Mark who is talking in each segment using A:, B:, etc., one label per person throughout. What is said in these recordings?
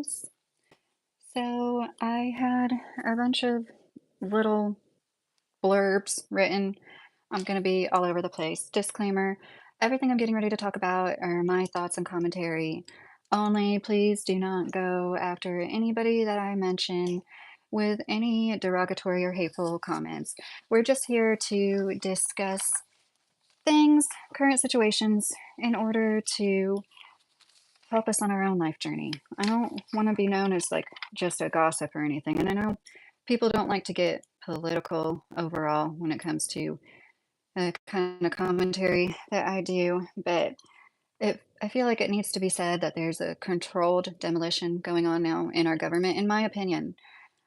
A: guys. So I had a bunch of little blurbs written. I'm going to be all over the place. Disclaimer, everything I'm getting ready to talk about are my thoughts and commentary. Only please do not go after anybody that I mention with any derogatory or hateful comments. We're just here to discuss things, current situations, in order to help us on our own life journey. I don't want to be known as like just a gossip or anything. And I know people don't like to get political overall when it comes to the kind of commentary that I do, but I feel like it needs to be said that there's a controlled demolition going on now in our government, in my opinion.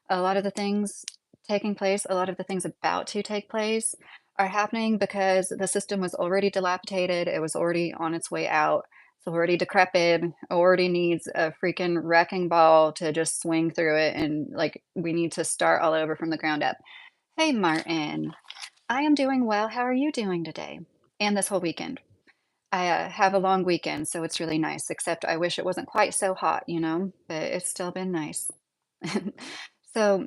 A: A lot of the things taking place, a lot of the things about to take place are happening because the system was already dilapidated. It was already on its way out. It's already decrepit, already needs a freaking wrecking ball to just swing through it. And like, we need to start all over from the ground up. Hey, Martin, I am doing well. How are you doing today? And this whole weekend? I have a long weekend, so it's really nice, except I wish it wasn't quite so hot, but it's still been nice. So,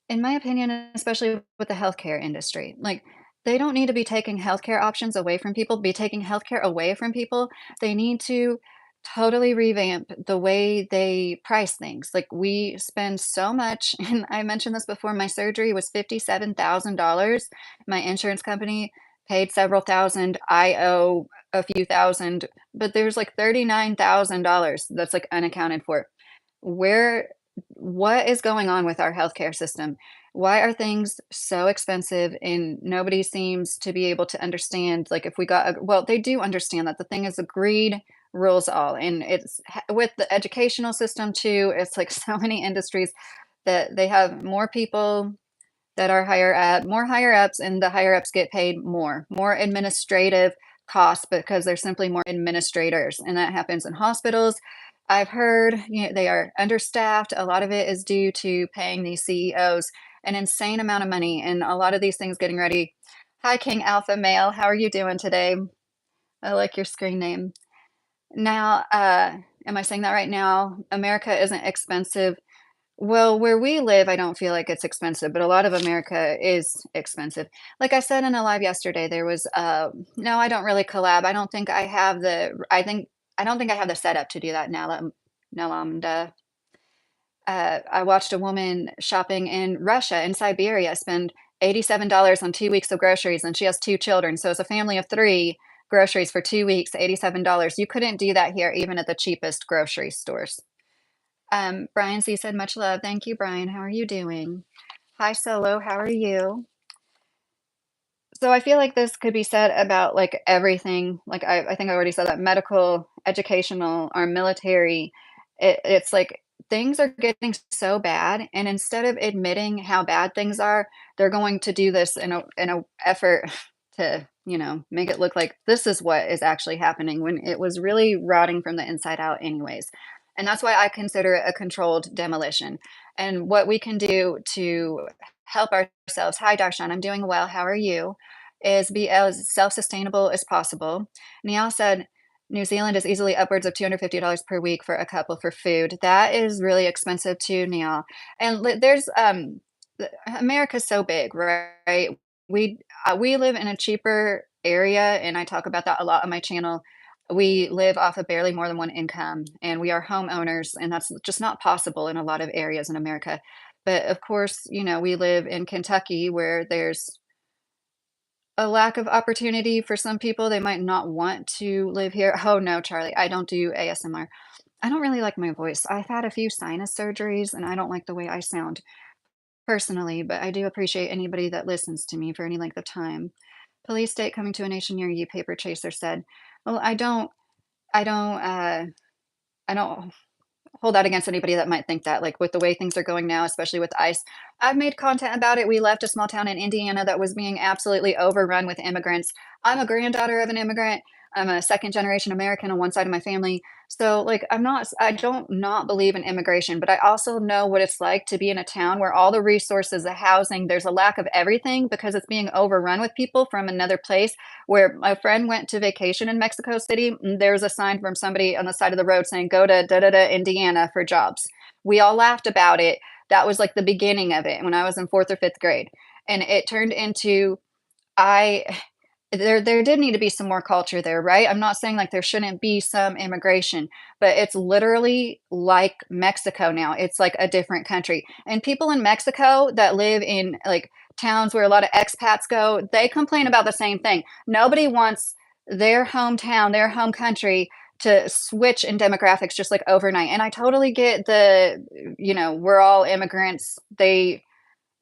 A: in my opinion, especially with the healthcare industry, like they don't need to be taking healthcare options away from people, be taking healthcare away from people. They need to totally revamp the way they price things. Like we spend so much, and I mentioned this before, my surgery was $57,000. My insurance company paid several thousand. I owe a few thousand, but there's like $39,000 that's like unaccounted for. Where what is going on with our healthcare system? Why are things so expensive and nobody seems to be able to understand? Like, if we got, well, they do understand that the thing is, greed rules all. And it's with the educational system too. It's like so many industries that they have more people that are higher up, more higher ups, and the higher ups get paid more administrative costs because there's simply more administrators. And that happens in hospitals. I've heard they are understaffed. A lot of it is due to paying these CEOs an insane amount of money, and a lot of these things getting ready. Hi, King Alpha Male. How are you doing today? I like your screen name. Now, am I saying that right now? America isn't expensive. Well, where we live, I don't feel like it's expensive, but a lot of America is expensive. Like I said in a live yesterday, there was no, I don't really collab. I don't think I have the setup to do that now. Nalamda. I watched a woman shopping in Russia, in Siberia, spend $87 on 2 weeks of groceries, and she has two children. So it's a family of three, groceries for 2 weeks, $87. You couldn't do that here, even at the cheapest grocery stores. Brian C said, much love. Thank you, Brian. How are you doing? Hi, Solo. How are you? So I feel like this could be said about like everything. Like I think I already said that medical, educational, our military. It's like things are getting so bad, and instead of admitting how bad things are, they're going to do this in a effort to make it look like this is what is actually happening when it was really rotting from the inside out, anyways. And that's why I consider it a controlled demolition. And what we can do to help ourselves. Hi, Darshan. I'm doing well. How are you? Is be as self-sustainable as possible. Neil said New Zealand is easily upwards of $250 per week for a couple for food. That is really expensive too, Neil. And there's America's so big, right? We live in a cheaper area, and I talk about that a lot on my channel. We live off of barely more than one income, and we are homeowners, and that's just not possible in a lot of areas in America. But of course, we live in Kentucky where there's a lack of opportunity for some people. They might not want to live here. Oh no, Charlie, I don't do ASMR. I don't really like my voice. I've had a few sinus surgeries and I don't like the way I sound personally, but I do appreciate anybody that listens to me for any length of time. Police state coming to a nation near you, Paper Chaser said. Well, I don't, I don't hold that against anybody that might think that, like with the way things are going now, especially with ICE. I've made content about it. We left a small town in Indiana that was being absolutely overrun with immigrants. I'm a granddaughter of an immigrant. I'm a second generation American on one side of my family. So, like, I don't not believe in immigration, but I also know what it's like to be in a town where all the resources, the housing, there's a lack of everything because it's being overrun with people from another place. Where my friend went to vacation in Mexico City, there was a sign from somebody on the side of the road saying, "Go to da da da Indiana for jobs." We all laughed about it. That was like the beginning of it when I was in fourth or fifth grade. And it turned into I there did need to be some more culture there, right? I'm not saying like there shouldn't be some immigration, but it's literally like Mexico now. It's like a different country. And people in Mexico that live in like towns where a lot of expats go, they complain about the same thing. Nobody wants their hometown, their home country to switch in demographics just like overnight. And I totally get we're all immigrants.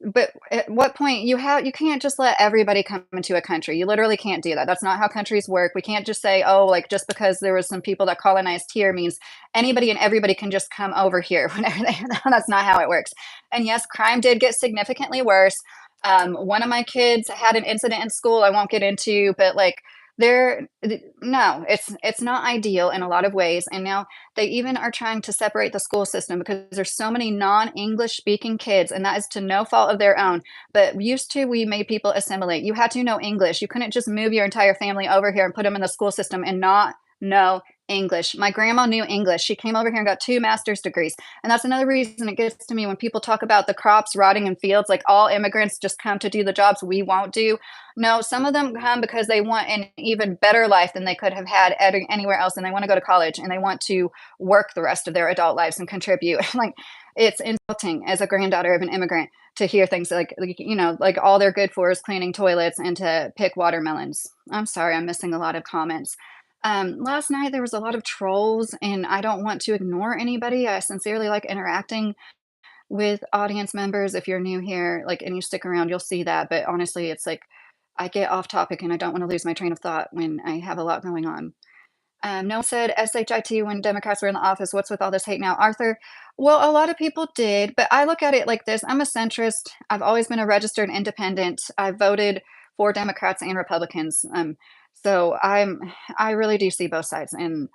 A: But at what point you can't just let everybody come into a country. You literally can't do that. That's not how countries work. We can't just say, "Oh, like just because there was some people that colonized here means anybody and everybody can just come over here whenever they." That's not how it works. And yes, crime did get significantly worse. One of my kids had an incident in school I won't get into, but like there no, it's not ideal in a lot of ways. And now they even are trying to separate the school system because there's so many non-English speaking kids, and that is to no fault of their own. But used to, we made people assimilate. You had to know English. You couldn't just move your entire family over here and put them in the school system and not know English. My grandma knew English. She came over here and got two master's degrees. And that's another reason it gets to me when people talk about the crops rotting in fields, like all immigrants just come to do the jobs we won't do. No, some of them come because they want an even better life than they could have had anywhere else, and they want to go to college and they want to work the rest of their adult lives and contribute. Like it's insulting as a granddaughter of an immigrant to hear things like all they're good for is cleaning toilets and to pick watermelons. I'm sorry, I'm missing a lot of comments. Last night there was a lot of trolls, and I don't want to ignore anybody. I sincerely like interacting with audience members. If you're new here, like, and you stick around, you'll see that. But honestly, it's like I get off topic and I don't want to lose my train of thought when I have a lot going on. Noel said SHIT when Democrats were in the office. What's with all this hate now? Arthur, well, a lot of people did, but I look at it like this. I'm a centrist. I've always been a registered independent. I voted for Democrats and Republicans. So I really do see both sides. And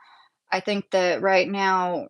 A: I think that right now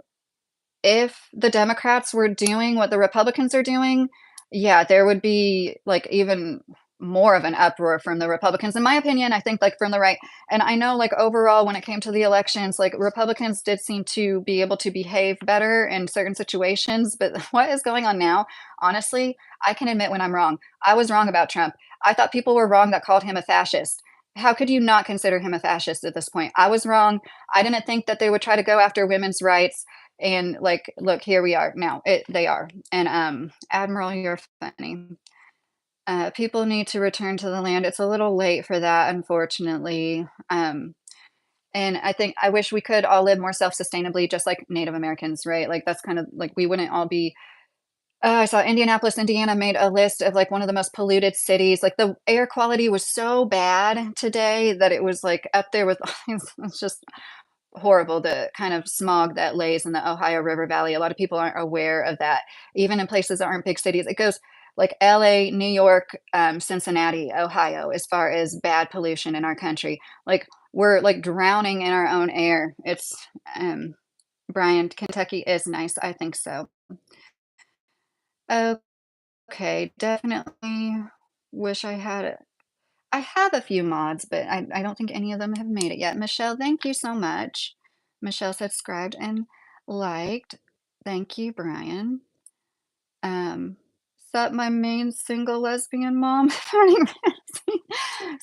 A: if the Democrats were doing what the Republicans are doing, yeah, there would be like even more of an uproar from the Republicans. In my opinion, I think like from the right. And I know like overall when it came to the elections, like Republicans did seem to be able to behave better in certain situations. But what is going on now? Honestly, I can admit when I'm wrong. I was wrong about Trump. I thought people were wrong that called him a fascist. How could you not consider him a fascist at this point? I was wrong. I didn't think that they would try to go after women's rights. And like, look, here we are now. They are. And Admiral, you're funny. People need to return to the land. It's a little late for that, unfortunately. And I think I wish we could all live more self-sustainably, just like Native Americans, right? Like that's kind of like we wouldn't all be. I saw Indianapolis, Indiana made a list of like one of the most polluted cities. Like the air quality was so bad today that it was like up there with. It's just horrible, the kind of smog that lays in the Ohio River Valley. A lot of people aren't aware of that, even in places that aren't big cities. It goes like LA, New York, Cincinnati, Ohio, as far as bad pollution in our country. Like we're like drowning in our own air. It's Brian, Kentucky is nice. I think so. Okay, definitely wish I had it. I have a few mods, but I don't think any of them have made it yet. Michelle, thank you so much. Michelle subscribed and liked. Thank you, Brian. Sup, my main single lesbian mom.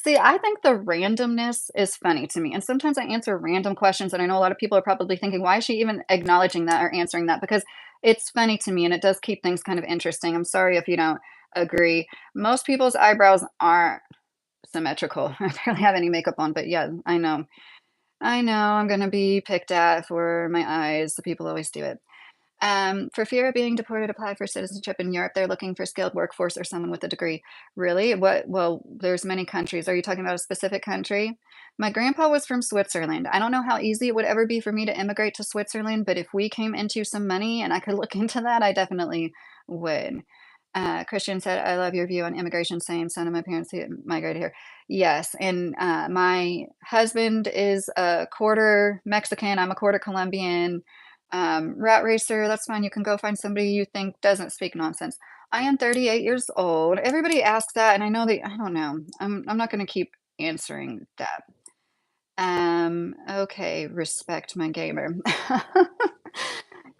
A: See, I think the randomness is funny to me. And sometimes I answer random questions, and I know a lot of people are probably thinking, why is she even acknowledging that or answering that? Because it's funny to me and it does keep things kind of interesting. I'm sorry if you don't agree. Most people's eyebrows aren't symmetrical. I barely have any makeup on, but yeah, I know. I know I'm gonna be picked at for my eyes. The people always do it. For fear of being deported, apply for citizenship in Europe. They're looking for skilled workforce or someone with a degree. Really? What? Well, there's many countries. Are you talking about a specific country? My grandpa was from Switzerland. I don't know how easy it would ever be for me to immigrate to Switzerland, but if we came into some money and I could look into that, I definitely would. Christian said, "I love your view on immigration. Same son of my parents who migrated here." Yes, and my husband is a quarter Mexican. I'm a quarter Colombian. Rat racer. That's fine. You can go find somebody you think doesn't speak nonsense. I am 38 years old. Everybody asks that, and I know that I don't know. I'm not going to keep answering that. Okay, respect my gamer.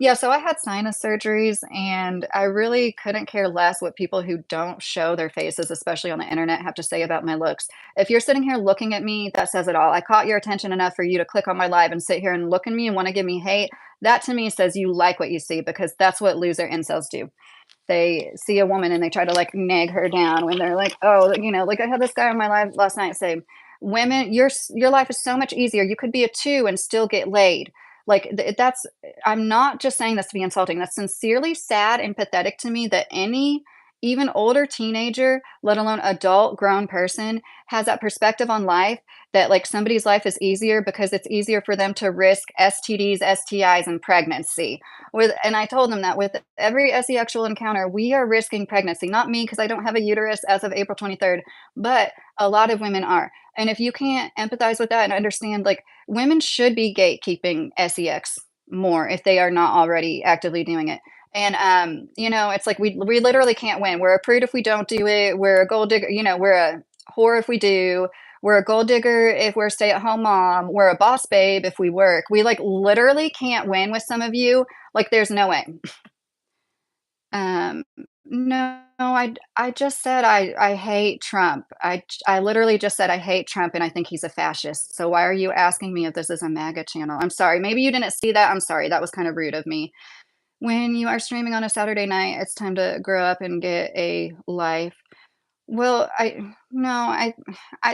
A: Yeah, so I had sinus surgeries and I really couldn't care less what people who don't show their faces, especially on the internet, have to say about my looks. If you're sitting here looking at me, that says it all. I caught your attention enough for you to click on my live and sit here and look at me and want to give me hate. That to me says you like what you see because that's what loser incels do. They see a woman and they try to like nag her down when they're like, oh, like I had this guy on my live last night say, women, your life is so much easier. You could be a two and still get laid. Like that's I'm not just saying this to be insulting. That's sincerely sad and pathetic to me that any even older teenager, let alone adult grown person, has that perspective on life that like somebody's life is easier because it's easier for them to risk STDs, STIs, and pregnancy and I told them that with every sexual encounter, we are risking pregnancy. Not me, because I don't have a uterus as of April 23rd, but a lot of women are. And if you can't empathize with that and understand, like women should be gatekeeping sex more if they are not already actively doing it. And it's like we literally can't win. We're a prude if we don't do it. We're a gold digger. We're a whore if we do. We're a gold digger if we're a stay-at-home mom. We're a boss babe if we work. We like literally can't win with some of you like, there's no way. Um, no, I just said I hate Trump. I literally just said I hate Trump and I think he's a fascist. So why are you asking me if this is a MAGA channel? I'm sorry. Maybe you didn't see that. I'm sorry. That was kind of rude of me. When you are streaming on a Saturday night, it's time to grow up and get a life. Well, I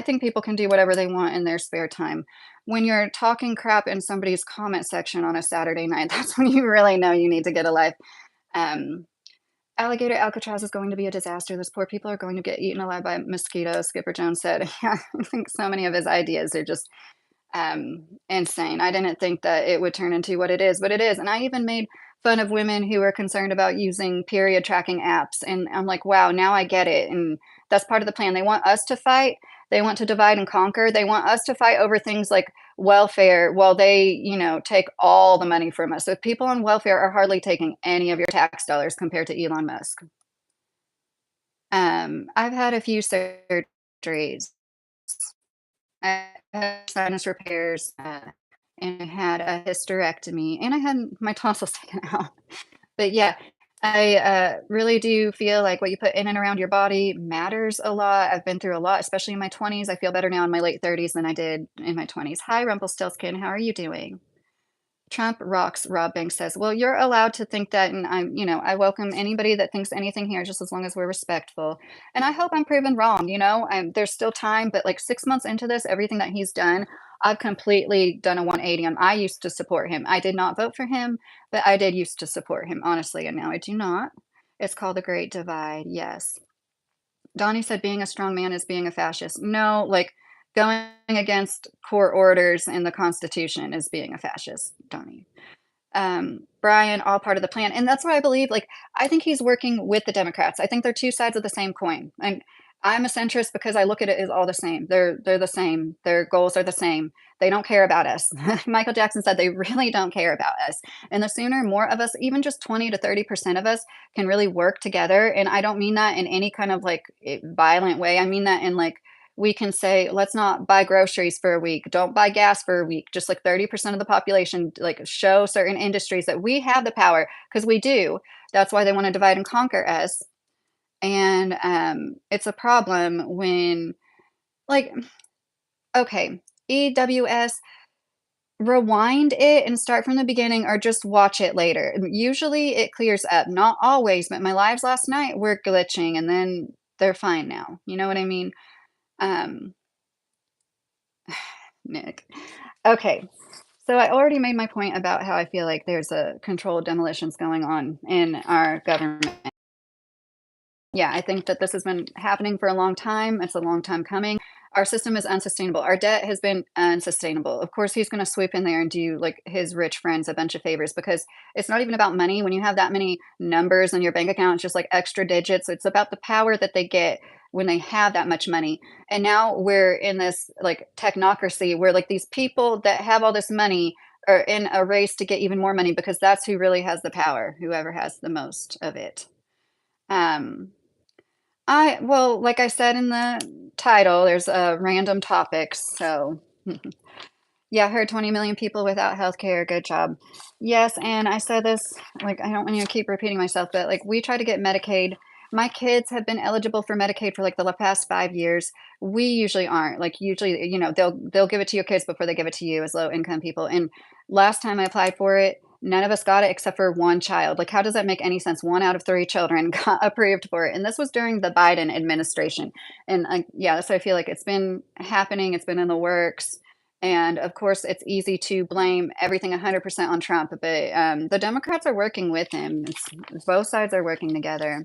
A: think people can do whatever they want in their spare time. When you're talking crap in somebody's comment section on a Saturday night, that's when you really know you need to get a life. Um, Alligator Alcatraz is going to be a disaster. Those poor people are going to get eaten alive by mosquitoes, Skipper Jones said. Yeah, I think so many of his ideas are just insane. I didn't think that it would turn into what it is, but it is. And I even made fun of women who are concerned about using period tracking apps. And I'm like, wow, now I get it. And that's part of the plan. They want us to fight. They want to divide and conquer. They want us to fight over things like welfare while they, take all the money from us. So people on welfare are hardly taking any of your tax dollars compared to Elon Musk. I've had a few surgeries. I had sinus repairs, and I had a hysterectomy, and I had my tonsils taken out. But yeah, I really do feel like what you put in and around your body matters a lot. I've been through a lot, especially in my 20s. I feel better now in my late 30s than I did in my 20s. Hi, Rumpelstiltskin. How are you doing? Trump rocks, Rob Banks says. Well, you're allowed to think that, and I welcome anybody that thinks anything here, just as long as we're respectful. And I hope I'm proven wrong. There's still time, but like 6 months into this, everything that he's done, I've completely done a 180 on. I used to support him. I did not vote for him, but I did used to support him, honestly, and now I do not. It's called the Great Divide. Yes. Donnie said being a strong man is being a fascist. No, like going against court orders and the Constitution is being a fascist, Donnie. Brian, all part of the plan. And that's what I believe. Like, I think he's working with the Democrats. I think they're two sides of the same coin. And I'm a centrist because I look at it as all the same. They're the same. Their goals are the same. They don't care about us. Michael Jackson said they really don't care about us. And the sooner more of us, even just 20 to 30% of us, can really work together. And I don't mean that in any kind of like violent way. I mean that in like we can say, let's not buy groceries for a week. Don't buy gas for a week. Just like 30% of the population, like show certain industries that we have the power because we do. That's why they want to divide and conquer us. And it's a problem when, like, okay, EWS, rewind it and start from the beginning or just watch it later. Usually it clears up. Not always, but my lives last night were glitching and then they're fine now. You know what I mean? Um, Nick. Okay. So I already made my point about how I feel like there's a controlled demolitions going on in our government. Yeah, I think that this has been happening for a long time. It's a long time coming. our system is unsustainable. Our debt has been unsustainable. Of course, he's going to sweep in there and do like his rich friends a bunch of favors because it's not even about money. When you have that many numbers in your bank account, it's just like extra digits. It's about the power that they get when they have that much money. And now we're in this like technocracy where like these people that have all this money are in a race to get even more money because that's who really has the power, whoever has the most of it. Um, well, like I said in the title, there's random topics. So, yeah, I heard 20 million people without healthcare. Good job. Yes, and I said this, like, I don't want to keep repeating myself, but like, we try to get Medicaid. My kids have been eligible for Medicaid for like the past 5 years. We usually aren't. Like, usually, they'll give it to your kids before they give it to you as low income people. And last time I applied for it, none of us got it except for one child. Like, how does that make any sense? One out of three children got approved for it. And this was during the Biden administration. And yeah, so I feel like it's been happening, it's been in the works. And of course, it's easy to blame everything 100% on Trump, but the Democrats are working with him. Both sides are working together.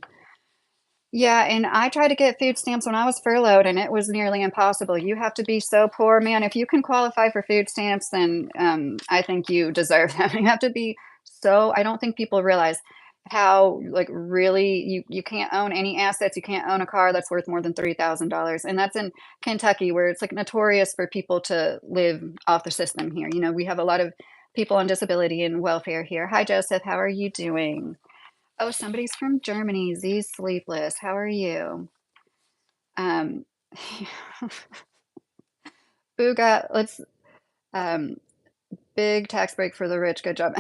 A: Yeah, and I tried to get food stamps when I was furloughed, and it was nearly impossible. You have to be so poor, man. If you can qualify for food stamps, then I think you deserve them. You have to be so. I don't think people realize how like really you can't own any assets. You can't own a car that's worth more than $3,000, and that's in Kentucky, where it's like notorious for people to live off the system here. We have a lot of people on disability and welfare here. Hi, Joseph. How are you doing? Oh, somebody's from Germany. Z Sleepless. How are you? Um, Booga, let's um big tax break for the rich. Good job.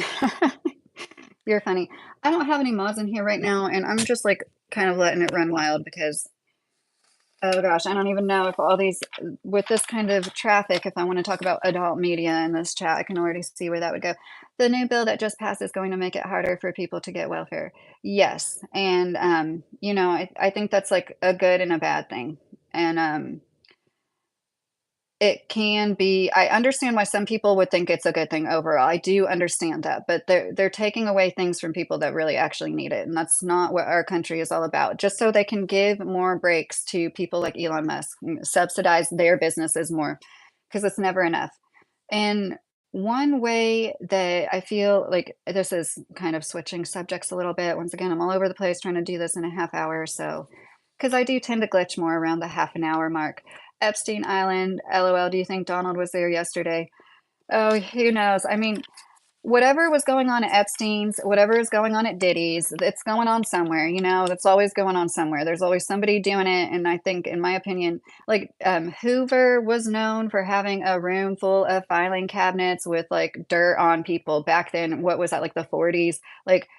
A: You're funny. I don't have any mods in here right now, and I'm just like kind of letting it run wild because oh gosh, I don't even know if all these with this kind of traffic, if I want to talk about adult media in this chat, I can already see where that would go. The new bill that just passed is going to make it harder for people to get welfare. Yes. And I think that's like a good and a bad thing. And it can be I understand why some people would think it's a good thing overall. I do understand that, but they're taking away ththings from people that really actually need it, and that's not what our country is all about. Just so they can give more breaks to people like Elon Musk, subsidize their businesses more, because it's never enough. And one way that I feel like this is kind of switching subjects a little bit. Once again, I'm all over the place trying to do this in a half hour or so because I do tend to glitch more around the half an hour mark. Epstein Island, LOL. Do you think Donald was there yesterday? Oh, who knows? I mean, whatever was going on at Epstein's, whatever is going on at Diddy's, it's going on somewhere, that's always going on somewhere. There's always somebody doing it. And I think, in my opinion, like Hoover was known for having a room full of filing cabinets with like dirt on people back then. What was that, like the 40s? Like,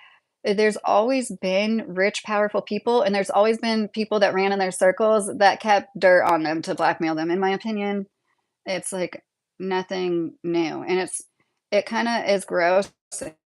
A: there's always been rich, powerful people, and there's always been people that ran in their circles that kept dirt on them to blackmail them. In my opinion, it's like nothing new, and it kinda is gross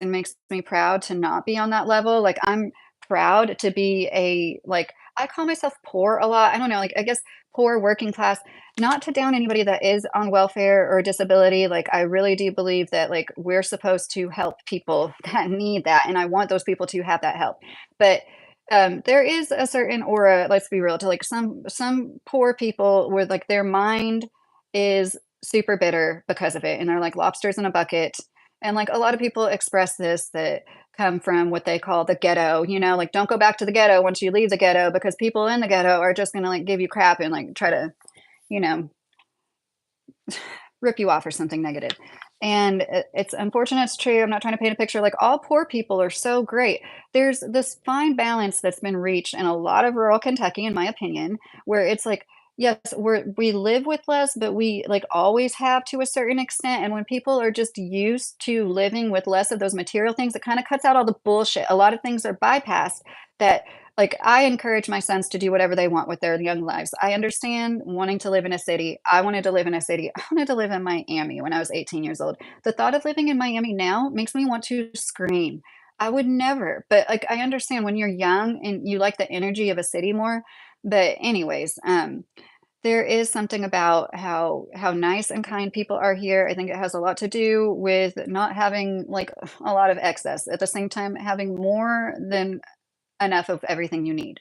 A: and makes me proud to not be on that level. Like, I'm proud to be I call myself poor a lot. I don't know, like, I guess poor, working class, not to down anybody that is on welfare or disability. Like, I really do believe that, like, we're supposed to help people that need that, and I want those people to have that help. But, there is a certain aura, let's be real, to, like, some poor people where, like, their mind is super bitter because of it, and they're like lobsters in a bucket. And like a lot of people express this that come from what they call the ghetto, like don't go back to the ghetto once you leave the ghetto because people in the ghetto are just gonna like give you crap and like try to, you know, rip you off or something negative. And it's unfortunate, it's true. I'm not trying to paint a picture like all poor people are so great. There's this fine balance that's been reached in a lot of rural Kentucky, in my opinion, where it's like, yes, we live with less, but we like always have to a certain extent. And when people are just used to living with less of those material things, it kind of cuts out all the bullshit. A lot of things are bypassed that like I encourage my sons to do whatever they want with their young lives. I understand wanting to live in a city. I wanted to live in a city. I wanted to live in Miami when I was 18 years old. The thought of living in Miami now makes me want to scream. I would never, but like I understand when you're young and you like the energy of a city more. But anyways, there is something about how nice and kind people are here. I think it has a lot to do with not having like a lot of excess. At the same time, having more than enough of everything you need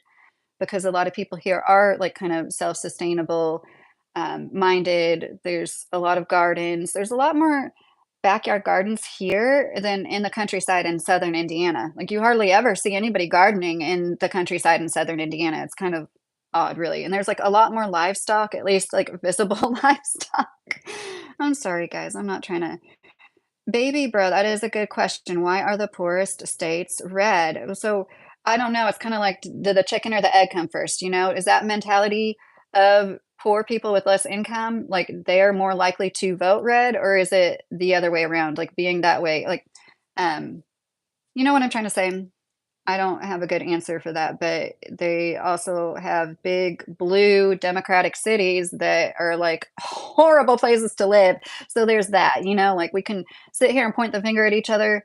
A: because a lot of people here are like kind of self-sustainable. minded. There's a lot of gardens. There's a lot more backyard gardens here than in the countryside in Southern Indiana. Like, you hardly ever see anybody gardening in the countryside in Southern Indiana. It's kind of odd, really. And there's, like, a lot more livestock, at least, like, visible livestock. I'm sorry, guys. I'm not trying to Baby bro, that is a good question. Why are the poorest states red? So, I don't know, it's kinda like, did the chicken or the egg come first, you know? Is that mentality of poor people with less income, like, they're more likely to vote red, or is it the other way around, like, being that way? Like, um, you know what I'm trying to say? I don't have a good answer for that, but they also have big blue democratic cities that are like horrible places to live. So there's that, you know, like we can sit here and point the finger at each other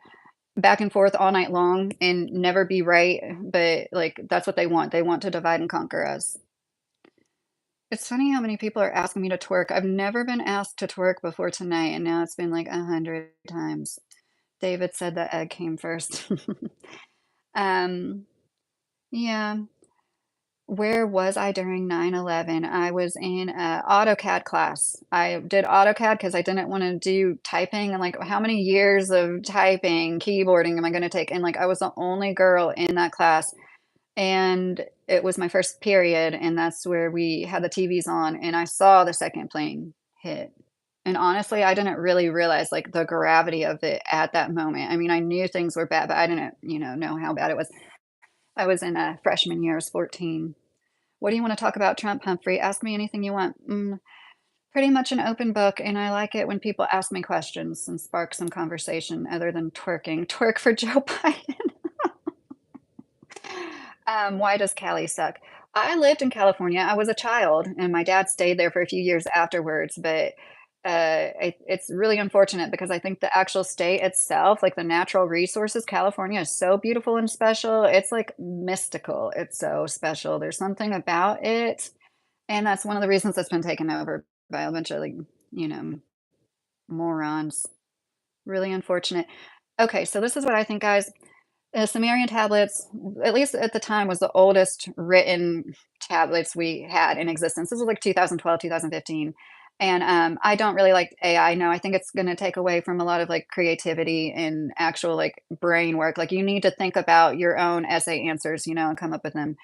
A: back and forth all night long and never be right, but like that's what they want. They want to divide and conquer us. It's funny how many people are asking me to twerk. I've never been asked to twerk before tonight, and now it's been like 100 times. David said the egg came first. um, yeah. Where was I during 9/11? I was in a AutoCAD class. I did AutoCAD because I didn't wanna do typing, and, like, how many years of typing, keyboarding am I gonna take? And, like, I was the only girl in that class, and it was my first period, and that's where we had the TVs on, and I saw the second plane hit. And honestly, I didn't really realize, like, the gravity of it at that moment. I mean, I knew things were bad, but I didn't, know how bad it was. I was in a freshman year, I was 14. What do you want to talk about Trump, Humphrey? Ask me anything you want. Pretty much an open book, and I like it when people ask me questions and spark some conversation other than twerking. Twerk for Joe Biden. Why does Cali suck? I lived in California. I was a child, and my dad stayed there for a few years afterwards. But it's really unfortunate because I think the actual state itself, like the natural resources, California is so beautiful and special. It's like mystical. It's so special. There's something about it. And that's one of the reasons it's been taken over by a bunch of, like, you know, morons. Really unfortunate. Okay, so this is what I think, guys. The Sumerian tablets, at least at the time, was the oldest written tablets we had in existence. This was like 2012, 2015. And I don't really like AI. No, I think it's going to take away from a lot of like creativity and actual like brain work. Like you need to think about your own essay answers, and come up with them.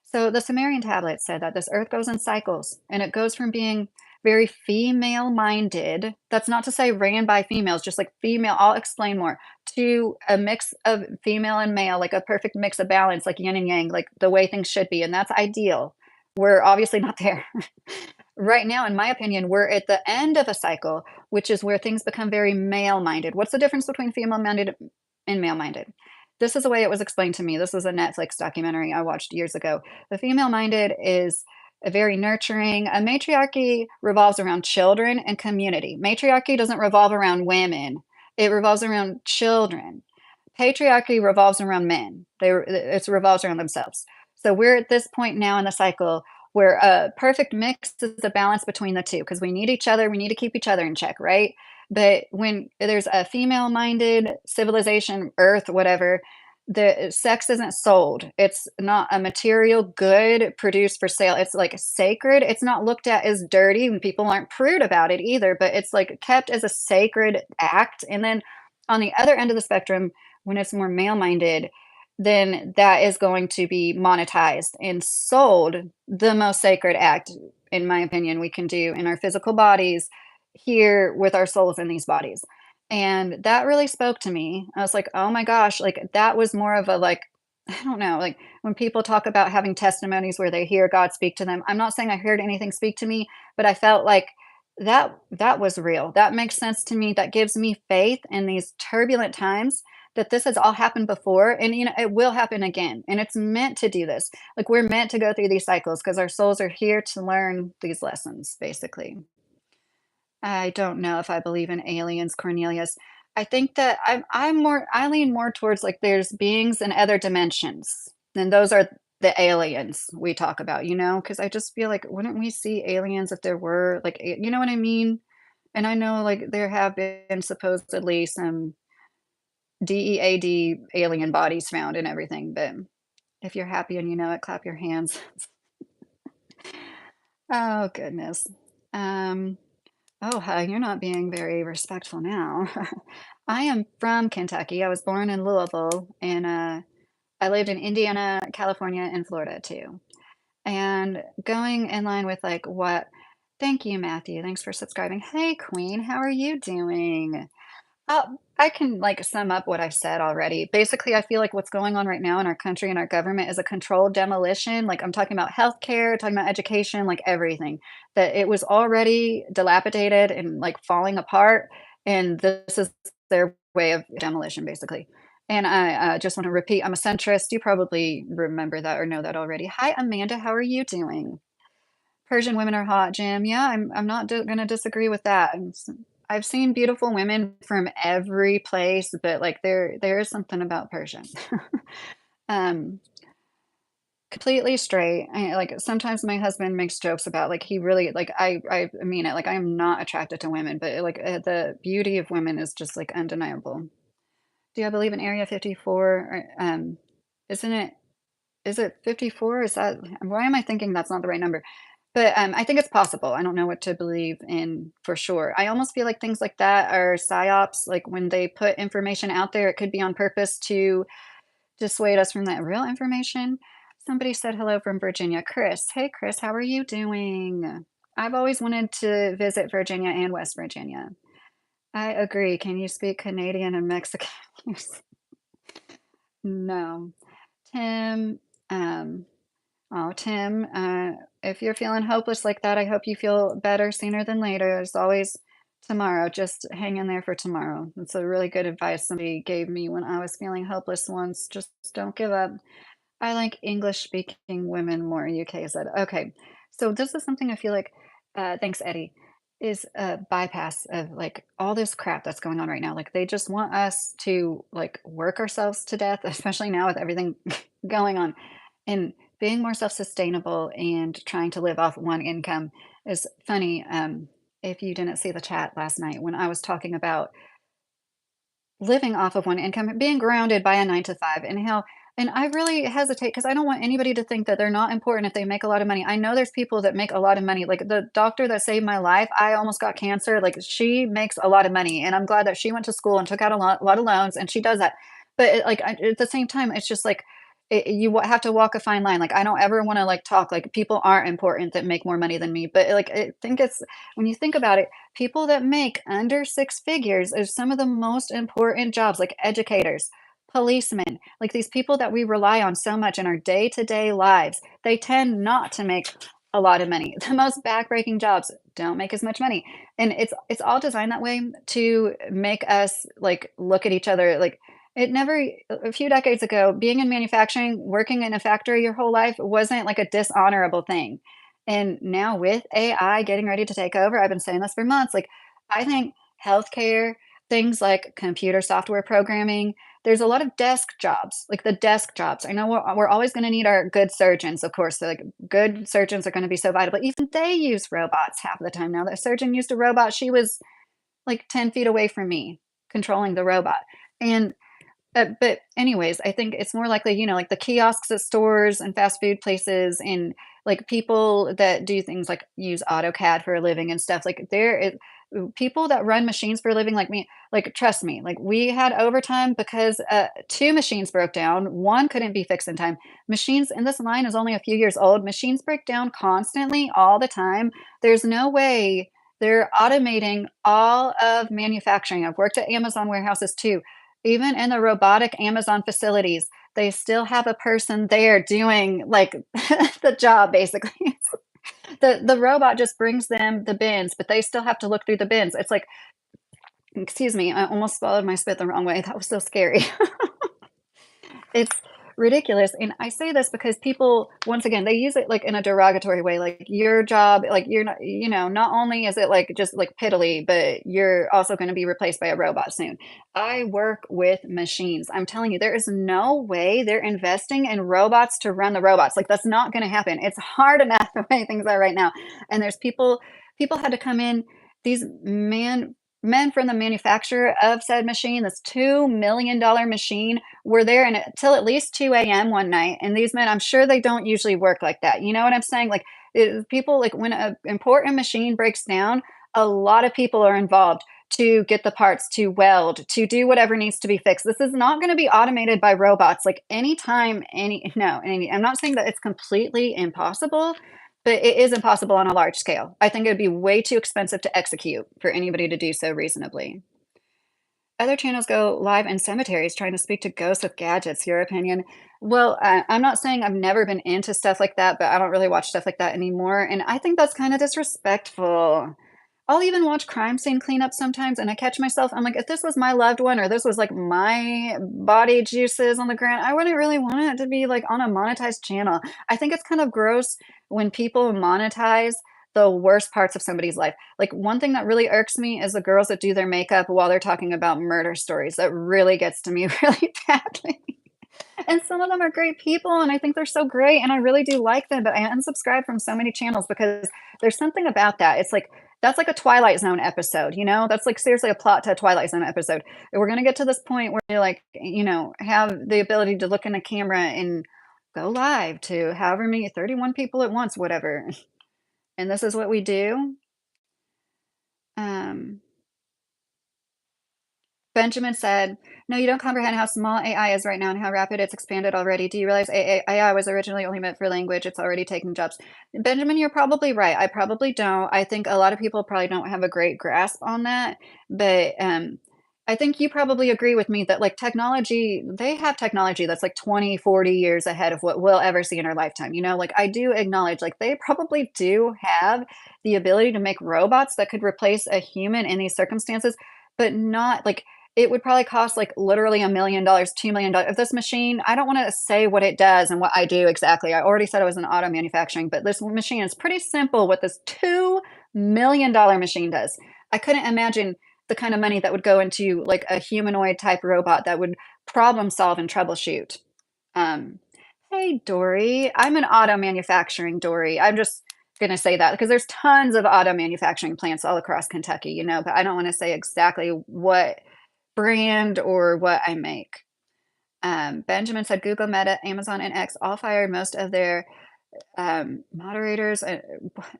A: So the Sumerian tablet said that this earth goes in cycles and it goes from being very female minded. That's not to say ran by females, just like female. I'll explain more to a mix of female and male, like a perfect mix of balance, like yin and yang, like the way things should be. And that's ideal. We're obviously not there. Right now, in my opinion, we're at the end of a cycle, which is where things become very male minded. What's the difference between female minded and male minded? This is the way it was explained to me. This was a Netflix documentary I watched years ago. The female minded is a very nurturing. A matriarchy revolves around children and community. Matriarchy doesn't revolve around women, it revolves around children. Patriarchy revolves around men. It revolves around themselves. So we're at this point now in the cycle where a perfect mix is the balance between the two because we need each other. We need to keep each other in check, right? But when there's a female minded civilization, Earth, whatever, the sex isn't sold. It's not a material good produced for sale. It's like sacred. It's not looked at as dirty when people aren't prude about it either, but it's like kept as a sacred act. And then on the other end of the spectrum, when it's more male minded, then that is going to be monetized and sold. The most sacred act, in my opinion, we can do in our physical bodies here with our souls in these bodies. And that really spoke to me. I was like, oh my gosh, like that was more of a like, I don't know, like when people talk about having testimonies where they hear God speak to them. I'm not saying I heard anything speak to me, but I felt like that was real. That makes sense to me. That gives me faith in these turbulent times that this has all happened before and it will happen again. And it's meant to do this. Like we're meant to go through these cycles because our souls are here to learn these lessons, basically. I don't know if I believe in aliens, Cornelius. I think that I lean more towards like there's beings in other dimensions. And those are the aliens we talk about, because I just feel like wouldn't we see aliens if there were like you know what I mean? And I know like there have been supposedly some DEAD alien bodies found and everything, but if you're happy and you know it, clap your hands. Oh goodness. Um, oh, you're not being very respectful now. I am from Kentucky. I was born in Louisville, and I lived in Indiana, California, and Florida too. And going in line with like what, thank you, Matthew. Thanks for subscribing. Hey, Queen, how are you doing? Uh, I can like sum up what I've said already. Basically, I feel like what's going on right now in our country and our government is a controlled demolition. Like I'm talking about healthcare, talking about education, like everything. That it was already dilapidated and like falling apart, and this is their way of demolition, basically. And I just want to repeat, I'm a centrist. You probably remember that or know that already. Hi, Amanda. How are you doing? Persian women are hot, Jim. Yeah, I'm not gonna disagree with that. I've seen beautiful women from every place, but like there is something about Persian. Um, completely straight. Like sometimes my husband makes jokes about like he really like I mean it. Like I am not attracted to women, but like the beauty of women is just like undeniable. Do I believe in Area 54? Or, isn't it? Is it 54? Is that why am I thinking that's not the right number? But I think it's possible. I don't know what to believe in for sure. I almost feel like things like that are psyops. Like when they put information out there, it could be on purpose to dissuade us from that real information. Somebody said hello from Virginia. Chris. Hey, Chris, how are you doing? I've always wanted to visit Virginia and West Virginia. I agree. Can you speak Canadian and Mexican? No. Tim, um, oh, Tim, if you're feeling hopeless like that, I hope you feel better sooner than later. There's always tomorrow. Just hang in there for tomorrow. That's a really good advice somebody gave me when I was feeling hopeless once. Just don't give up. I like English speaking women more, UK said. Okay. So this is something I feel like, thanks, Eddie, is a bypass of like all this crap that's going on right now. Like they just want us to like work ourselves to death, especially now with everything going on. And being more self-sustainable and trying to live off one income is funny. If you didn't see the chat last night when I was talking about living off of one income, being grounded by a 9 to 5, and I really hesitate because I don't want anybody to think that they're not important if they make a lot of money. I know there's people that make a lot of money, like the doctor that saved my life, I almost got cancer, like, she makes a lot of money, and I'm glad that she went to school and took out a lot of loans, and she does that. But at the same time, it's just like, have to walk a fine line. Like, I don't ever wanna, like, talk like people aren't important that make more money than me, but, like, I think it's when you think about it, people that make under six figures are some of the most important jobs, like educators, policemen, like these people that we rely on so much in our day to day lives. They tend not to make a lot of money. The most backbreaking jobs don't make as much money. And it's all designed that way to make us like look at each other like it never a few decades ago, being in manufacturing, working in a factory your whole life wasn't like a dishonorable thing. And now with AI getting ready to take over, I've been saying this for months, like, I think healthcare, things like computer software programming, there's a lot of desk jobs, like the desk jobs. I know we're always gonna need our good surgeons, of course, so, like, good surgeons are gonna be so vital, but even they use robots half the time now. That surgeon used a robot, she was, like, 10 feet away from me controlling the robot, and but anyways, I think it's more likely, like the kiosks at stores and fast food places and like people that do things like use AutoCAD for a living and stuff. Like there is people that run machines for a living like me, like trust me, like we had overtime because two machines broke down. One couldn't be fixed in time. Machines, and this line is only a few years old. Machines break down constantly all the time. There's no way they're automating all of manufacturing. I've worked at Amazon warehouses too. Even in the robotic Amazon facilities, they still have a person there doing, like, the job, basically. The robot just brings them the bins, but they still have to look through the bins. It's like excuse me, I almost swallowed my spit the wrong way. That was so scary. It's ridiculous, and I say this because people, once again, they use it, like, in a derogatory way, like, your job like, you're not not only is it, like, just, like, piddly, but you're also gonna be replaced by a robot soon. I work with machines. I'm telling you, there is no way they're investing in robots to run the robots, like, that's not gonna happen. It's hard enough the way things are right now, and there's people had to come in, these men from the manufacturer of said machine, this $2 million machine, were there until at least 2 a.m. one night. And these men, I'm sure they don't usually work like that. You know what I'm saying? Like People like when an important machine breaks down, a lot of people are involved to get the parts, to weld, to do whatever needs to be fixed. This is not going to be automated by robots. Like anytime, I'm not saying that it's completely impossible, but it is impossible on a large scale. I think it would be way too expensive to execute for anybody to do so reasonably. Other channels go live in cemeteries trying to speak to ghosts with gadgets. Your opinion? Well, I'm not saying I've never been into stuff like that, but I don't really watch stuff like that anymore. And I think that's kind of disrespectful. I'll even watch crime scene cleanup sometimes, and I catch myself. I'm like, if this was my loved one or this was like my body juices on the ground, I wouldn't really want it to be like on a monetized channel. I think it's kind of gross when people monetize the worst parts of somebody's life. Like one thing that really irks me is the girls that do their makeup while they're talking about murder stories. That really gets to me really badly. And some of them are great people, and I think they're so great, and I really do like them, but I unsubscribe from so many channels because there's something about that. It's like that's like a Twilight Zone episode, you know? That's like seriously a plot to a Twilight Zone episode. We're gonna get to this point where you like, have the ability to look in a camera and go live to however many 31 people at once, whatever. And this is what we do. Um, Benjamin said, "No, you don't comprehend how small AI is right now and how rapid it's expanded already. Do you realize AI was originally only meant for language? It's already taking jobs." Benjamin, you're probably right. I probably don't. I think a lot of people probably don't have a great grasp on that. But I think you probably agree with me that like technology, they have technology that's like 20, 40 years ahead of what we'll ever see in our lifetime. Like I do acknowledge like they probably do have the ability to make robots that could replace a human in these circumstances, but not like it would probably cost like literally $1 million, $2 million. If this machine, I don't want to say what it does and what I do exactly. I already said it was in auto manufacturing, but this machine is pretty simple what this $2 million machine does. I couldn't imagine the kind of money that would go into like a humanoid type robot that would problem solve and troubleshoot. Um, hey, Dory, I'm an auto manufacturing Dory. I'm just going to say that because there's tons of auto manufacturing plants all across Kentucky, but I don't want to say exactly what brand or what I make. Benjamin said Google, Meta, Amazon, and X all fired most of their moderators,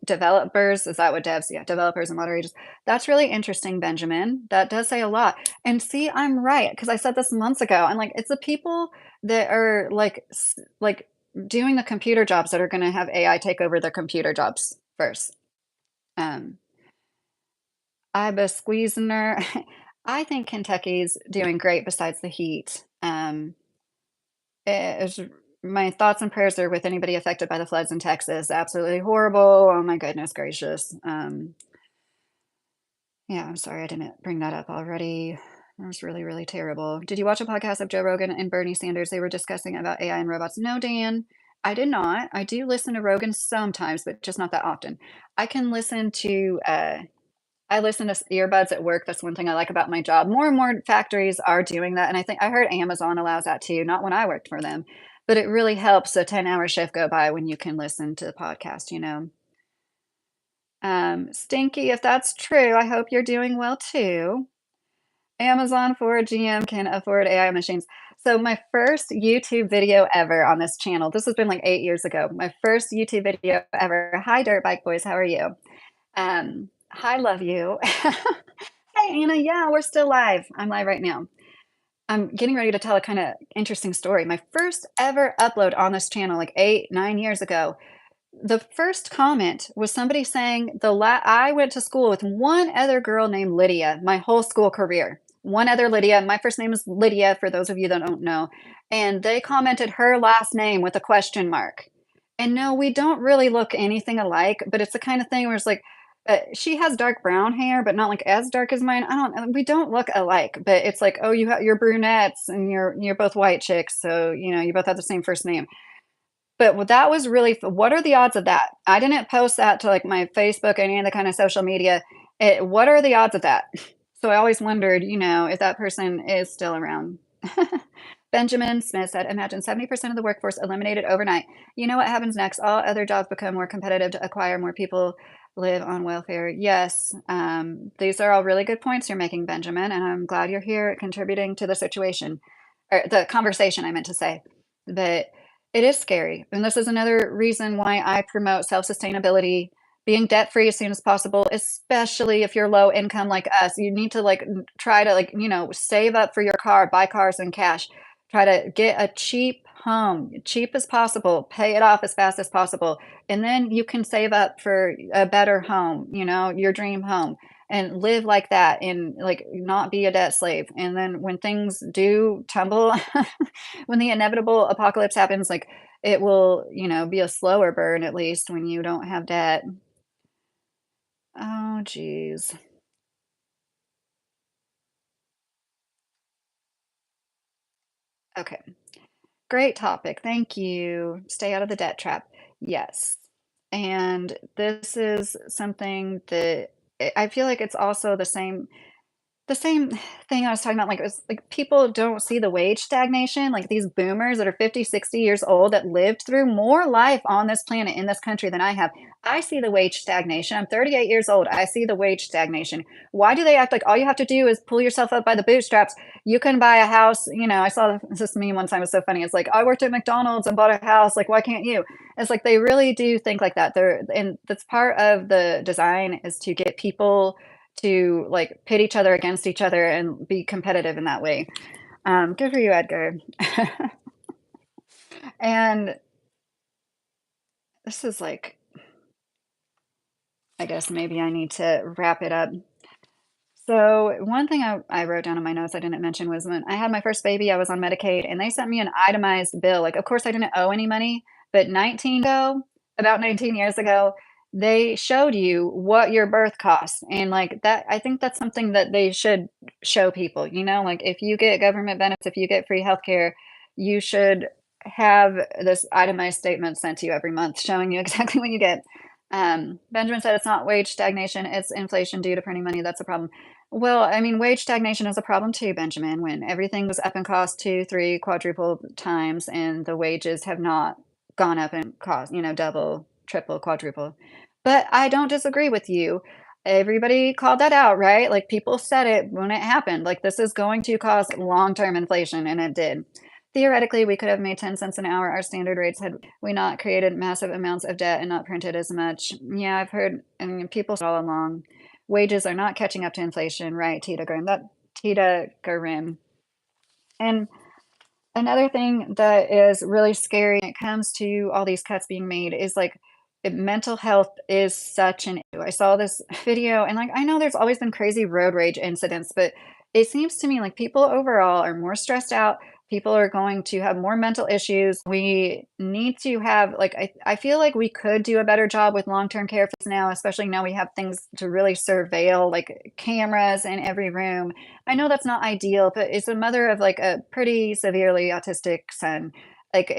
A: developers. Is that what devs? Yeah, developers and moderators. That's really interesting, Benjamin. That does say a lot. And see, I'm right because I said this months ago. I'm like, it's the people that are like doing the computer jobs that are going to have AI take over their computer jobs first. Um, Ibis Squeezener. I think Kentucky's doing great besides the heat. It's, my thoughts and prayers are with anybody affected by the floods in Texas. Absolutely horrible. Oh my goodness gracious. Yeah, I'm sorry I didn't bring that up already. It was really, really terrible. Did you watch a podcast of Joe Rogan and Bernie Sanders? They were discussing about AI and robots. No, Dan, I did not. I do listen to Rogan sometimes, but just not that often. I can listen to I listen to earbuds at work. That's one thing I like about my job. More and more factories are doing that. And I think I heard Amazon allows that too, not when I worked for them, but it really helps a 10-hour shift go by when you can listen to the podcast. Stinky, if that's true, I hope you're doing well too. Amazon Ford GM can afford AI machines. So my first YouTube video ever on this channel, this has been like 8 years ago. My first YouTube video ever. Hi, Dirt Bike Boys. How are you? Hi, love you. Hey, Anna. Yeah, we're still live. I'm live right now. I'm getting ready to tell a kind of interesting story. My first ever upload on this channel, like 8, 9 years ago. The first comment was somebody saying I went to school with one other girl named Lydia, my whole school career. One other Lydia. My first name is Lydia, for those of you that don't know. And they commented her last name with a question mark. And no, we don't really look anything alike, but it's the kind of thing where it's like, she has dark brown hair, but not like as dark as mine. We don't look alike, but it's like, oh, you're brunettes and you're both white chicks. So, you both have the same first name. But that was really, what are the odds of that? I didn't post that to like my Facebook, any of the kind of social media. What are the odds of that? So I always wondered, if that person is still around. Benjamin Smith said, imagine 70% of the workforce eliminated overnight. You know what happens next? All other jobs become more competitive to acquire more people live on welfare. Yes, these are all really good points you're making, Benjamin, and I'm glad you're here contributing to the situation, or the conversation, I meant to say. But It is scary, and this is another reason why I promote self-sustainability, being debt-free as soon as possible, especially if you're low income like us. You need to, like, try to, like, save up for your car, buy cars in cash, try to get a cheap home, cheap as possible, pay it off as fast as possible, and then you can save up for a better home, your dream home, and live like that and, like, not be a debt slave, and then when things do tumble when the inevitable apocalypse happens, like, it will, be a slower burn at least when you don't have debt. Oh, geez. Okay. Great topic. Thank you. Stay out of the debt trap. Yes. And this is something that I feel like it's also the same thing I was talking about, like, it's like people don't see the wage stagnation, like these boomers that are 50, 60 years old that lived through more life on this planet in this country than I have. I see the wage stagnation. I'm 38 years old. I see the wage stagnation. Why do they act like all you have to do is pull yourself up by the bootstraps? You can buy a house. I saw this meme one time. It was so funny. It's like, I worked at McDonald's and bought a house. Like, why can't you? It's like they really do think like that. And that's part of the design is to get people to like pit each other against each other and be competitive in that way. Good for you, Edgar. And this is like, I guess maybe I need to wrap it up. So one thing I wrote down in my notes I didn't mention was when I had my first baby, I was on Medicaid and they sent me an itemized bill. Like, of course, I didn't owe any money, but about 19 years ago, they showed you what your birth costs. And like that, I think that's something that they should show people, like if you get government benefits, if you get free healthcare, you should have this itemized statement sent to you every month showing you exactly what you get. Benjamin said it's not wage stagnation, it's inflation due to printing money. That's a problem. Well, I mean, wage stagnation is a problem too, Benjamin, when everything was up in cost 2, 3, quadruple times, and the wages have not gone up in cost, double, triple, quadruple. But I don't disagree with you. Everybody called that out, right? Like people said it when it happened. Like this is going to cause long-term inflation, and it did. Theoretically, we could have made 10 cents an hour our standard rates had we not created massive amounts of debt and not printed as much. Yeah, I've heard, I mean, people all along. Wages are not catching up to inflation, right, Tita Grimm? Tita Grimm. And another thing that is really scary when it comes to all these cuts being made is like mental health is such an issue. I saw this video and like I know there's always been crazy road rage incidents, but it seems to me like people overall are more stressed out. People are going to have more mental issues. We need to have like I feel like we could do a better job with long-term care facilities now, especially now we have things to really surveil, like cameras in every room. I know that's not ideal, but as a mother of like a pretty severely autistic son, like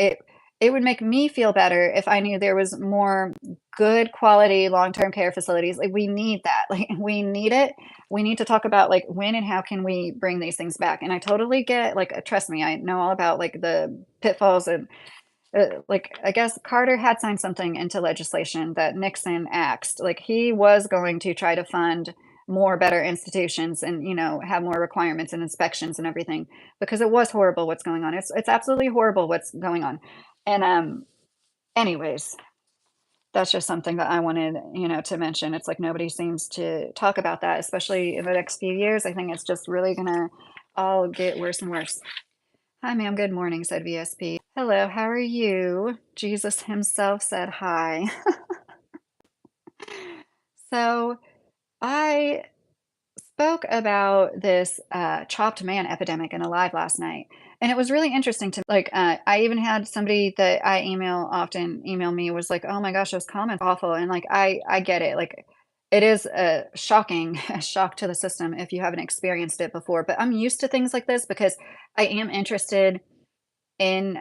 A: it would make me feel better if I knew there was more good quality long-term care facilities. Like we need that. Like we need it. We need to talk about like when and how can we bring these things back. And I totally get like trust me, I know all about like the pitfalls and like I guess Carter had signed something into legislation that Nixon axed. Like he was going to try to fund more better institutions and have more requirements and inspections and everything because it was horrible what's going on. It's absolutely horrible what's going on. And anyways, that's just something that I wanted, to mention. It's like nobody seems to talk about that, especially in the next few years. I think it's just really gonna all get worse and worse. Hi, ma'am. Good morning, said VSP. Hello, how are you? Jesus himself said hi. So I spoke about this chopped man epidemic in a live last night. And it was really interesting to like, I even had somebody that I often email me was like, oh my gosh, those comments are awful. And like, I get it. Like, it is a shocking shock to the system if you haven't experienced it before. But I'm used to things like this because I am interested in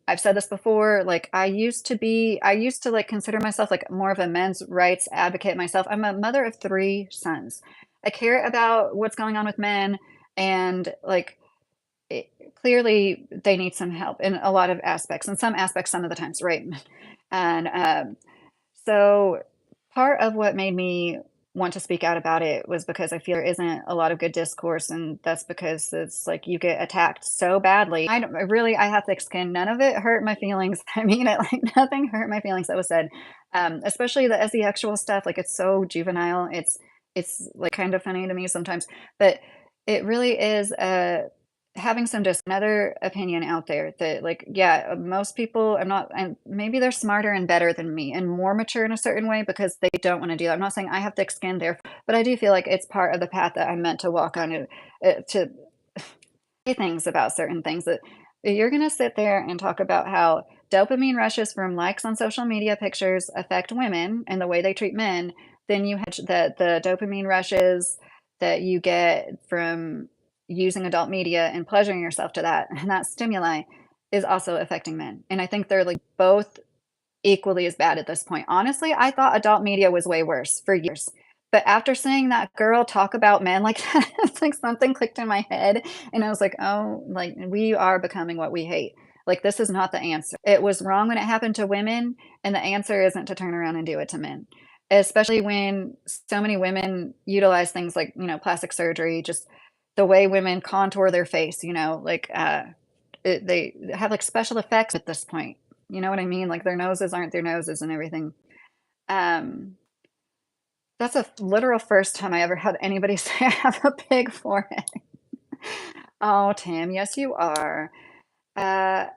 A: I've said this before, like I used to like consider myself like more of a men's rights advocate myself. I'm a mother of 3 sons. I care about what's going on with men and like it, clearly they need some help in a lot of aspects and some aspects some of the times, right? And so part of what made me want to speak out about it was because I feel there isn't a lot of good discourse, and that's because it's like you get attacked so badly. I have thick skin. None of it hurt my feelings. I mean it, like nothing hurt my feelings that was said. Especially the sexual stuff, like it's so juvenile. It's like kind of funny to me sometimes, but it really is having some just another opinion out there that like yeah, most people I'm not and maybe they're smarter and better than me and more mature in a certain way because they don't want to do that. I'm not saying I have thick skin there, but I do feel like it's part of the path that I'm meant to walk on to say things about certain things that you're going to sit there and talk about how dopamine rushes from likes on social media pictures affect women and the way they treat men. Then you have the dopamine rushes that you get from using adult media and pleasuring yourself to that, and that stimuli is also affecting men. And I think they're like both equally as bad at this point. Honestly, I thought adult media was way worse for years. But after seeing that girl talk about men like that, it's like something clicked in my head. And I was like, oh, like we are becoming what we hate. Like, this is not the answer. It was wrong when it happened to women. And the answer isn't to turn around and do it to men, especially when so many women utilize things like, plastic surgery, just the way women contour their face, they have like special effects at this point. You know what I mean? Like their noses aren't their noses and everything. Um, that's a literal first time I ever had anybody say I have a big forehead. Oh, Tim, yes, you are. Of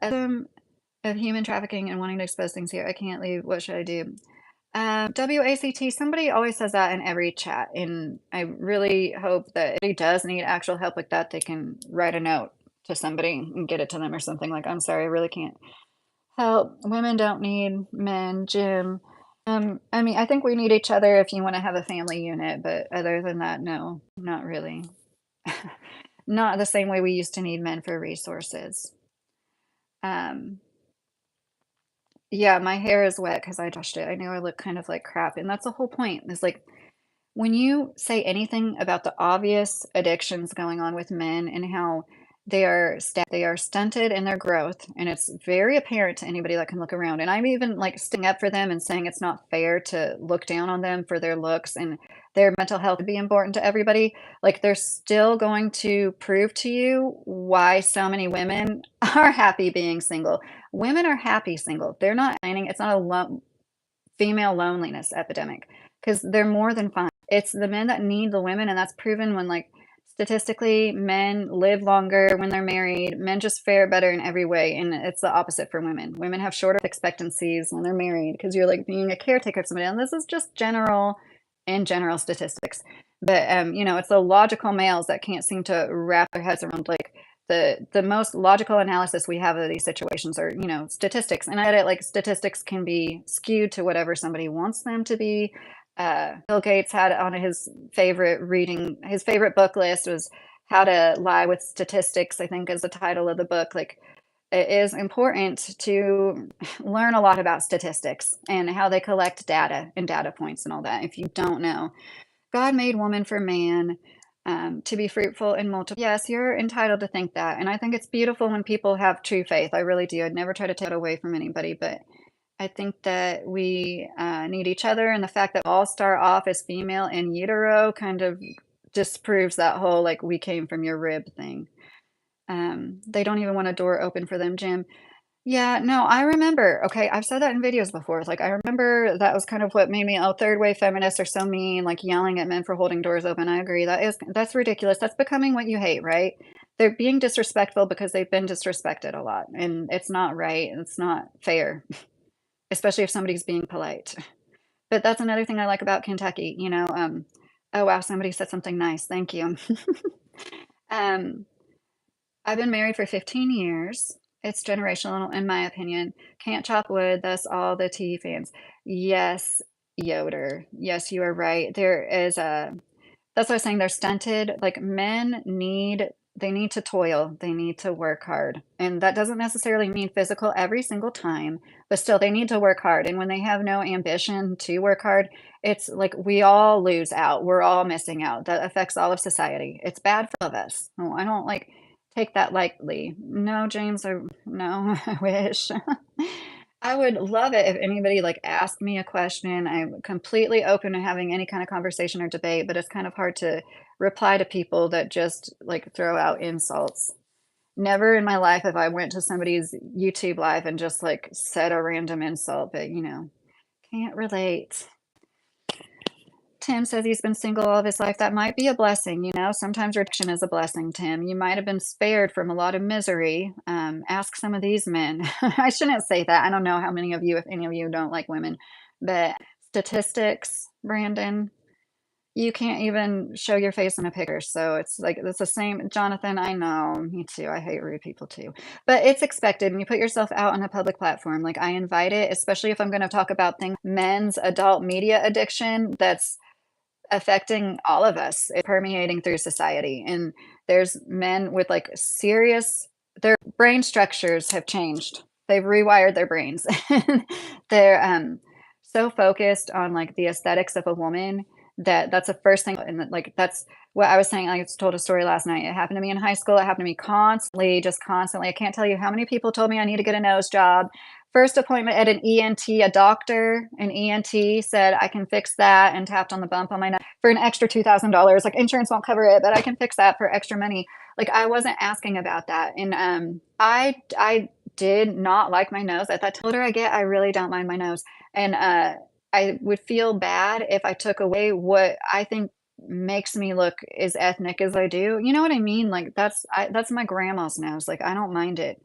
A: human trafficking and wanting to expose things here. I can't leave. What should I do? WACT, somebody always says that in every chat. And I really hope that if he does need actual help like that, they can write a note to somebody and get it to them or something like, I'm sorry, I really can't help. Women don't need men, Jim. I mean, I think we need each other if you want to have a family unit, but other than that, no, not really. Not the same way we used to need men for resources. Um, yeah, my hair is wet because I brushed it. I know I look kind of like crap, and that's the whole point. Is like when you say anything about the obvious addictions going on with men and how they are stunted in their growth, and it's very apparent to anybody that can look around. And I'm even like sticking up for them and saying it's not fair to look down on them for their looks and their mental health would be important to everybody. Like they're still going to prove to you why so many women are happy being single. Women are happy single. They're not complaining. It's not a female loneliness epidemic because they're more than fine. It's the men that need the women, and that's proven when like statistically men live longer when they're married. Men just fare better in every way, and it's the opposite for women. Women have shorter expectancies when they're married because you're like being a caretaker of somebody, and this is just general statistics. But it's the logical males that can't seem to wrap their heads around like the most logical analysis we have of these situations are statistics, and I get it, like statistics can be skewed to whatever somebody wants them to be. Bill Gates had on his favorite book list was How to Lie with Statistics, I think is the title of the book. Like it is important to learn a lot about statistics and how they collect data and data points and all that if you don't know. God made woman for man, to be fruitful and multiply. Yes, you're entitled to think that. And I think it's beautiful when people have true faith. I really do. I'd never try to take it away from anybody, but I think that we need each other. And the fact that all start off as female in utero kind of disproves that whole like we came from your rib thing. They don't even want a door open for them, Jim. Yeah, no, I remember. Okay, I've said that in videos before. Like, I remember that was kind of what made me, oh, third wave feminists are so mean, like yelling at men for holding doors open. I agree. That's ridiculous. That's becoming what you hate, right? They're being disrespectful because they've been disrespected a lot, and it's not right. It's not fair, especially if somebody's being polite. But that's another thing I like about Kentucky. Oh wow, somebody said something nice. Thank you. um, I've been married for 15 years. It's generational, in my opinion. Can't chop wood, thus all the tea fans. Yes, Yoder. Yes, you are right. That's what I was saying. They're stunted. Like they need to toil. They need to work hard. And that doesn't necessarily mean physical every single time, but still they need to work hard. And when they have no ambition to work hard, it's like we all lose out. We're all missing out. That affects all of society. It's bad for all of us. Oh, I don't like take that lightly. No, James, no, I wish. I would love it if anybody, like, asked me a question. I'm completely open to having any kind of conversation or debate, but it's kind of hard to reply to people that just, like, throw out insults. Never in my life have I went to somebody's YouTube live and just, like, said a random insult, but, can't relate. Tim says he's been single all of his life. That might be a blessing, Sometimes rejection is a blessing, Tim. You might have been spared from a lot of misery. Ask some of these men. I shouldn't say that. I don't know how many of you, if any of you don't like women, but statistics, Brandon, you can't even show your face in a picture. So it's like, it's the same. Jonathan, I know. Me too. I hate rude people too. But it's expected when you put yourself out on a public platform. Like, I invite it, especially if I'm going to talk about things, men's adult media addiction. That's affecting all of us, permeating through society. And there's men with like serious, their brain structures have changed. They've rewired their brains. They're so focused on like the aesthetics of a woman that that's the first thing. And like that's what I was saying. I just told a story last night. It happened to me in high school. It happened to me constantly, just constantly. I can't tell you how many people told me I need to get a nose job. First appointment at an ENT, a doctor, an ENT said, I can fix that, and tapped on the bump on my nose for an extra $2,000. Like, insurance won't cover it, but I can fix that for extra money. Like, I wasn't asking about that. And I did not like my nose. At that time, the older I get, I really don't mind my nose. And I would feel bad if I took away what I think makes me look as ethnic as I do. You know what I mean? Like, that's my grandma's nose. Like, I don't mind it.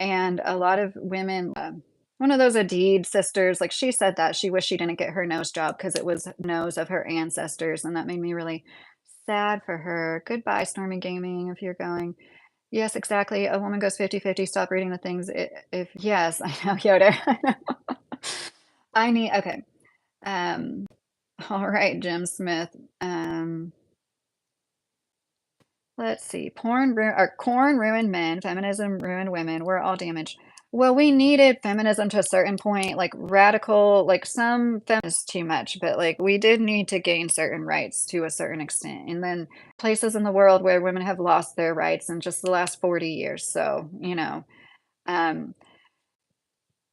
A: And a lot of women, one of those Adid sisters, like, she said that she wished she didn't get her nose job because it was nose of her ancestors, and that made me really sad for her. Goodbye, Stormy Gaming, if you're going. Yes, exactly. A woman goes 50-50. Stop reading the things. If yes, I know, Yoda. I know. I need okay. Um, all right, Jim Smith. Let's see. Corn ruined men, feminism ruined women. We're all damaged. Well, we needed feminism to a certain point, like radical, like some feminists too much, but like we did need to gain certain rights to a certain extent. And then places in the world where women have lost their rights in just the last 40 years. So, um,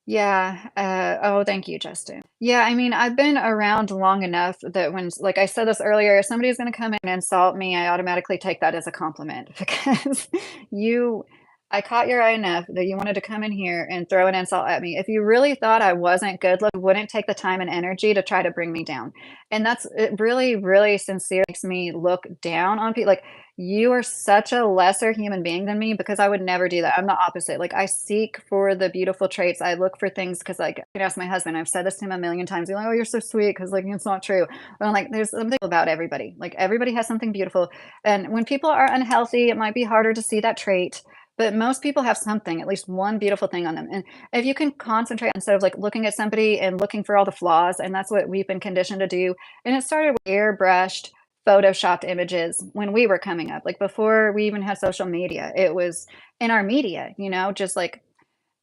A: yeah. Oh, thank you, Justin. Yeah, I mean, I've been around long enough that when, like I said this earlier, if somebody's going to come in and insult me, I automatically take that as a compliment because you, I caught your eye enough that you wanted to come in here and throw an insult at me. If you really thought I wasn't good looking, you wouldn't take the time and energy to try to bring me down. And that's it really, really sincere makes me look down on people. Like, you are such a lesser human being than me because I would never do that. I'm the opposite. Like, I seek for the beautiful traits. I look for things because, like, I can ask my husband. I've said this to him a million times. He's like, "Oh, you're so sweet," because, like, it's not true. But I'm like, there's something about everybody. Like, everybody has something beautiful. And when people are unhealthy, it might be harder to see that trait. But most people have something, at least one beautiful thing on them. And if you can concentrate instead of like looking at somebody and looking for all the flaws, and that's what we've been conditioned to do. And it started with airbrushed photoshopped images when we were coming up, like before we even had social media. It was in our media, just like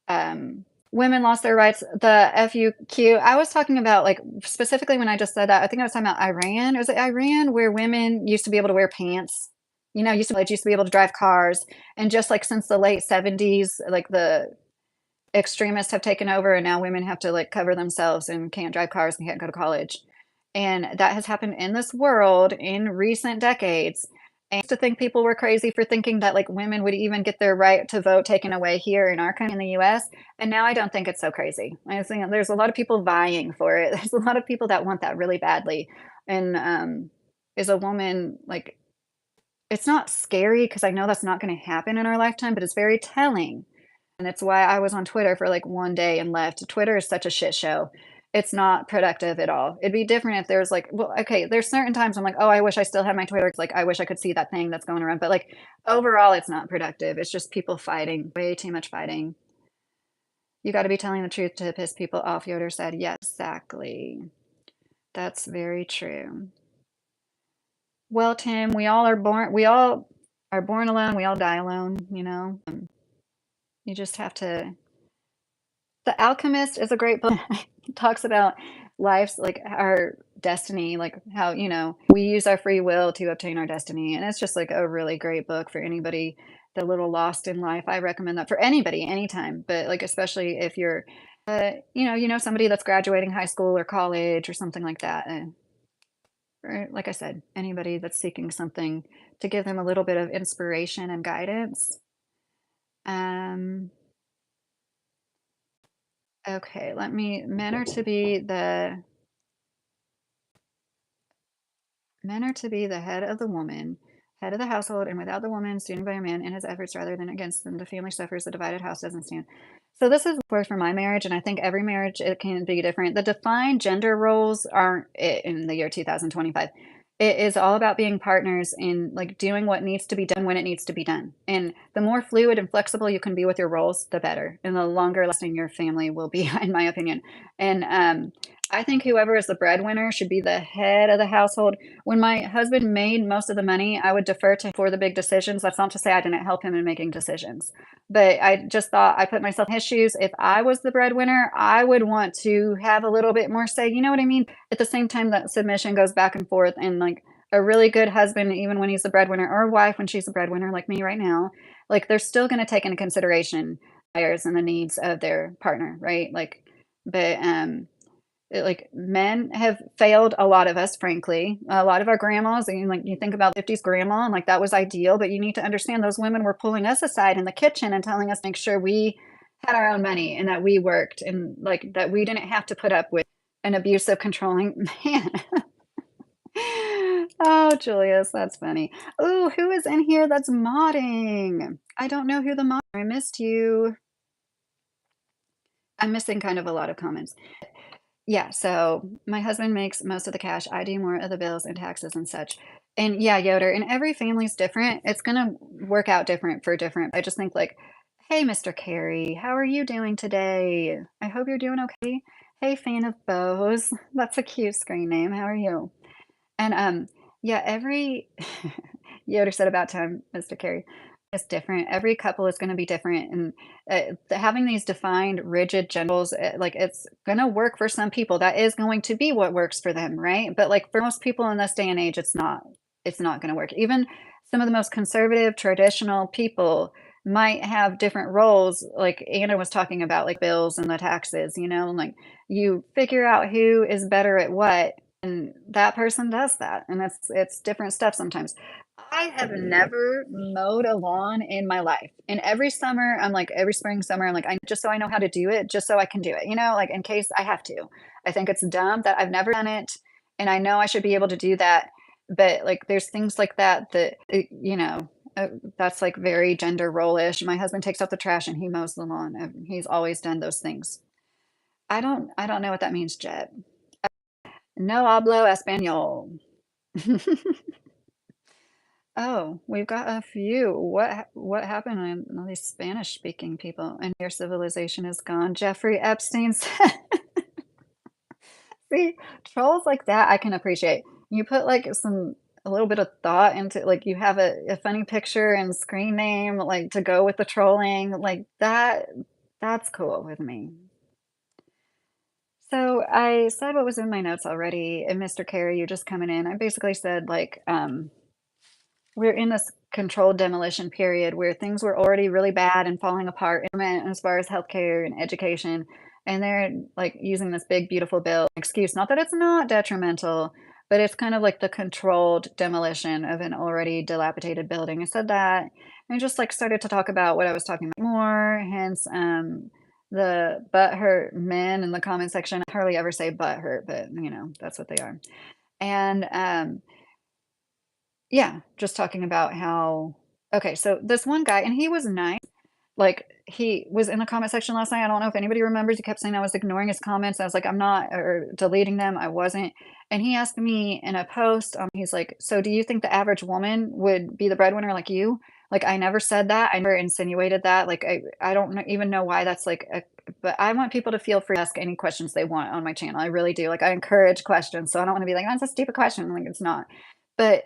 A: women lost their rights, the FUQ. I was talking about, like, specifically when I just said that, I think I was talking about Iran. Was it Iran where women used to be able to wear pants? Used to be able to drive cars. And just like since the late 70s, like the extremists have taken over and now women have to like cover themselves and can't drive cars and can't go to college. And that has happened in this world in recent decades. And I used to think people were crazy for thinking that like women would even get their right to vote taken away here in our country in the US. And now I don't think it's so crazy. I think there's a lot of people vying for it. There's a lot of people that want that really badly. And is a woman like it's not scary because I know that's not going to happen in our lifetime, but it's very telling. And it's why I was on Twitter for like one day and left. Twitter is such a shit show. It's not productive at all. It'd be different if there's like, well, okay, there's certain times I'm like, oh, I wish I still had my Twitter. It's like, I wish I could see that thing that's going around. But like overall, it's not productive. It's just people fighting, way too much fighting. You got to be telling the truth to piss people off, Yoder said. Yes, exactly. That's very true. Well, Tim, we all are born alone. We all die alone. You just have to The Alchemist is a great book. It talks about life's like our destiny, like how, we use our free will to obtain our destiny. And it's just like a really great book for anybody that's a little lost in life. I recommend that for anybody, anytime. But like especially if you're Somebody that's graduating high school or college or something like that. Or like I said, anybody that's seeking something to give them a little bit of inspiration and guidance. Um, okay, men are to be the head of the woman, head of the household, and without the woman standing by a man in his efforts rather than against them, the family suffers, the divided house doesn't stand. So this is worth for my marriage, and I think every marriage it can be different. The defined gender roles aren't it in the year 2025. It is all about being partners in like doing what needs to be done when it needs to be done. And the more fluid and flexible you can be with your roles, the better. And the longer lasting your family will be, in my opinion. And I think whoever is the breadwinner should be the head of the household. When my husband made most of the money, I would defer to him for the big decisions. That's not to say I didn't help him in making decisions, but I just thought I put myself in his shoes. If I was the breadwinner, I would want to have a little bit more say. You know what I mean? At the same time, that submission goes back and forth, and like a really good husband, even when he's the breadwinner, or a wife when she's the breadwinner, like me right now, like they're still going to take into consideration desires and the needs of their partner, right? Like men have failed a lot of us, frankly. A lot of our grandmas, and like you think about 50s grandma, and like that was ideal, but you need to understand those women were pulling us aside in the kitchen and telling us to make sure we had our own money and that we worked and like that we didn't have to put up with an abusive, controlling man. Oh, Julius, that's funny. Oh, who is in here that's modding? I don't know who the mod. I missed you. I'm missing kind of a lot of comments. Yeah, so my husband makes most of the cash. I do more of the bills and taxes and such. And yeah, Yoder, and every family's different. It's gonna work out different for different. I just think like, hey, Mr. Carey, how are you doing today? I hope you're doing okay. Hey, fan of bows. That's a cute screen name. How are you? And yeah, every Yoder said about time, Mr. Carey. It's different. Every couple is going to be different, and having these defined, rigid genders, like it's going to work for some people. That is going to be what works for them, right? But like for most people in this day and age, it's not. It's not going to work. Even some of the most conservative, traditional people might have different roles. Like Anna was talking about, like bills and the taxes. And like you figure out who is better at what, and that person does that, and it's different stuff sometimes. I have never mowed a lawn in my life. And every summer, I'm like, every spring, summer, I'm like, I just so I know how to do it, just so I can do it, like in case I have to. I think it's dumb that I've never done it. And I know I should be able to do that. But like, there's things like that that's like very gender role-ish. My husband takes out the trash and he mows the lawn. He's always done those things. I don't know what that means, Jet. No hablo español. Oh, we've got a few. What happened to all these Spanish-speaking people? And your civilization is gone. Jeffrey Epstein said, see, trolls like that I can appreciate. You put like a little bit of thought into like you have a funny picture and screen name like to go with the trolling like that's cool with me. So I said what was in my notes already, and Mr. Carey, you're just coming in. I basically said like we're in this controlled demolition period where things were already really bad and falling apart as far as healthcare and education. And they're like using this big, beautiful bill excuse. Not that it's not detrimental, but it's kind of like the controlled demolition of an already dilapidated building. I said that and just like started to talk about what I was talking about more, hence the butthurt men in the comment section. I hardly ever say butthurt, but that's what they are. And yeah, just talking about how okay, so this one guy, and he was nice. Like, he was in the comment section last night. I don't know if anybody remembers. He kept saying I was ignoring his comments. I was like, I'm not, or deleting them. I wasn't. And he asked me in a post, he's like, so do you think the average woman would be the breadwinner like you? Like, I never said that. I never insinuated that. Like, I don't even know why that's like but I want people to feel free to ask any questions they want on my channel. I really do. Like, I encourage questions. So I don't want to be like, that's a stupid question. Like, it's not. But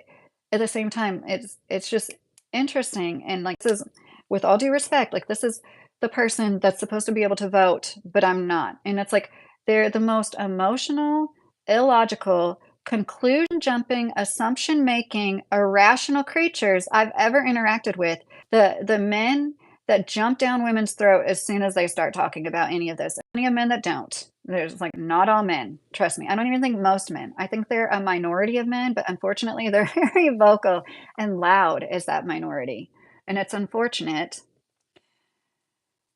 A: at the same time, it's just interesting. And like, this is with all due respect, like this is the person that's supposed to be able to vote, but I'm not. And it's like they're the most emotional, illogical, conclusion jumping, assumption making, irrational creatures I've ever interacted with. The men that jump down women's throat as soon as they start talking about any of this. Plenty of men that don't. There's like not all men. Trust me. I don't even think most men. I think they're a minority of men, but unfortunately, they're very vocal and loud as that minority. And it's unfortunate.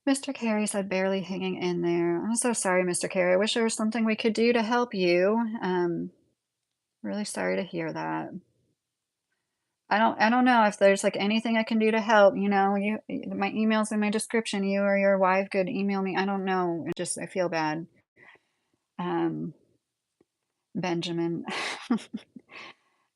A: Mr. Carey said, barely hanging in there. I'm so sorry, Mr. Carey. I wish there was something we could do to help you. Really sorry to hear that. I don't know if there's like anything I can do to help. My email's in my description. You or your wife could email me. I don't know. I feel bad. Um, Benjamin.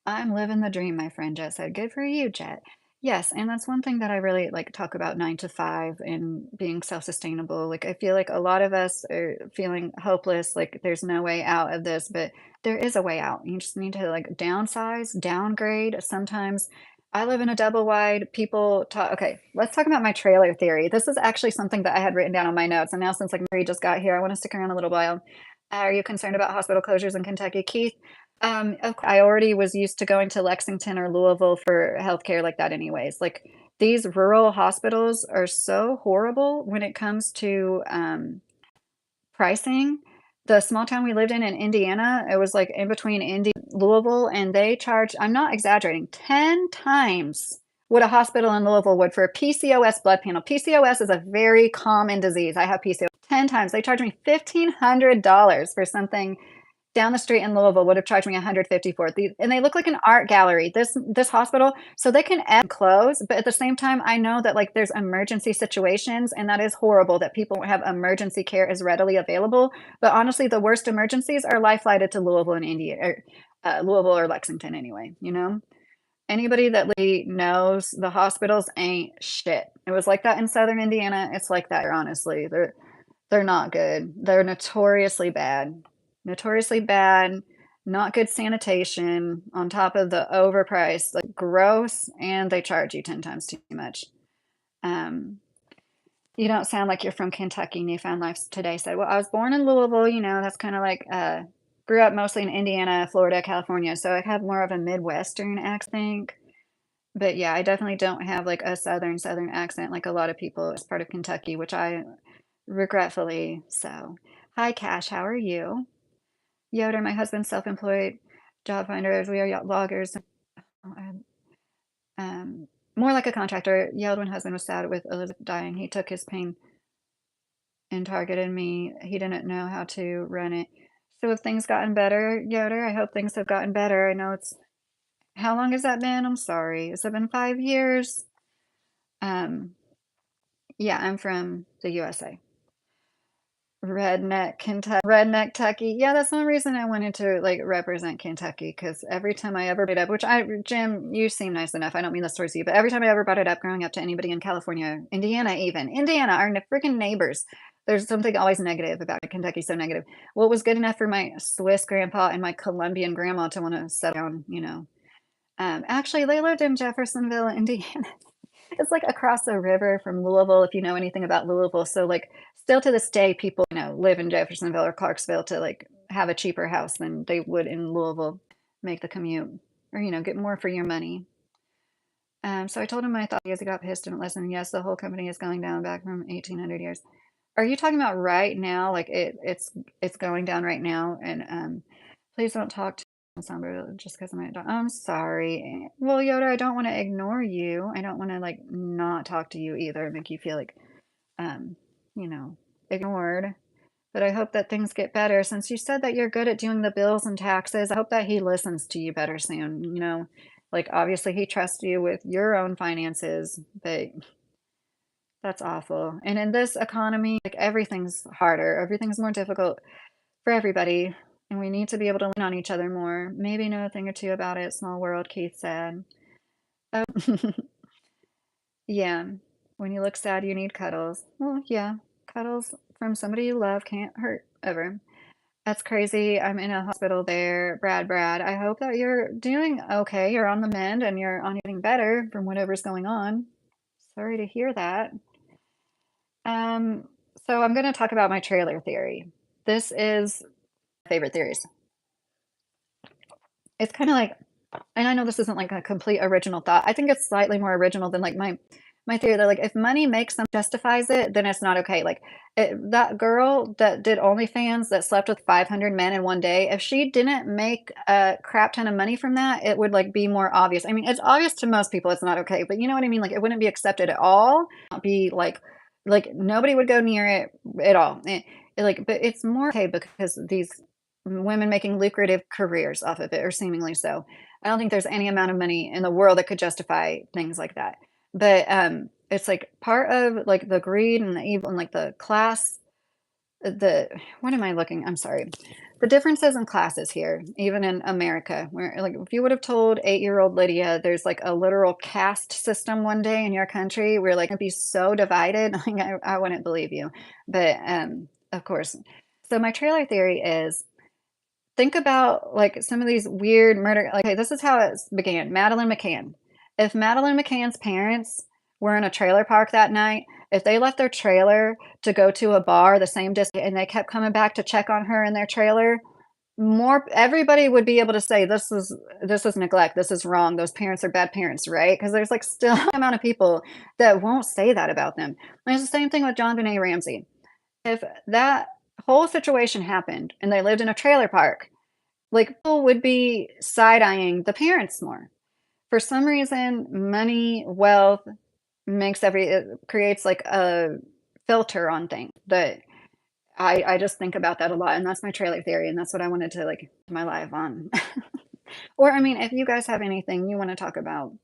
A: I'm living the dream, my friend Jet said. Good for you, Jet. Yes, and that's one thing that I really like talk about 9 to 5 and being self-sustainable. Like I feel like a lot of us are feeling hopeless, like there's no way out of this, but there is a way out. You just need to like downsize, downgrade. Sometimes I live in a double wide. People talk, okay, let's talk about my trailer theory. This is actually something that I had written down on my notes. And now since like Marie just got here, I want to stick around a little while. Are you concerned about hospital closures in Kentucky, Keith? I already was used to going to Lexington or Louisville for healthcare like that anyways. Like these rural hospitals are so horrible when it comes to pricing. The small town we lived in Indiana, it was like in between Indy Louisville, and they charge, I'm not exaggerating, 10 times what a hospital in Louisville would for a PCOS blood panel. PCOS is a very common disease. I have PCOS 10 times. They charge me $1,500 for something down the street in Louisville would have charged me 150 for it. And they look like an art gallery. This hospital, so they can ebb and close, but at the same time, I know that like there's emergency situations, and that is horrible that people have emergency care as readily available. But honestly, the worst emergencies are life flighted to Louisville and India, or Louisville or Lexington anyway. Anybody that knows the hospitals ain't shit. It was like that in Southern Indiana. It's like that here, honestly. They're not good. They're notoriously bad. Notoriously bad, not good sanitation, on top of the overpriced, like gross, and they charge you 10 times too much. Um, you don't sound like you're from Kentucky. Newfound Life Today said, well, I was born in Louisville, that's kind of like, grew up mostly in Indiana, Florida, California, so I have more of a Midwestern accent. But yeah, I definitely don't have like a Southern accent like a lot of people as part of Kentucky, which I regretfully so. Hi, Cash, how are you? Yoder, my husband's self-employed job finders. We are loggers. More like a contractor. Yelled when husband was sad with Elizabeth dying. He took his pain and targeted me. He didn't know how to run it. So have things gotten better, Yoder? I hope things have gotten better. I know it's, how long has that been? I'm sorry. Has it been 5 years? Yeah, I'm from the USA. Redneck Kentucky. Yeah, that's one reason I wanted to like represent Kentucky, because every time I ever brought it up, Jim, you seem nice enough. I don't mean this towards you, but every time I ever brought it up growing up to anybody in California, Indiana, our freaking neighbors, there's something always negative about Kentucky, so negative. What was good enough for my Swiss grandpa and my Colombian grandma to want to settle down. Actually, they lived in Jeffersonville, Indiana. It's like across the river from Louisville, if you know anything about Louisville. So like still to this day, people, live in Jeffersonville or Clarksville to like have a cheaper house than they would in Louisville, make the commute, or get more for your money. So I told him I thought he got pissed, didn't listen. Yes, the whole company is going down back from 1800 years. Are you talking about right now? Like it's going down right now, and please don't talk to somebody just because I'm sorry. Well, Yoda, I don't want to ignore you. I don't want to like not talk to you either, make you feel like um, you know, ignored. But I hope that things get better. Since you said that you're good at doing the bills and taxes, I hope that he listens to you better soon. Like obviously he trusts you with your own finances, but that's awful. And in this economy, like everything's harder, everything's more difficult for everybody. And we need to be able to lean on each other more. Maybe know a thing or two about it. Small world, Keith said. Oh, yeah. When you look sad, you need cuddles. Well, yeah. Cuddles from somebody you love can't hurt ever. That's crazy. I'm in a hospital there. Brad, I hope that you're doing okay. You're on the mend and you're on getting better from whatever's going on. Sorry to hear that. Um, so I'm going to talk about my trailer theory. This is my favorite theories. It's kind of like, and I know this isn't like a complete original thought. I think it's slightly more original than like my my theory that like if money makes them justifies it, then it's not okay. Like that girl that did OnlyFans that slept with 500 men in one day, if she didn't make a crap ton of money from that, it would like be more obvious. I mean, it's obvious to most people it's not okay, but you know what I mean? Like it wouldn't be accepted at all. Not be like nobody would go near it at all. Like, but it's more okay because these women making lucrative careers off of it, or seemingly so. I don't think there's any amount of money in the world that could justify things like that. But it's like part of like the greed and the evil and like the class, the what am I looking? I'm sorry. The differences in classes here, even in America, where like if you would have told 8-year-old Lydia there's like a literal caste system one day in your country, we're like it'd be so divided, like I wouldn't believe you. But of course. So my trailer theory is think about like some of these weird murder. Like, hey, this is how it began. Madeline McCann. If Madeline McCann's parents were in a trailer park that night, if they left their trailer to go to a bar the same distance and they kept coming back to check on her in their trailer, more everybody would be able to say this is neglect. This is wrong. Those parents are bad parents, right? Because there's like still an amount of people that won't say that about them. And it's the same thing with John Benet Ramsey. If that whole situation happened and they lived in a trailer park, like people would be side eyeing the parents more. For some reason, money, wealth makes it creates like a filter on things that I just think about that a lot. And that's my trailer theory. And that's what I wanted to like my live on. Or, I mean, if you guys have anything you want to talk about,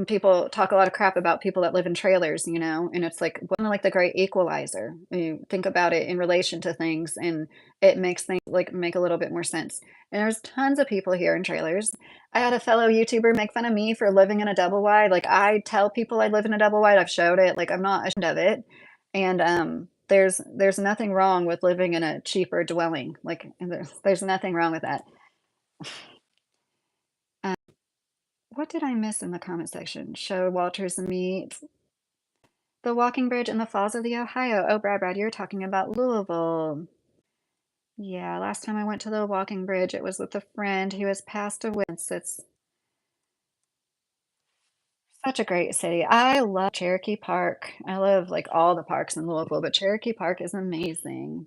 A: people talk a lot of crap about people that live in trailers, and it's like one of like the great equalizer. You think about it in relation to things, and it makes things like make a little bit more sense. And there's tons of people here in trailers. I had a fellow YouTuber make fun of me for living in a double wide. Like I tell people I live in a double wide. I've showed it. Like I'm not ashamed of it. And there's nothing wrong with living in a cheaper dwelling. Like there's nothing wrong with that. What did I miss in the comment section? Show Walters meet the walking bridge in the Falls of the Ohio. Oh, Brad, you're talking about Louisville. Yeah, last time I went to the walking bridge, it was with a friend who has passed away. It's such a great city. I love Cherokee Park. I love like all the parks in Louisville, but Cherokee Park is amazing.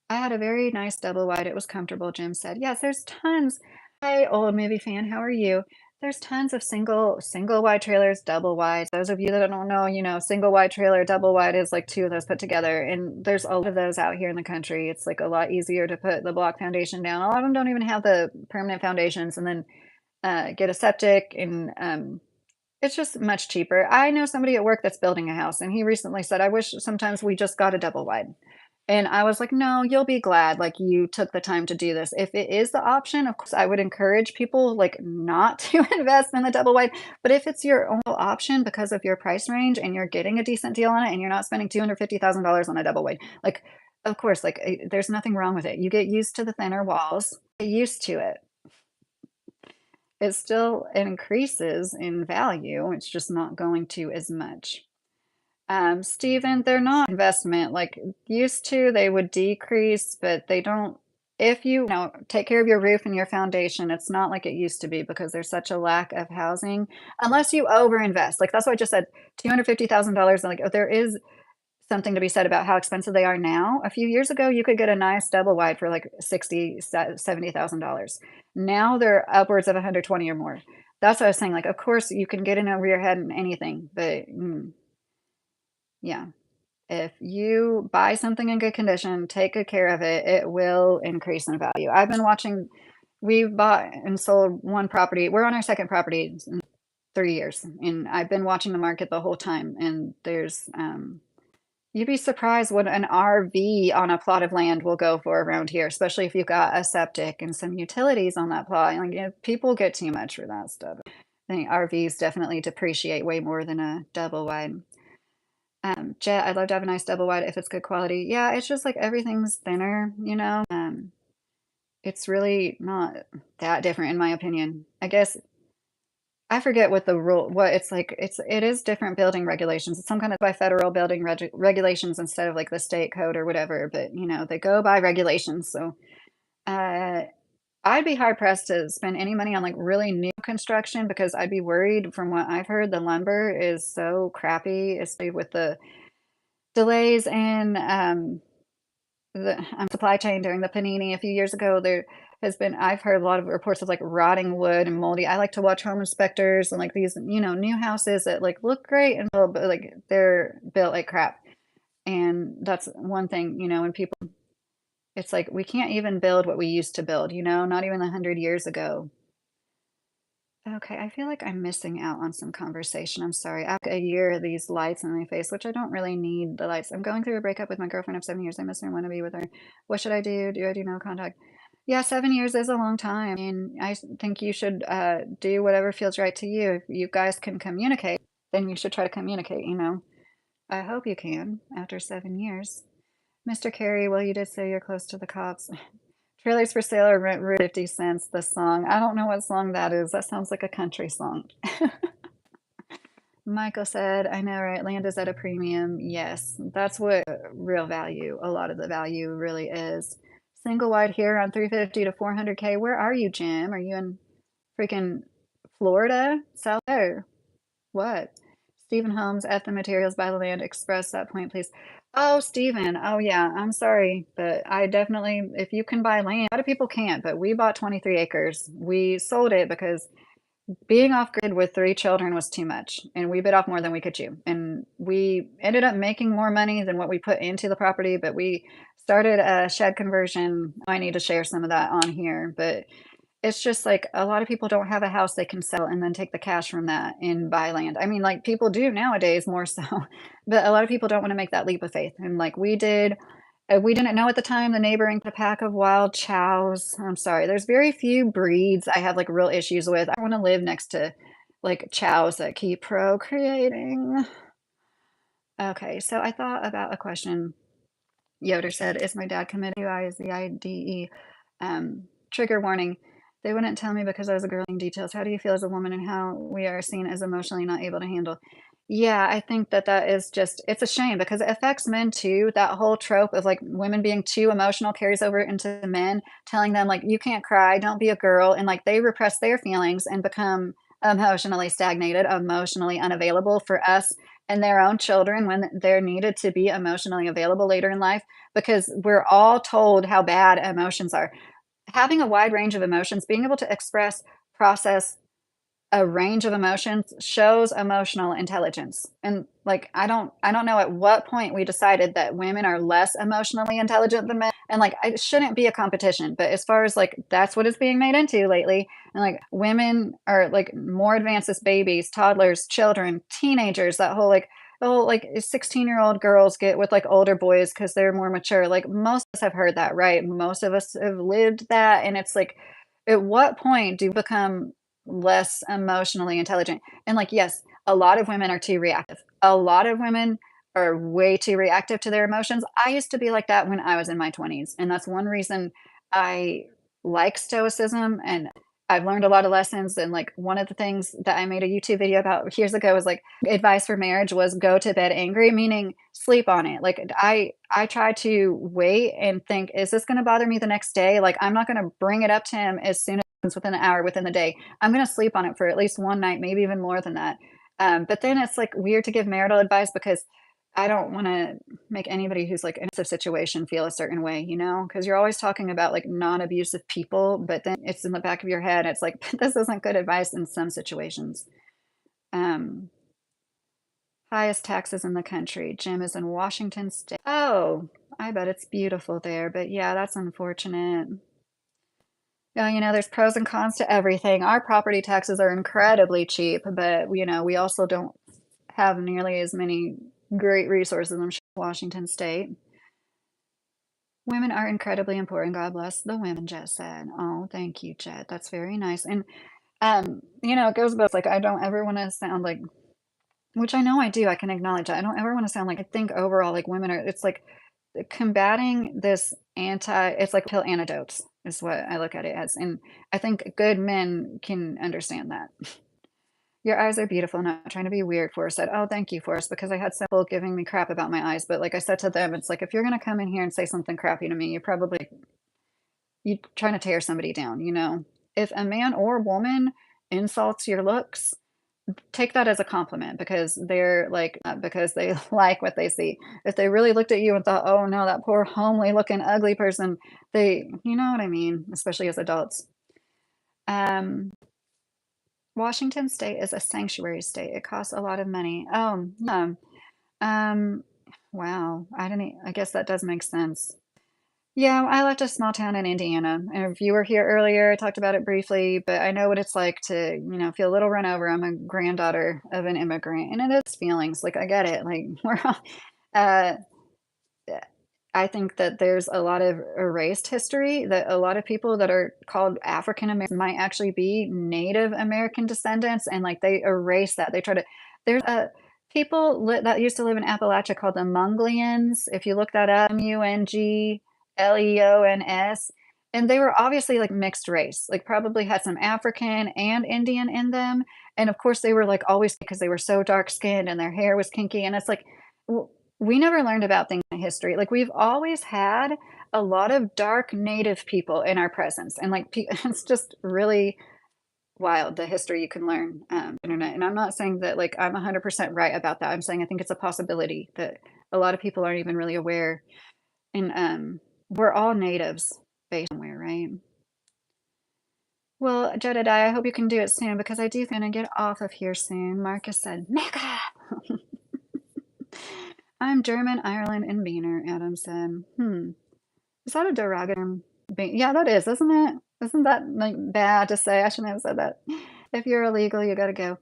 A: I had a very nice double wide. It was comfortable, Jim said. Yes, there's tons. Hi, old movie fan. How are you? There's tons of single wide trailers, double wides. Those of you that don't know, single wide trailer, double wide is like two of those put together. And there's a lot of those out here in the country. It's like a lot easier to put the block foundation down. A lot of them don't even have the permanent foundations, and then get a septic, and it's just much cheaper. I know somebody at work that's building a house, and he recently said, I wish sometimes we just got a double wide. And I was like, no, you'll be glad like you took the time to do this. If it is the option, of course, I would encourage people like not to invest in the double wide. But if it's your only option because of your price range and you're getting a decent deal on it and you're not spending $250,000 on a double wide, like, of course, like there's nothing wrong with it. You get used to the thinner walls, get used to it. It still increases in value. It's just not going to as much. Stephen, they're not investment like used to. They would decrease, but they don't. If you take care of your roof and your foundation, it's not like it used to be because there's such a lack of housing. Unless you overinvest, like that's what I just said. $250,000. Like there is something to be said about how expensive they are now. A few years ago, you could get a nice double wide for like $70,000. Now they're upwards of 120 or more. That's what I was saying. Like, of course, you can get in over your head in anything, but yeah. If you buy something in good condition, take good care of it, it will increase in value. I've been watching, we've bought and sold one property. We're on our second property in 3 years, and I've been watching the market the whole time. And you'd be surprised what an RV on a plot of land will go for around here, especially if you've got a septic and some utilities on that plot. Like, people get too much for that stuff. I think RVs definitely depreciate way more than a double wide. Jet, I'd love to have a nice double wide if it's good quality. Yeah, it's just like everything's thinner. It's really not that different in my opinion. I guess I forget what the rule, what it's like. It is different building regulations. It's some kind of by federal building regulations instead of like the state code or whatever. But they go by regulations. So, uh, I'd be hard pressed to spend any money on like really new construction because I'd be worried from what I've heard the lumber is so crappy, especially with the delays in the supply chain during the panini a few years ago. There has been I've heard a lot of reports of like rotting wood and moldy. I like to watch home inspectors and like these, new houses that like look great and but like they're built like crap. And that's one thing, when people it's like we can't even build what we used to build, not even 100 years ago. Okay, I feel like I'm missing out on some conversation. I'm sorry. After a year of these lights in my face, which I don't really need the lights. I'm going through a breakup with my girlfriend of 7 years. I miss her and want to be with her. What should I do? Do I do no contact? Yeah, 7 years is a long time. I mean, think you should do whatever feels right to you. If you guys can communicate, then you should try to communicate. I hope you can after 7 years. Mr. Carey, well, you did say you're close to the cops. Trailers for sale are rent 50 cents, the song. I don't know what song that is. That sounds like a country song. Michael said, I know, right? Land is at a premium. Yes, that's what real value, a lot of the value really is. Single wide here on 350 to 400K. Where are you, Jim? Are you in freaking Florida? South there? What? Stephen Holmes, F the materials, buy the land, express that point, please. Oh, Stephen. Oh, yeah. I'm sorry, but I definitely, if you can buy land, a lot of people can't, but we bought 23 acres. We sold it because being off grid with 3 children was too much, and we bit off more than we could chew. And we ended up making more money than what we put into the property, but we started a shed conversion. I need to share some of that on here, but it's just like a lot of people don't have a house they can sell and then take the cash from that and buy land. I mean, like people do nowadays more so, but a lot of people don't want to make that leap of faith. And like we did, we didn't know at the time the neighboring pack of wild chows. I'm sorry, there's very few breeds I have like real issues with. I want to live next to like chows that keep procreating. Okay, so I thought about a question. Yoder said, "Is my dad committed? I is the IDE. Trigger warning. They wouldn't tell me because I was a girl in details. How do you feel as a woman and how we are seen as emotionally not able to handle?" Yeah, I think that is just, it's a shame because it affects men too. That whole trope of like women being too emotional carries over into men, telling them like, you can't cry, don't be a girl. And like they repress their feelings and become emotionally stagnated, emotionally unavailable for us and their own children when they're needed to be emotionally available later in life because we're all told how bad emotions are. Having a wide range of emotions, being able to express, process a range of emotions shows emotional intelligence. And like I don't know at what point we decided that women are less emotionally intelligent than men. And like it shouldn't be a competition. But as far as like that's what it's being made into lately. And like women are like more advanced as babies, toddlers, children, teenagers, that whole like oh like 16-year-old girls get with like older boys because they're more mature. Like most of us have heard that, right? Most of us have lived that. And it's like at what point do you become less emotionally intelligent? And like, yes, a lot of women are too reactive. A lot of women are way too reactive to their emotions. I used to be like that when I was in my 20s. And that's one reason I like stoicism. And I've learned a lot of lessons. And like one of the things that I made a YouTube video about years ago was like advice for marriage was go to bed angry, meaning sleep on it. Like I try to wait and think, is this going to bother me the next day? Like I'm not going to bring it up to him as soon as within an hour within the day. I'm going to sleep on it for at least one night, maybe even more than that. But then it's like weird to give marital advice because I don't want to make anybody who's like in a situation feel a certain way, because you're always talking about like non abusive people, but then it's in the back of your head. It's like, this isn't good advice in some situations. Um, Highest taxes in the country. Jim is in Washington State. Oh, I bet it's beautiful there. But yeah, that's unfortunate. Yeah, there's pros and cons to everything. Our property taxes are incredibly cheap, but we also don't have nearly as many great resources in Washington State. Women are incredibly important. God bless the women, Jet said. Oh, thank you, Jet. That's very nice. And it goes both like I don't ever want to sound like, which I know I do, I can acknowledge that. I don't ever want to sound like I think overall like women are it's like combating this it's like pill antidotes is what I look at it as. And I think good men can understand that. Your eyes are beautiful. Not trying to be weird, Forrest said. Oh, thank you, Forrest, because I had some people giving me crap about my eyes. But like I said to them, it's like if you're gonna come in here and say something crappy to me, you trying to tear somebody down, you know? If a man or woman insults your looks, take that as a compliment because they're like because they like what they see. If they really looked at you and thought, "Oh no, that poor homely looking ugly person," you know what I mean, especially as adults. Um, Washington State is a sanctuary state. It costs a lot of money. Oh, yeah. Um, wow. I guess that does make sense. Yeah, I left a small town in Indiana. And if you were here earlier, I talked about it briefly, but I know what it's like to, feel a little run over. I'm a granddaughter of an immigrant, and it is feelings. Like, I get it. Like, we're all, uh, I think that there's a lot of erased history that a lot of people that are called African American might actually be Native American descendants, and like they erase that. They try to. There's that used to live in Appalachia called the Munglians. If you look that up, Mungleons, and they were obviously like mixed race, like probably had some African and Indian in them, and of course they were like always because they were so dark skinned and their hair was kinky, and it's like. We never learned about things in history. Like, we've always had a lot of dark native people in our presence, and, like, it's just really wild, the history you can learn, internet, and I'm not saying that, like, I'm 100% right about that. I'm saying I think it's a possibility that a lot of people aren't even really aware, and, we're all natives based somewhere, right? Well, Jedediah, I hope you can do it soon because I do gonna get off of here soon. Marcus said, "Mecca!" I'm German, Ireland, and Beaner, Adam said. Is that a derogatory? Yeah, that is, isn't it? Isn't that like bad to say? I shouldn't have said that. If you're illegal, you gotta go.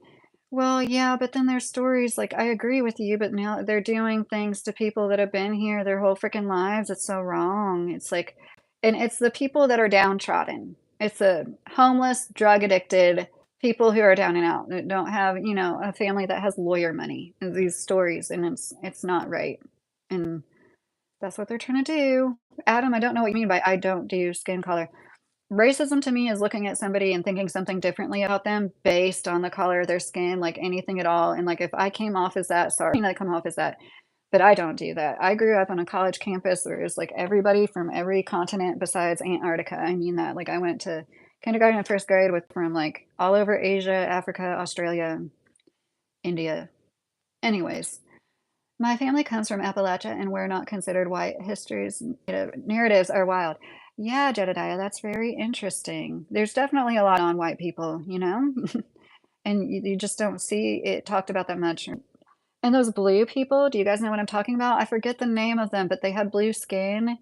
A: Well, yeah, but then there's stories like I agree with you, but now they're doing things to people that have been here their whole freaking lives. It's so wrong. It's like, and it's the people that are downtrodden. It's the homeless, drug addicted people who are down and out that don't have, a family that has lawyer money. And these stories, and it's not right. And that's what they're trying to do. Adam, I don't know what you mean by I don't do skin color. Racism to me is looking at somebody and thinking something differently about them based on the color of their skin, like anything at all. And like if I came off as that, sorry, I come off as that, but I don't do that. I grew up on a college campus where it's like everybody from every continent besides Antarctica. I mean that. Like I went to kindergarten and first grade with from like all over Asia, Africa, Australia, India. Anyways, my family comes from Appalachia, and we're not considered white. History's narratives are wild. Yeah, Jedediah, that's very interesting. There's definitely a lot on white people, and you just don't see it talked about that much. And those blue people, do you guys know what I'm talking about? I forget the name of them, but they had blue skin.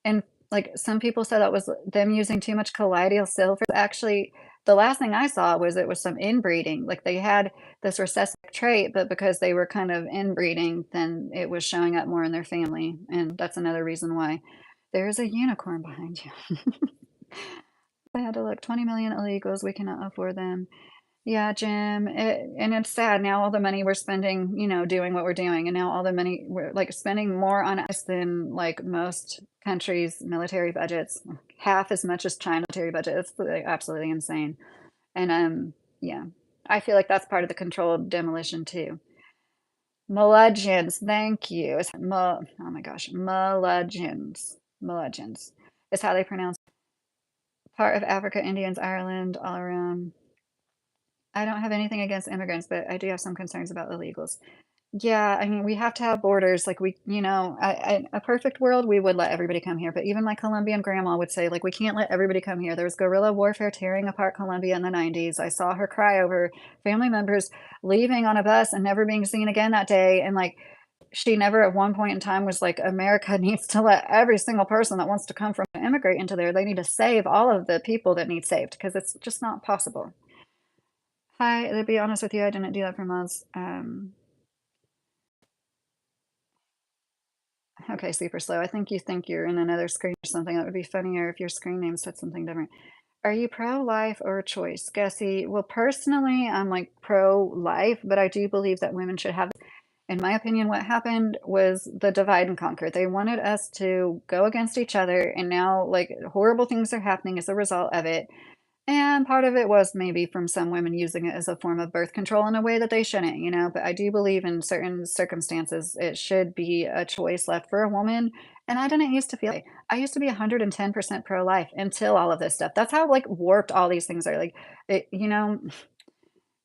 A: And like some people said that was them using too much colloidal silver. Actually, the last thing I saw was it was some inbreeding. Like they had this recessive trait, but because they were kind of inbreeding, then it was showing up more in their family. And that's another reason why there's a unicorn behind you. I had to look 20 million illegals. We cannot afford them. Yeah, Jim, and it's sad now all the money we're spending, doing what we're doing, and now all the money we're like spending more on us than like most countries' military budgets, half as much as China's military budget. It's like, absolutely insane. And yeah, I feel like that's part of the controlled demolition too. Meludgeons, thank you. Oh my gosh, Meludgeons is how they pronounce part of Africa, Indians, Ireland, all around. I don't have anything against immigrants, but I do have some concerns about illegals. Yeah, I mean, we have to have borders. Like a perfect world, we would let everybody come here. But even my Colombian grandma would say, like, we can't let everybody come here. There was guerrilla warfare tearing apart Colombia in the 90s. I saw her cry over family members leaving on a bus and never being seen again that day. And like, she never at one point in time was like, America needs to let every single person that wants to come from immigrate into there. They need to save all of the people that need saved because it's just not possible. Hi, to be honest with you, I didn't do that for months. Okay, super slow. I think you think you're in another screen or something. That would be funnier if your screen name said something different. Are you pro-life or choice? Gussie, well, personally, I'm like pro-life, but I do believe that women should have. In my opinion, what happened was the divide and conquer. They wanted us to go against each other, and now like horrible things are happening as a result of it. And part of it was maybe from some women using it as a form of birth control in a way that they shouldn't, but I do believe in certain circumstances it should be a choice left for a woman, and I didn't used to feel like I used to be 110% pro-life until all of this stuff. That's how, like, warped all these things are, like, it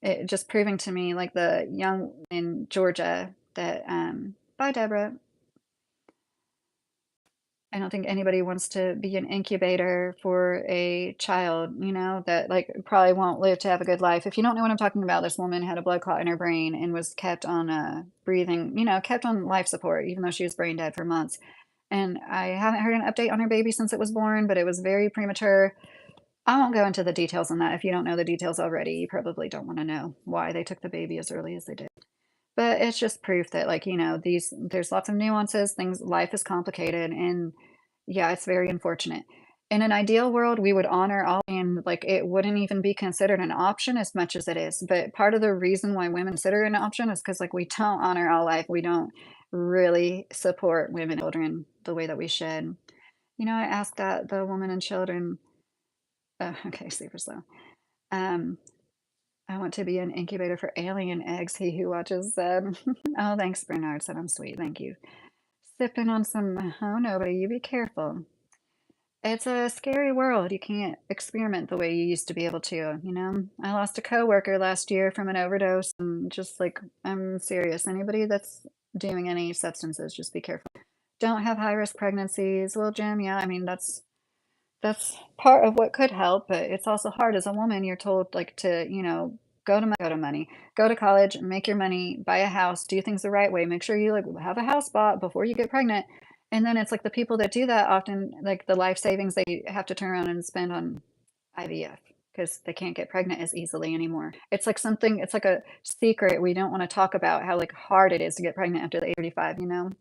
A: it just proving to me, like, the young in Georgia that, bye, Deborah. I don't think anybody wants to be an incubator for a child, that like probably won't live to have a good life. If you don't know what I'm talking about, this woman had a blood clot in her brain and was kept on breathing, kept on life support, even though she was brain dead for months. And I haven't heard an update on her baby since it was born, but it was very premature. I won't go into the details on that. If you don't know the details already, you probably don't want to know why they took the baby as early as they did. But it's just proof that, like, there's lots of nuances, things, life is complicated, and yeah, it's very unfortunate. In an ideal world, we would honor all, and like it wouldn't even be considered an option as much as it is. But part of the reason why women consider it an option is because, like, we don't honor all life. We don't really support women and children the way that we should. I asked that the woman and children, okay, super slow. Um, I want to be an incubator for alien eggs, he who watches said. Oh, thanks, Bernard said, I'm sweet, thank you. Sipping on some, oh, nobody, you be careful. It's a scary world. You can't experiment the way you used to be able to. I lost a coworker last year from an overdose, and just like, I'm serious. Anybody that's doing any substances, just be careful. Don't have high risk pregnancies. Well, Jim, yeah, I mean, that's part of what could help, but it's also hard as a woman. You're told like to, go to money, go to college, make your money, buy a house, do things the right way, make sure you like have a house bought before you get pregnant. And then it's like the people that do that often, like the life savings they have to turn around and spend on IVF because they can't get pregnant as easily anymore. It's like something, it's like a secret we don't want to talk about how like hard it is to get pregnant after the age of 35.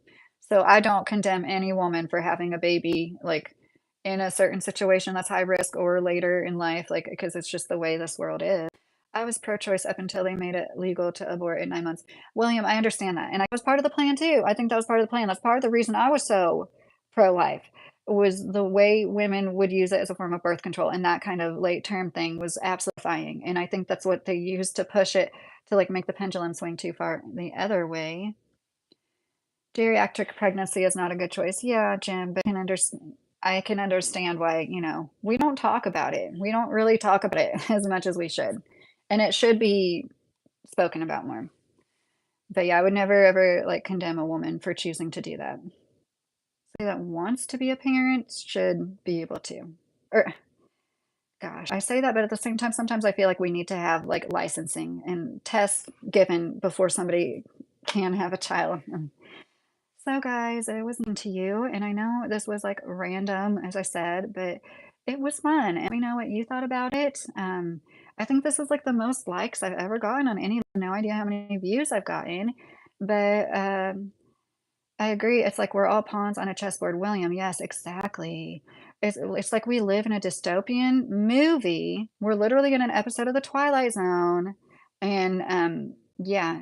A: So I don't condemn any woman for having a baby like in a certain situation that's high risk or later in life, like because it's just the way this world is. I was pro-choice up until they made it legal to abort at 9 months. William, I understand that. And I was part of the plan too. I think that was part of the plan. That's part of the reason I was so pro-life was the way women would use it as a form of birth control. And that kind of late term thing was absolutely fine. And I think that's what they used to push it to like make the pendulum swing too far the other way. Geriatric pregnancy is not a good choice. Yeah, Jim, but I can understand why, we don't talk about it. We don't really talk about it as much as we should. And it should be spoken about more. But yeah, I would never ever like condemn a woman for choosing to do that. Somebody that wants to be a parent should be able to. Or gosh, I say that, but at the same time, sometimes I feel like we need to have like licensing and tests given before somebody can have a child. So, guys, it was mean to you, and I know this was like random, as I said, but it was fun. And we know what you thought about it. I think this is like the most likes I've ever gotten on any. No idea how many views I've gotten, but I agree. It's like we're all pawns on a chessboard. William, yes, exactly. It's like we live in a dystopian movie. We're literally in an episode of The Twilight Zone. And yeah,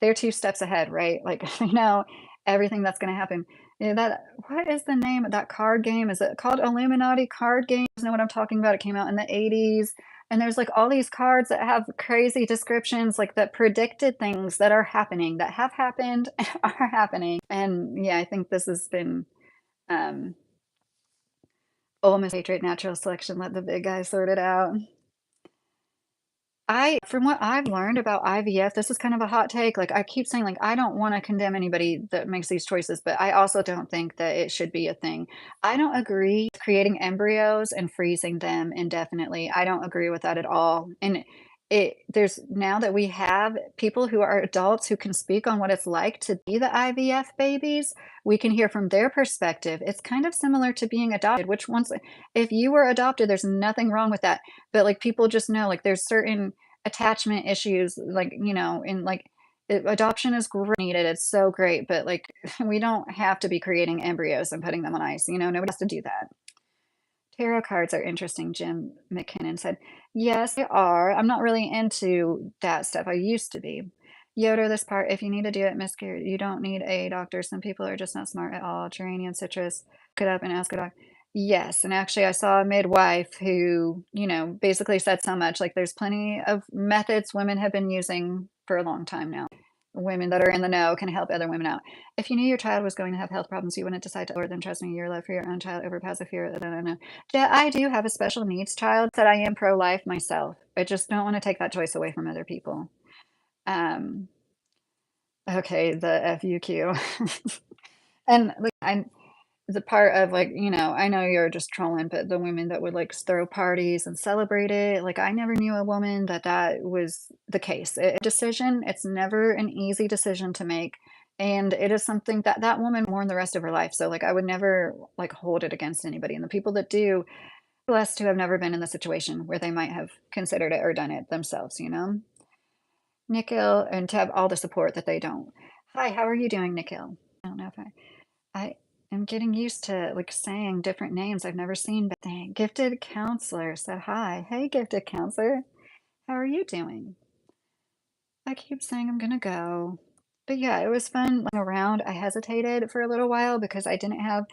A: they're two steps ahead, right? Like they know everything that's gonna happen. That what is the name of that card game? Is it called Illuminati card game? You know what I'm talking about? It came out in the 80s. And there's like all these cards that have crazy descriptions, like that predicted things that are happening, that have happened, are happening. And yeah, I think this has been um Ole Miss Patriot natural selection. Let the big guy sort it out. From what I've learned about IVF, this is kind of a hot take. Like I keep saying, like I don't want to condemn anybody that makes these choices, but I also don't think that it should be a thing. I don't agree with creating embryos and freezing them indefinitely. I don't agree with that at all. And there's now that we have people who are adults who can speak on what it's like to be the IVF babies, we can hear from their perspective. It's kind of similar to being adopted, which once if you were adopted, there's nothing wrong with that. But like people just know like there's certain attachment issues, like, in like adoption is great, needed, it's so great, but like we don't have to be creating embryos and putting them on ice, nobody has to do that. Tarot cards are interesting, Jim McKinnon said. Yes, they are. I'm not really into that stuff. I used to be. Yoder, this part, if you need to do it, miscarriage, you don't need a doctor. Some people are just not smart at all. Geranium, citrus, look it up and ask a doctor. Yes, and actually I saw a midwife who, basically said so much, like, there's plenty of methods women have been using for a long time now. Women that are in the know can help other women out. If you knew your child was going to have health problems, you wouldn't decide to lower them. Trust me, your love for your own child overpowers the fear. Da, da, da. Yeah, I do have a special needs child that I am pro-life myself. I just don't want to take that choice away from other people. Um, okay, the FUQ. And like I the part of like, I know you're just trolling, but the women that would like throw parties and celebrate it, like I never knew a woman that was the case. Decision, it's never an easy decision to make. And it is something that that woman mourned the rest of her life. So like I would never like hold it against anybody. And the people that do, blessed to have never been in the situation where they might have considered it or done it themselves, Nikhil, and to have all the support that they don't. Hi, how are you doing, Nikhil? I don't know if I am getting used to like saying different names I've never seen, but dang, gifted counselor said hi. Hey, gifted counselor, how are you doing? I keep saying I'm gonna go. But yeah, it was fun around. I hesitated for a little while because I didn't have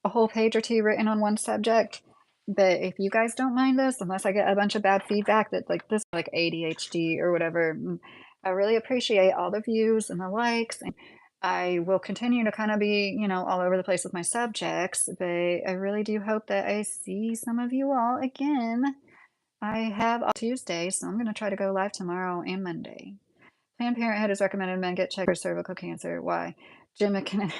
A: a whole page or two written on one subject. But if you guys don't mind this, unless I get a bunch of bad feedback that like this like ADHD or whatever, I really appreciate all the views and the likes. And I will continue to kind of be, all over the place with my subjects, but I really do hope that I see some of you all again. I have all Tuesday, so I'm going to try to go live tomorrow and Monday. Planned Parenthood has recommended men get checked for cervical cancer. Why? Jim McKinnon.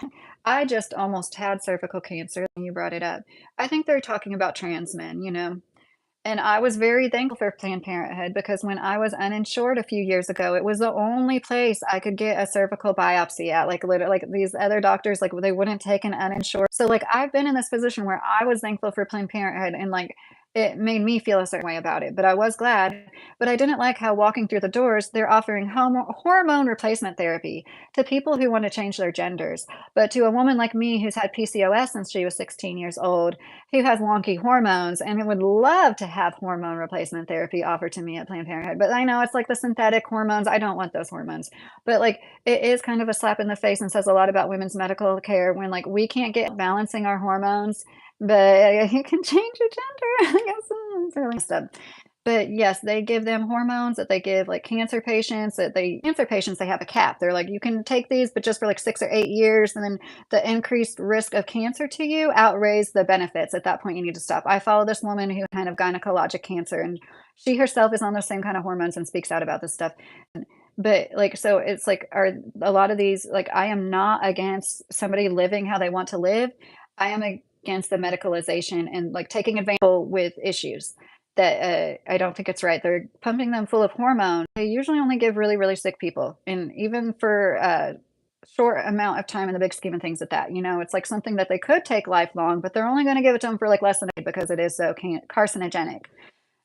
A: I just almost had cervical cancer when you brought it up. I think they're talking about trans men, and I was very thankful for Planned Parenthood because when I was uninsured a few years ago, it was the only place I could get a cervical biopsy at. Like literally, like these other doctors, like they wouldn't take an uninsured. So like I've been in this position where I was thankful for Planned Parenthood and like it made me feel a certain way about it. But I was glad. But I didn't like how walking through the doors, they're offering hormone replacement therapy to people who want to change their genders. But to a woman like me who's had PCOS since she was 16 years old, who has wonky hormones and would love to have hormone replacement therapy offered to me at Planned Parenthood. But I know it's like the synthetic hormones. I don't want those hormones. But like it is kind of a slap in the face and says a lot about women's medical care when like we can't get balancing our hormones, but you can change your gender. I guess it's really messed up. But yes, they give them hormones that they give like cancer patients, they have a cap. They're like, you can take these, but just for like 6 or 8 years, and then the increased risk of cancer to you outweighs the benefits. At that point, you need to stop. I follow this woman who kind of gynecologic cancer, and she herself is on those same kind of hormones and speaks out about this stuff. But like, so it's like, are a lot of these like, I am not against somebody living how they want to live. I am against the medicalization and like taking advantage with issues that I don't think it's right. They're pumping them full of hormones. They usually only give really, really sick people, and even for short amount of time in the big scheme of things at that. It's like something that they could take lifelong, but they're only going to give it to them for like less than a day because it is so carcinogenic.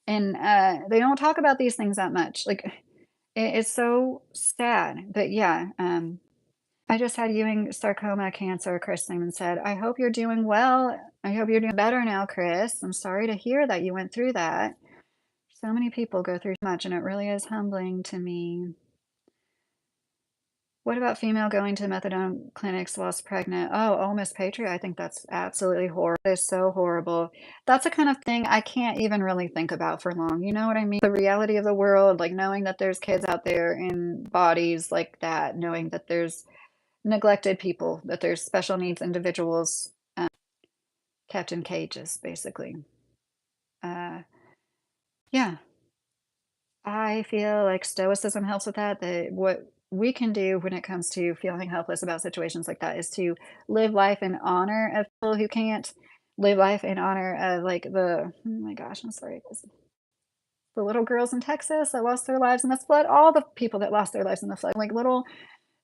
A: And they don't talk about these things that much. Like it's so sad. But yeah, I just had Ewing sarcoma cancer, Chris Simon said. I hope you're doing well. I hope you're doing better now, Chris. I'm sorry to hear that you went through that. So many people go through so much, and it really is humbling to me. What about female going to methadone clinics whilst pregnant? Oh, Miss Patriot, I think that's absolutely horrible. It's so horrible. That's the kind of thing I can't even really think about for long. You know what I mean? The reality of the world, like knowing that there's kids out there in bodies like that, knowing that there's neglected people, that there's special needs individuals kept in cages, basically. Uh, yeah, I feel like stoicism helps with that. That what we can do when it comes to feeling helpless about situations like that is to live life in honor of people who can't live life in honor of like oh my gosh, I'm sorry, the little girls in Texas that lost their lives in the flood, all the people that lost their lives in the flood, like little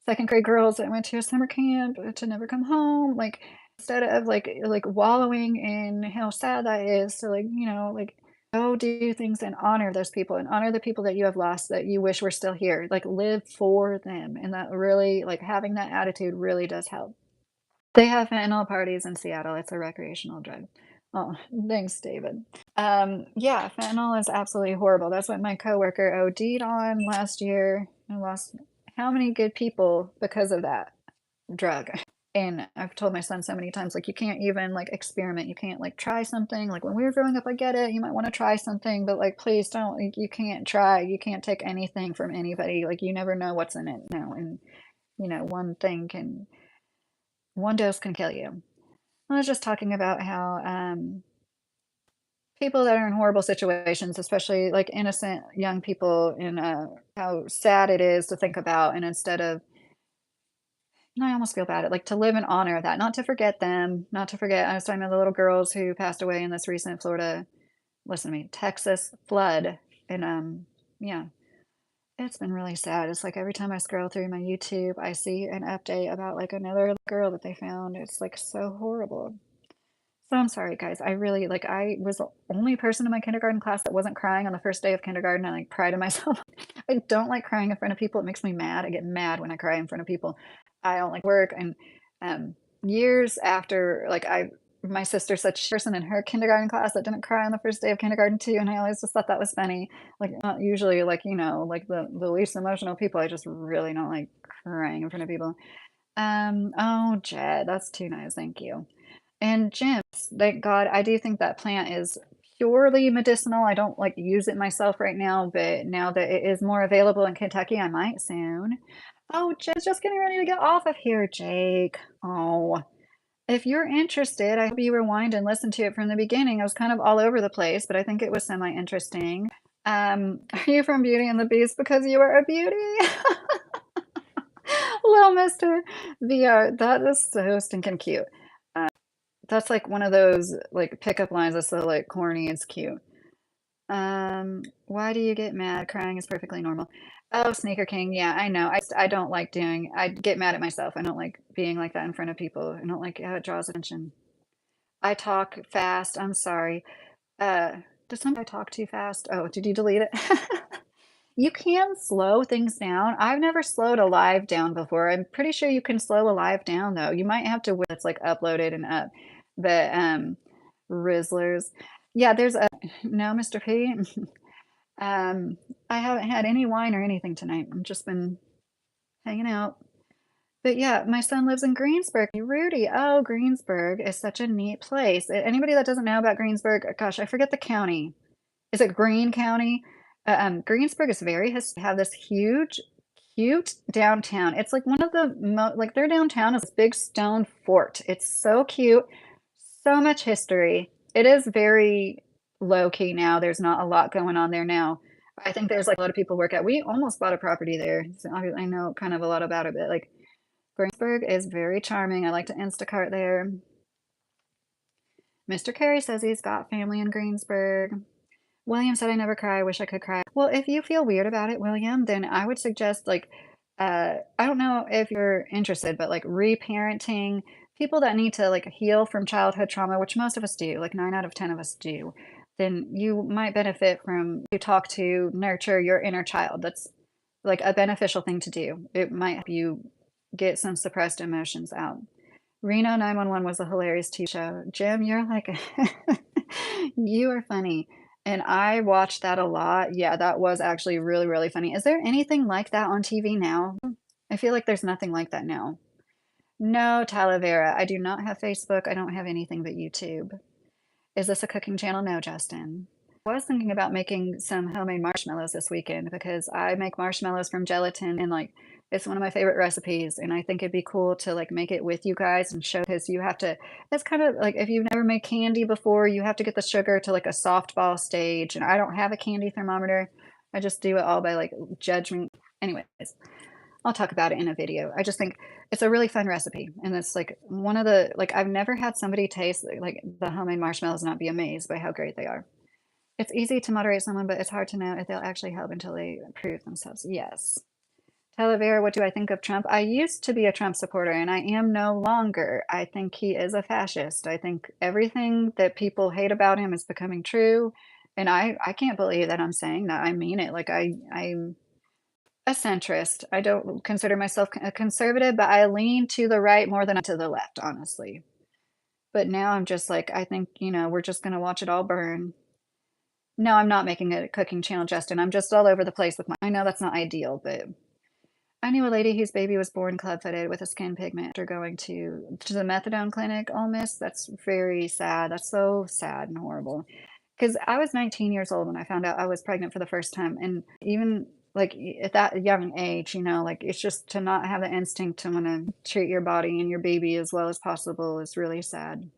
A: second grade girls that went to a summer camp to never come home. Like instead of like wallowing in how sad that is, to like like go do things and honor those people and honor the people that you have lost that you wish were still here. Like live for them, and that really like having that attitude really does help. They have fentanyl parties in Seattle. It's a recreational drug. Oh, thanks, David. Yeah, fentanyl is absolutely horrible. That's what my coworker OD'd on last year. I lost how many good people because of that drug. And I've told my son so many times, like, you can't even like experiment. You can't like try something. Like when we were growing up, I get it. You might want to try something, but like, please don't. Like, you can't try. You can't take anything from anybody. Like, you never know what's in it now. And, one dose can kill you. I was just talking about how people that are in horrible situations, especially like innocent young people, and how sad it is to think about. And instead of, and I almost feel bad, like to live in honor of that, not to forget them, not to forget. I was talking about the little girls who passed away in this recent Florida, listen to me, Texas flood. And yeah, it's been really sad. It's like every time I scroll through my YouTube, I see an update about like another girl that they found. It's like so horrible. So I'm sorry, guys. I really like I was the only person in my kindergarten class that wasn't crying on the first day of kindergarten. I like prided myself. I don't like crying in front of people. It makes me mad. I get mad when I cry in front of people. I don't like work. And um, years after, like my sister's such a person in her kindergarten class that didn't cry on the first day of kindergarten too, and I always just thought that was funny. Like not usually like like the least emotional people. I just really don't like crying in front of people. Oh, Jed, that's too nice. Thank you. And Jim, thank God, I do think that plant is purely medicinal. I don't like use it myself right now, but now that it is more available in Kentucky, I might soon. Oh, just getting ready to get off of here, Jake. Oh, if you're interested, I hope you rewind and listen to it from the beginning. I was kind of all over the place, but I think it was semi-interesting. Are you from Beauty and the Beast because you are a beauty? Little Mister VR, that is so stinking cute. That's like one of those like pickup lines that's so like corny. It's cute. Why do you get mad? Crying is perfectly normal. Oh, Sneaker King. Yeah, I know. I don't like doing. I get mad at myself. I don't like being like that in front of people. I don't like how it draws attention. I talk fast. I'm sorry. Uh, does somebody talk too fast? Oh, did you delete it? You can slow things down. I've never slowed a live down before. I'm pretty sure you can slow a live down though. You might have to when it's like uploaded and up. But Rizzlers. Yeah, there's a no, Mr. P. Um, I haven't had any wine or anything tonight. I've just been hanging out. But yeah, my son lives in Greensburg. Rudy, oh, Greensburg is such a neat place. Anybody that doesn't know about Greensburg, gosh, I forget the county. Is it Greene County? Greensburg is very have this huge, cute downtown. It's like one of the like their downtown is this big stone fort. It's so cute, so much history. It is very low key now. There's not a lot going on there now. I think there's like a lot of people work at. We almost bought a property there. So I know kind of a lot about it, but like Greensburg is very charming. I like to Instacart there. Mr. Carey says he's got family in Greensburg. William said, I never cry. I wish I could cry. Well, if you feel weird about it, William, then I would suggest, like, I don't know if you're interested, but like reparenting people that need to like heal from childhood trauma, which most of us do, like 9 out of 10 of us do, then you might benefit from to talk to nurture your inner child. That's like a beneficial thing to do. It might help you get some suppressed emotions out. Reno 911 was a hilarious TV show. Jim, you're like, you are funny. And I watched that a lot. Yeah, that was actually really, really funny. Is there anything like that on TV now? I feel like there's nothing like that now. No, Talavera. I do not have Facebook. I don't have anything but YouTube. Is this a cooking channel? No, Justin. I was thinking about making some homemade marshmallows this weekend because I make marshmallows from gelatin and like it's one of my favorite recipes and I think it'd be cool to like make it with you guys and show because you have to it's kind of like if you've never made candy before, you have to get the sugar to like a soft ball stage and I don't have a candy thermometer. I just do it all by like judgment. Anyways, I'll talk about it in a video. I just think it's a really fun recipe and it's like one of the like I've never had somebody taste like the homemade marshmallows and not be amazed by how great they are. It's easy to moderate someone, but it's hard to know if they'll actually help until they prove themselves. Yes. Talavera, what do I think of Trump? I used to be a Trump supporter and I am no longer. I think he is a fascist. I think everything that people hate about him is becoming true. And I can't believe that I'm saying that. I mean it. Like I'm a centrist. I don't consider myself a conservative, but I lean to the right more than to the left, honestly. But now I'm just like, I think, we're just going to watch it all burn. No, I'm not making a cooking channel, Justin. I'm just all over the place with my. I know that's not ideal, but I knew a lady whose baby was born club-footed with a skin pigment after going to the methadone clinic, Ole Miss. That's very sad. That's so sad and horrible. Because I was 19 years old when I found out I was pregnant for the first time, and even like at that young age, like it's just to not have the instinct to want to treat your body and your baby as well as possible is really sad.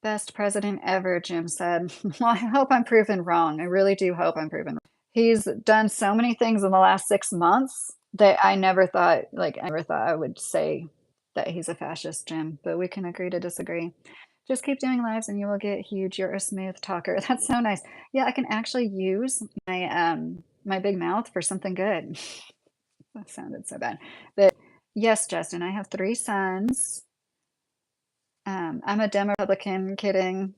A: Best president ever, Jim said. Well, I hope I'm proven wrong. I really do hope I'm proven wrong. He's done so many things in the last 6 months that I never thought, I never thought I would say that he's a fascist, Jim, but we can agree to disagree. Just keep doing lives and you will get huge. You're a smooth talker. That's so nice. Yeah, I can actually use my big mouth for something good. That sounded so bad. But yes, Justin, I have 3 sons. I'm a Republican, kidding.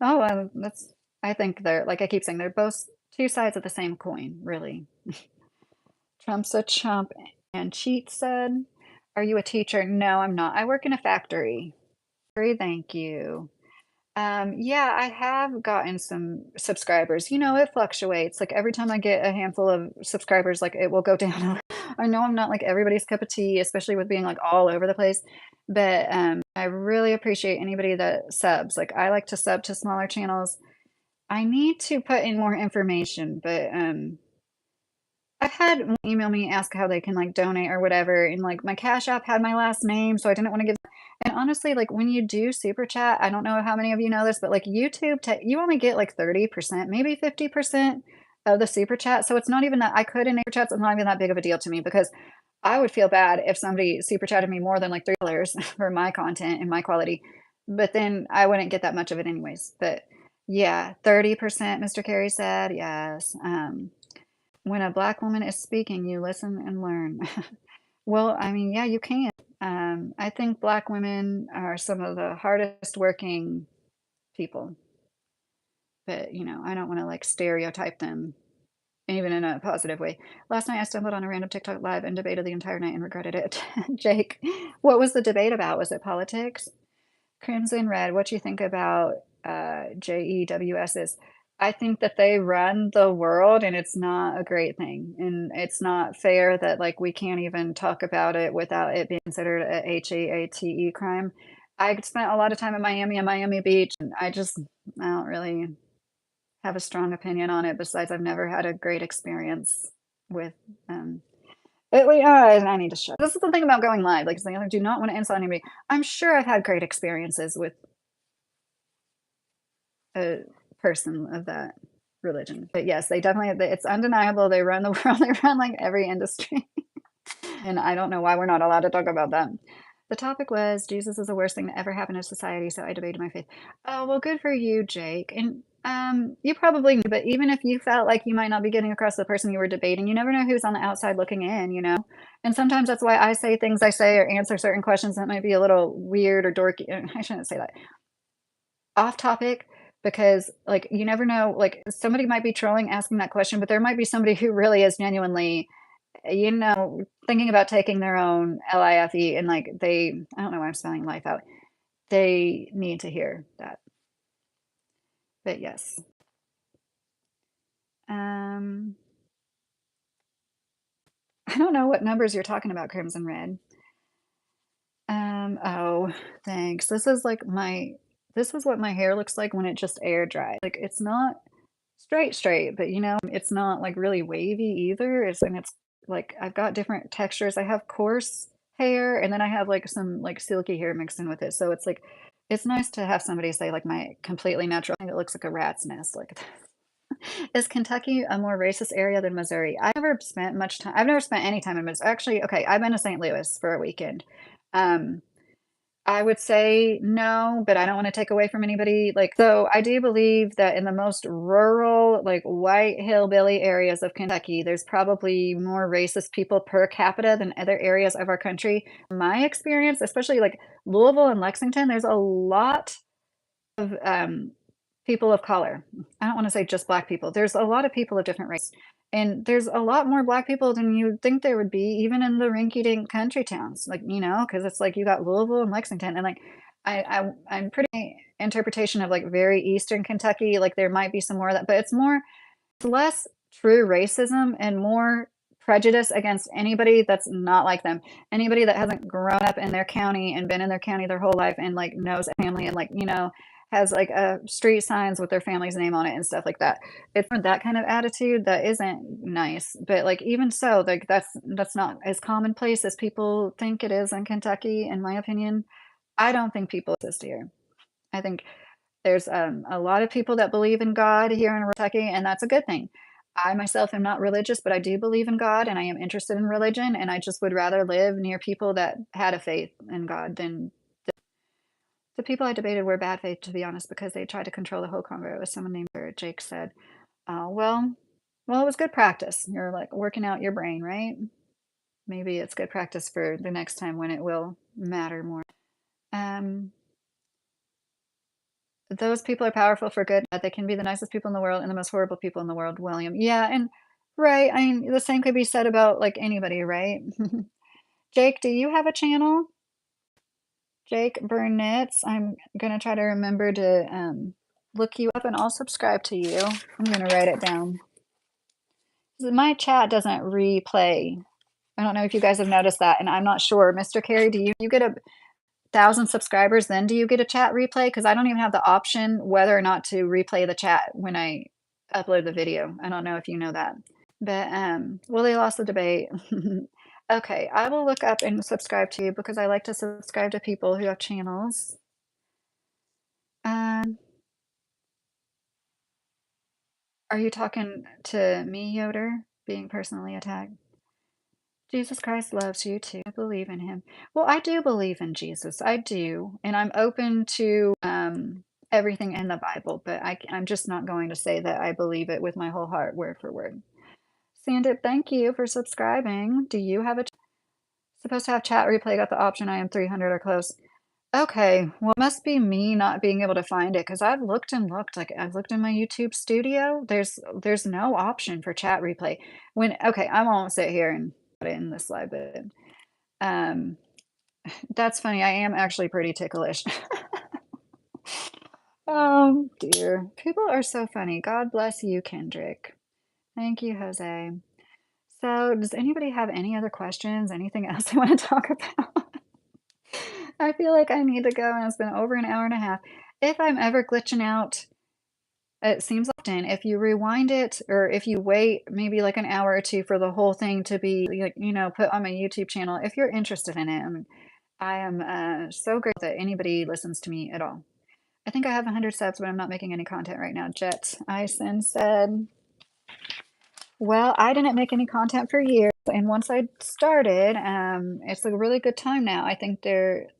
A: Oh, that's, I think they're, like I keep saying, they're both two sides of the same coin, really. Trump's a chump and cheat said, are you a teacher? No, I'm not. I work in a factory. Thank you. Yeah, I have gotten some subscribers. It fluctuates. Like every time I get a handful of subscribers, like it will go down. I know I'm not like everybody's cup of tea, especially with being like all over the place. But I really appreciate anybody that subs. Like I like to sub to smaller channels. I need to put in more information, but I've had one email me ask how they can like donate or whatever, and like my Cash App had my last name, so I didn't want to give. And honestly, like when you do super chat, I don't know how many of you know this, but like YouTube, you only get like 30%, maybe 50% of the super chat. So it's not even that I could in super chats. It's not even that big of a deal to me because I would feel bad if somebody super chatted me more than like $3 for my content and my quality, but then I wouldn't get that much of it anyways. But yeah, 30%, Mr. Carey said, yes. When a Black woman is speaking, you listen and learn. Well, I mean, yeah, you can. I think Black women are some of the hardest working people, but I don't want to like stereotype them, even in a positive way. Last night, I stumbled on a random TikTok live and debated the entire night and regretted it. Jake, what was the debate about? Was it politics? Crimson Red, what you think about JEWSs? I think that they run the world and it's not a great thing. And it's not fair that like we can't even talk about it without it being considered a HAATE crime. I spent a lot of time in Miami and Miami Beach, and I don't really have a strong opinion on it. Besides, I've never had a great experience with I need to shut. This is the thing about going live. Like, I do not want to insult anybody. I'm sure I've had great experiences with a person of that religion. But yes, they definitely, it's undeniable. They run the world. They run like every industry. And I don't know why we're not allowed to talk about that. The topic was Jesus is the worst thing that ever happened to society, so I debated my faith. Oh, well, good for you, Jake. And you probably knew, but even if you felt like you might not be getting across the person you were debating, you never know who's on the outside looking in. And sometimes that's why I say things I say or answer certain questions that might be a little weird or dorky. I shouldn't say that. Off topic, because like you never know, like somebody might be trolling asking that question, but there might be somebody who really is genuinely thinking about taking their own life, and like I don't know why I'm spelling life out, they need to hear that. But yes, I don't know what numbers you're talking about, Crimson Red. Oh, thanks. This is what my hair looks like when it just air dries. Like it's not straight, but it's not like really wavy either. It's like I've got different textures. I have coarse hair and then I have like some like silky hair mixed in with it. So it's like it's nice to have somebody say like my completely natural thing that looks like a rat's nest. Like is Kentucky a more racist area than Missouri? I've never spent any time in Missouri. Actually, okay, I've been to St. Louis for a weekend. Um, I would say no, but I don't want to take away from anybody. Like, so I do believe that in the most rural, like white hillbilly areas of Kentucky, there's probably more racist people per capita than other areas of our country. My experience, especially like Louisville and Lexington, there's a lot of people of color. I don't want to say just Black people. There's a lot of people of different race. And there's a lot more Black people than you'd think there would be, even in the rinky-dink country towns, like, because it's like you got Louisville and Lexington. And like, I'm pretty interpretation of like very Eastern Kentucky, like there might be some more of that, but it's less true racism and more prejudice against anybody that's not like them. Anybody that hasn't grown up in their county and been in their county their whole life and like knows a family and like, has like street signs with their family's name on it and stuff like that. It's for that kind of attitude that isn't nice. But like even so, like that's not as commonplace as people think it is in Kentucky, in my opinion. I don't think people exist here. I think there's a lot of people that believe in God here in Kentucky, and that's a good thing. I myself am not religious, but I do believe in God and I am interested in religion. And I just would rather live near people that had a faith in God than the people I debated were bad faith, to be honest, because they tried to control the whole convo. It was someone named Jake said, well, it was good practice. You're like working out your brain, right? Maybe it's good practice for the next time when it will matter more. Um, those people are powerful for good. They can be the nicest people in the world and the most horrible people in the world, William. Yeah, and right. I mean, the same could be said about like anybody, right? Jake, do you have a channel? Jake Burnitz. I'm gonna try to remember to look you up and I'll subscribe to you. I'm gonna write it down. My chat doesn't replay. I don't know if you guys have noticed that, and I'm not sure. Mr. Carey, do you get 1,000 subscribers, then do you get a chat replay? Because I don't even have the option whether or not to replay the chat when I upload the video. I don't know if you know that. But well, they lost the debate. Okay, I will look up and subscribe to you because I like to subscribe to people who have channels. Um, are you talking to me, Yoder, being personally attacked? Jesus Christ loves you too. I believe in him. Well, I do believe in Jesus. I do. And I'm open to everything in the Bible, but I'm just not going to say that I believe it with my whole heart, word for word. Sandip, thank you for subscribing. Do you have a supposed to have chat replay? Got the option. I am 300 or close. Okay, well, it must be me not being able to find it because I've looked and looked. Like I've looked in my YouTube studio. There's no option for chat replay. Okay, I won't sit here and put it in this live, but um, that's funny. I am actually pretty ticklish. Oh dear, people are so funny. God bless you, Kendrick. Thank you, Jose. So, does anybody have any other questions? Anything else they want to talk about? I feel like I need to go, and it's been over an hour and a half. If I'm ever glitching out, it seems often, if you rewind it or if you wait maybe like an hour or two for the whole thing to be like, put on my YouTube channel, if you're interested in it, I am so grateful that anybody listens to me at all. I think I have 100 subs, but I'm not making any content right now. Jet Ison said, well, I didn't make any content for years, and once I started, it's a really good time now. I think they're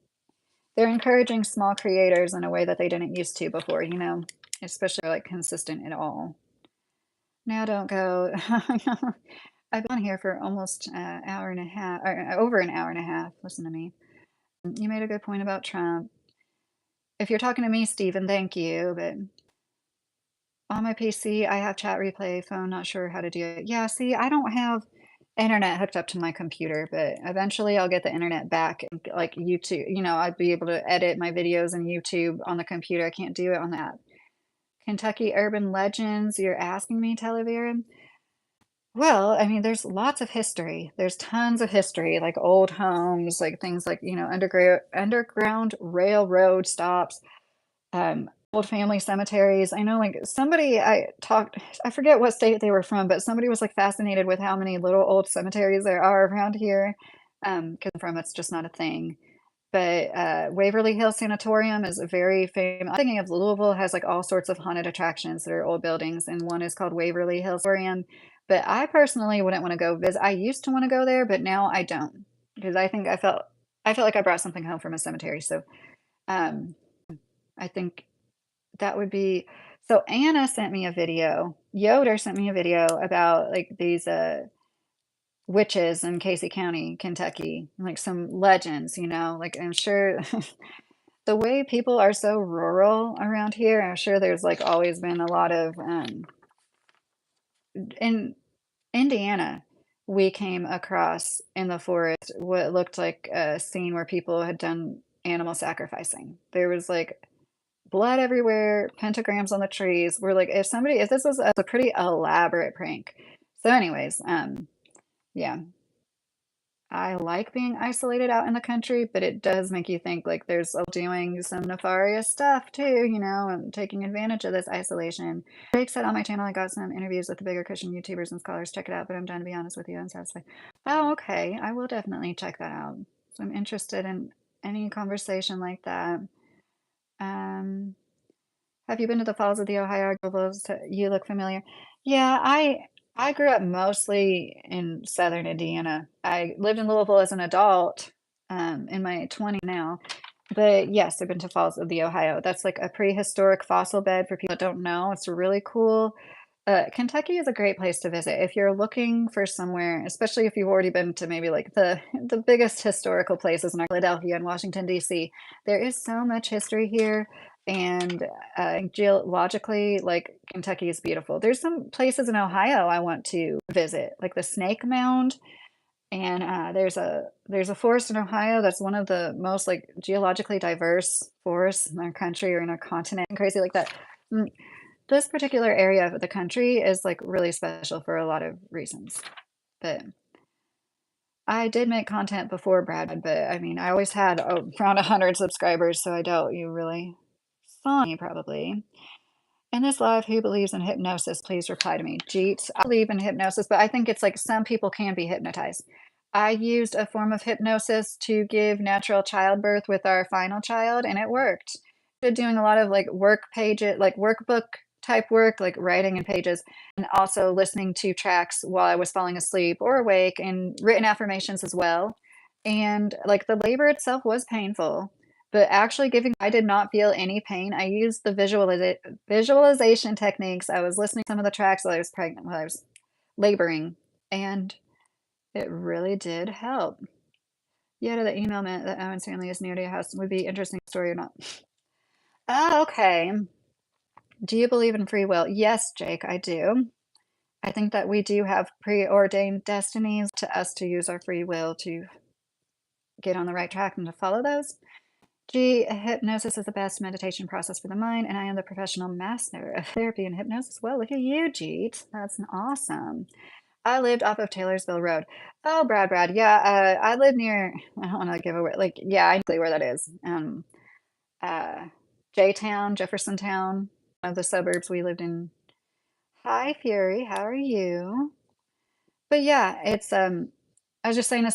A: encouraging small creators in a way that they didn't used to before, especially like consistent at all. Now don't go. I've been on here for almost an hour and a half, or over an hour and a half. Listen to me. You made a good point about Trump. If you're talking to me, Stephen, thank you. But on my PC, I have chat replay phone, not sure how to do it. Yeah, see, I don't have internet hooked up to my computer, but eventually I'll get the internet back, like YouTube. I'd be able to edit my videos in YouTube on the computer. I can't do it on that. Kentucky urban legends, you're asking me, Televira? Well, I mean, there's lots of history. There's tons of history, like old homes, like things like, underground railroad stops, old family cemeteries. I know like I forget what state they were from, but somebody was like fascinated with how many little old cemeteries there are around here. Because from it's just not a thing. But Waverly Hill Sanatorium is a very famous. I'm thinking of Louisville has like all sorts of haunted attractions that are old buildings, and one is called Waverly Hill Sanatorium. But I personally wouldn't want to go visit. I used to want to go there, but now I don't because I felt like I brought something home from a cemetery. So um, I think that would be. So Anna sent me a video. Yoder sent me a video about like these witches in Casey County, Kentucky, like some legends. Like I'm sure the way people are so rural around here, I'm sure there's like always been a lot of in Indiana, we came across in the forest what looked like a scene where people had done animal sacrificing. There was like blood everywhere, pentagrams on the trees. We're like, if this was a pretty elaborate prank. So, anyways, Yeah. I like being isolated out in the country, but it does make you think like there's doing some nefarious stuff too, and taking advantage of this isolation. Jake said on my channel I got some interviews with the bigger Christian YouTubers and scholars. Check it out, but I'm done to be honest with you. I'm satisfied. Oh, okay. I will definitely check that out. So I'm interested in any conversation like that. Um, have you been to the Falls of the Ohio River? You look familiar. Yeah, I grew up mostly in southern Indiana. I lived in Louisville as an adult, in my 20s now. But yes, I've been to Falls of the Ohio. That's like a prehistoric fossil bed for people that don't know. It's really cool. Kentucky is a great place to visit if you're looking for somewhere, especially if you've already been to maybe like the biggest historical places in Philadelphia and Washington, D.C. There is so much history here, and geologically, like Kentucky is beautiful. There's some places in Ohio I want to visit, like the Snake Mound, and there's a forest in Ohio that's one of the most like geologically diverse forests in our country or in our continent, and crazy like that. Mm, this particular area of the country is like really special for a lot of reasons. But I did make content before Brad, but I mean, I always had around 100 subscribers, so I doubt you really saw me probably. In this live, who believes in hypnosis? Please reply to me. Jeet, I believe in hypnosis, but I think it's like some people can be hypnotized. I used a form of hypnosis to give natural childbirth with our final child, and it worked. Doing a lot of like work pages, like workbook type work, like writing in pages, and also listening to tracks while I was falling asleep or awake, and written affirmations as well. And like the labor itself was painful, but actually giving, I did not feel any pain. I used the visualization techniques. I was listening to some of the tracks while I was pregnant, while I was laboring, and it really did help. Yeah, the email meant that Owen's family is near to your house. Would be interesting story or not. Oh, okay. Do you believe in free will? Yes, Jake, I do. I think that we do have preordained destinies to us to use our free will to get on the right track and to follow those. G, hypnosis is the best meditation process for the mind, and I am the professional master of therapy and hypnosis. Well, look at you, Jeet. That's awesome. I lived off of Taylorsville Road. Oh, Brad. Yeah, I live near, I don't want to give away, like, yeah, I know where that is. Uh, J-Town, Jeffersontown, one of the suburbs we lived in. Hi, Fury. How are you? But yeah, it's I was just saying to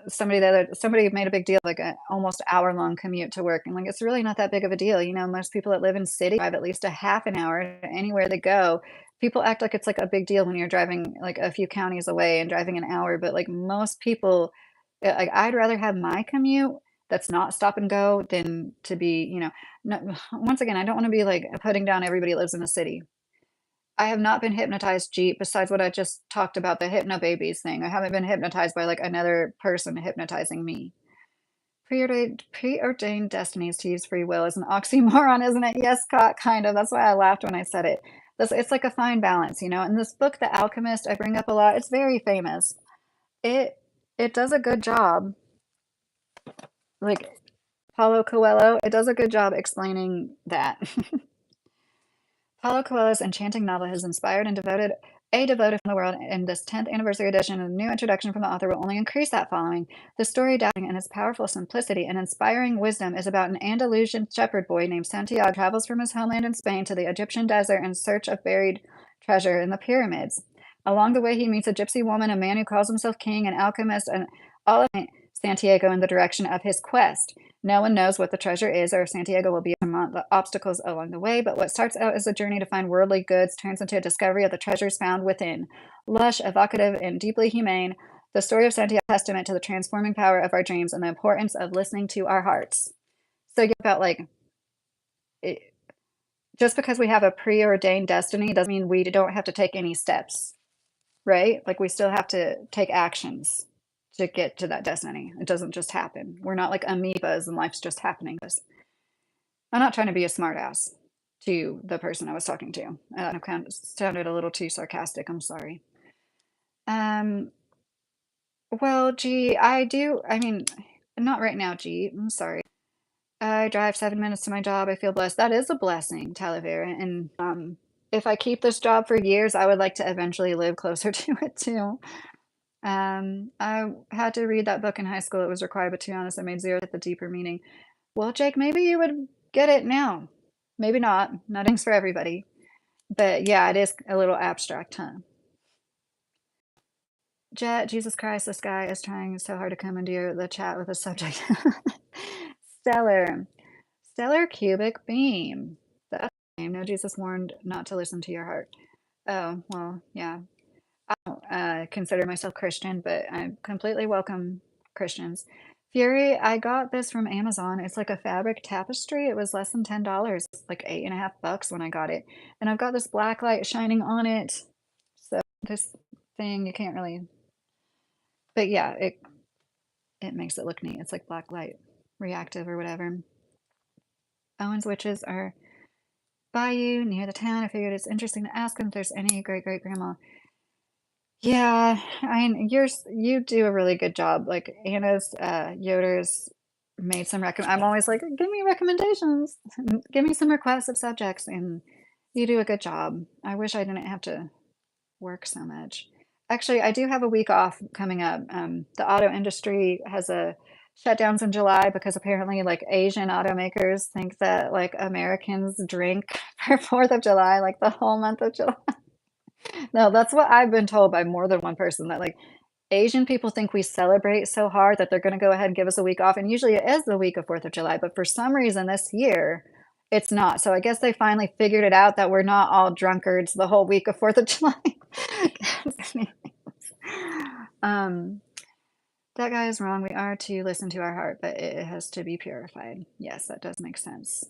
A: somebody made a big deal like a almost hour-long commute to work, and like it's really not that big of a deal. Most people that live in city drive at least a half an hour anywhere they go. People act like it's like a big deal when you're driving like a few counties away and driving an hour, but like most people, like I'd rather have my commute that's not stop and go than to be, no, once again, I don't want to be like putting down everybody who lives in the city. I have not been hypnotized, Jeep, besides what I just talked about, the hypno babies thing. I haven't been hypnotized by like another person hypnotizing me. Preordained destinies to use free will is an oxymoron, isn't it? Yes, kind of. That's why I laughed when I said it. It's like a fine balance, In this book, The Alchemist, I bring up a lot. It's very famous. It it does a good job. Like Paulo Coelho, it does a good job explaining that. Paulo Coelho's enchanting novel has inspired and devoted a devoted from the world, and this 10th anniversary edition and a new introduction from the author will only increase that following. The story, doubting in its powerful simplicity and inspiring wisdom, is about an Andalusian shepherd boy named Santiago who travels from his homeland in Spain to the Egyptian desert in search of buried treasure in the pyramids. Along the way, he meets a gypsy woman, a man who calls himself king, an alchemist, and all of Santiago in the direction of his quest. No one knows what the treasure is or if Santiago will be among the obstacles along the way, but what starts out as a journey to find worldly goods turns into a discovery of the treasures found within. Lush, evocative, and deeply humane, the story of Santiago is a testament to the transforming power of our dreams and the importance of listening to our hearts. So, about like, it, just because we have a preordained destiny doesn't mean we don't have to take any steps, right? Like, we still have to take actions to get to that destiny. It doesn't just happen. We're not like amoebas and life's just happening. I'm not trying to be a smartass to the person I was talking to. I kind of sounded a little too sarcastic. I'm sorry. Um, well, gee, I do. I mean, not right now, gee. I'm sorry. I drive 7 minutes to my job. I feel blessed. That is a blessing, Talavera. And if I keep this job for years, I would like to eventually live closer to it too. I had to read that book in high school. It was required, but to be honest, I made zero at the deeper meaning. Well, Jake, maybe you would get it now. Maybe not. Nothing's for everybody. But yeah, it is a little abstract, huh? Jet, Jesus Christ, this guy is trying so hard to come into the chat with a subject. Stellar. Stellar cubic beam. That's the name. No, Jesus warned not to listen to your heart. Oh, well, yeah. I don't consider myself Christian, but I completely welcome Christians. Fury, I got this from Amazon. It's like a fabric tapestry. It was less than $10. It's like 8.5 bucks when I got it. And I've got this black light shining on it. So this thing, you can't really, but yeah, it makes it look neat. It's like black light reactive or whatever. Owen's witches are by you near the town. I figured it's interesting to ask them if there's any great great grandma. Yeah, I mean, you do a really good job. Like Anna's Yoder's made some I'm always like, give me recommendations, give me some requests of subjects, and you do a good job. I wish I didn't have to work so much. Actually, I do have a week off coming up. The auto industry has a shutdowns in July because apparently like Asian automakers think that like Americans drink for 4th of July, like the whole month of July. No, that's what I've been told by more than one person that like Asian people think we celebrate so hard that they're going to go ahead and give us a week off. And usually it is the week of 4th of July, but for some reason this year it's not. So I guess they finally figured it out that we're not all drunkards the whole week of 4th of July. um, that guy is wrong. We are to listen to our heart, but it has to be purified. Yes, that does make sense.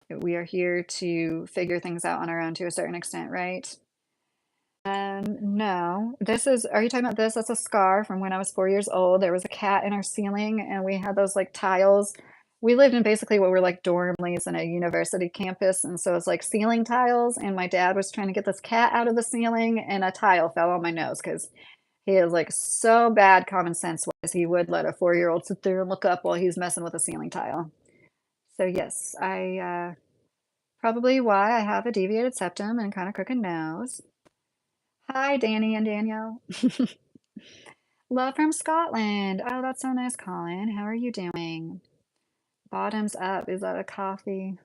A: We are here to figure things out on our own to a certain extent, right? No. Are you talking about this? That's a scar from when I was 4 years old. There was a cat in our ceiling, and we had those like tiles. We lived in basically what were like dormleys in a university campus, and so it's like ceiling tiles. And my dad was trying to get this cat out of the ceiling, and a tile fell on my nose because he is like so bad common sense wise. He would let a 4-year-old sit there and look up while he's messing with a ceiling tile. So yes, I probably why I have a deviated septum and kind of crooked nose. Hi, Danny and Danielle. Love from Scotland. Oh, that's so nice, Colin. How are you doing? Bottoms up. Is that a coffee?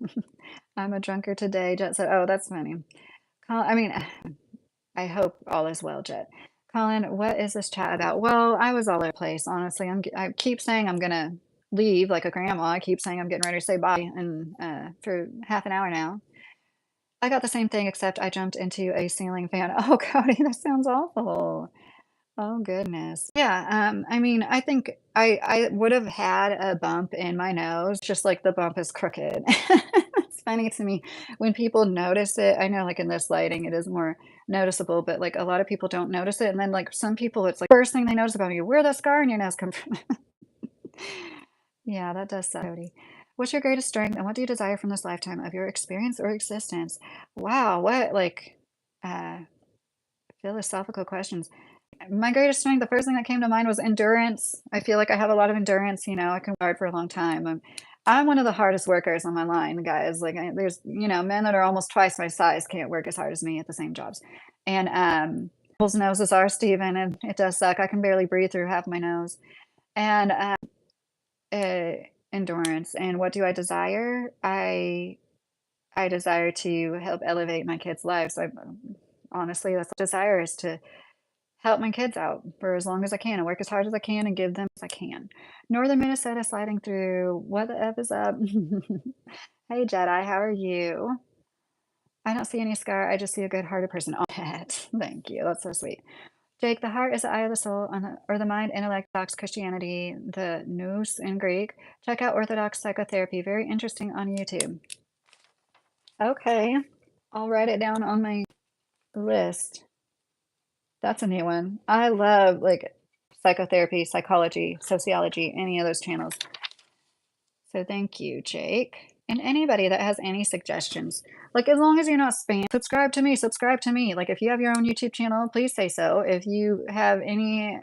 A: I'm a drunker today. Jet said, oh, that's funny. Colin, I mean, I hope all is well, Jet. Colin, what is this chat about? Well, I was all over the place, honestly. I keep saying I'm gonna leave like a grandma. I keep saying I'm getting ready to say bye and for half an hour now. I got the same thing, except I jumped into a ceiling fan. Oh, Cody, that sounds awful. Oh goodness. Yeah, I mean, I think I would have had a bump in my nose, just like the bump is crooked. It's funny to me when people notice it. I know like in this lighting it is more noticeable, but like a lot of people don't notice it. And then like some people it's like first thing they notice about you, where that scar in your nose come from. Yeah, that does suck, Cody. What's your greatest strength and what do you desire from this lifetime of your experience or existence? Wow, what like uh philosophical questions. My greatest strength, the first thing that came to mind was endurance. I feel like I have a lot of endurance. I can work for a long time. I'm one of the hardest workers on my line, guys. Like, there's, men that are almost twice my size can't work as hard as me at the same jobs. And people's noses are, Steven, and it does suck. I can barely breathe through half my nose. And uh, endurance. And what do I desire? I desire to help elevate my kids' lives. Honestly, that's what I desire is to help my kids out for as long as I can and work as hard as I can and give them as I can. Northern Minnesota sliding through. What the F is up? Hey, Jedi, how are you? I don't see any scar. I just see a good-hearted person. Oh, pet. Thank you. That's so sweet. Jake, the heart is the eye of the soul, or the mind, intellect, Orthodox Christianity, the nous in Greek. Check out Orthodox Psychotherapy. Very interesting on YouTube. Okay. I'll write it down on my list. That's a new one. I love like psychotherapy, psychology, sociology, any of those channels. So thank you, Jake. And anybody that has any suggestions, like as long as you're not spam, subscribe to me, subscribe to me. Like if you have your own YouTube channel, please say so. If you have any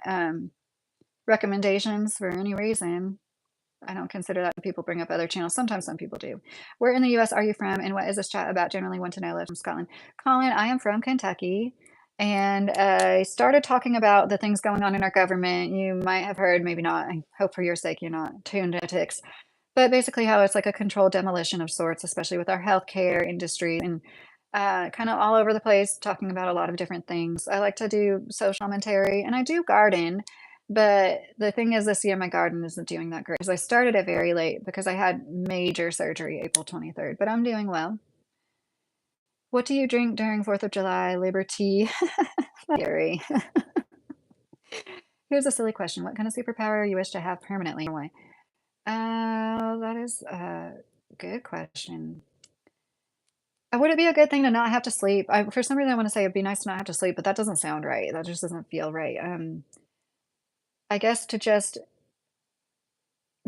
A: recommendations for any reason, I don't consider that when people bring up other channels. Sometimes some people do. Where in the US are you from? And what is this chat about? Generally want to know. Live from Scotland. Colin, I am from Kentucky. and I started talking about the things going on in our government. You might have heard, maybe not. I hope for your sake you're not tuned into ticks. But basically, how it's like a controlled demolition of sorts, especially with our healthcare industry and kind of all over the place, talking about a lot of different things. I like to do social commentary and I do garden. But the thing is, this year my garden isn't doing that great because I started it very late because I had major surgery April 23rd, but I'm doing well. What do you drink during 4th of July, Liberty? Scary. Here's a silly question. What kind of superpower you wish to have permanently and why? That is a good question. Would it be a good thing to not have to sleep? For some reason, I want to say it'd be nice to not have to sleep, but that doesn't sound right. That just doesn't feel right. I guess to just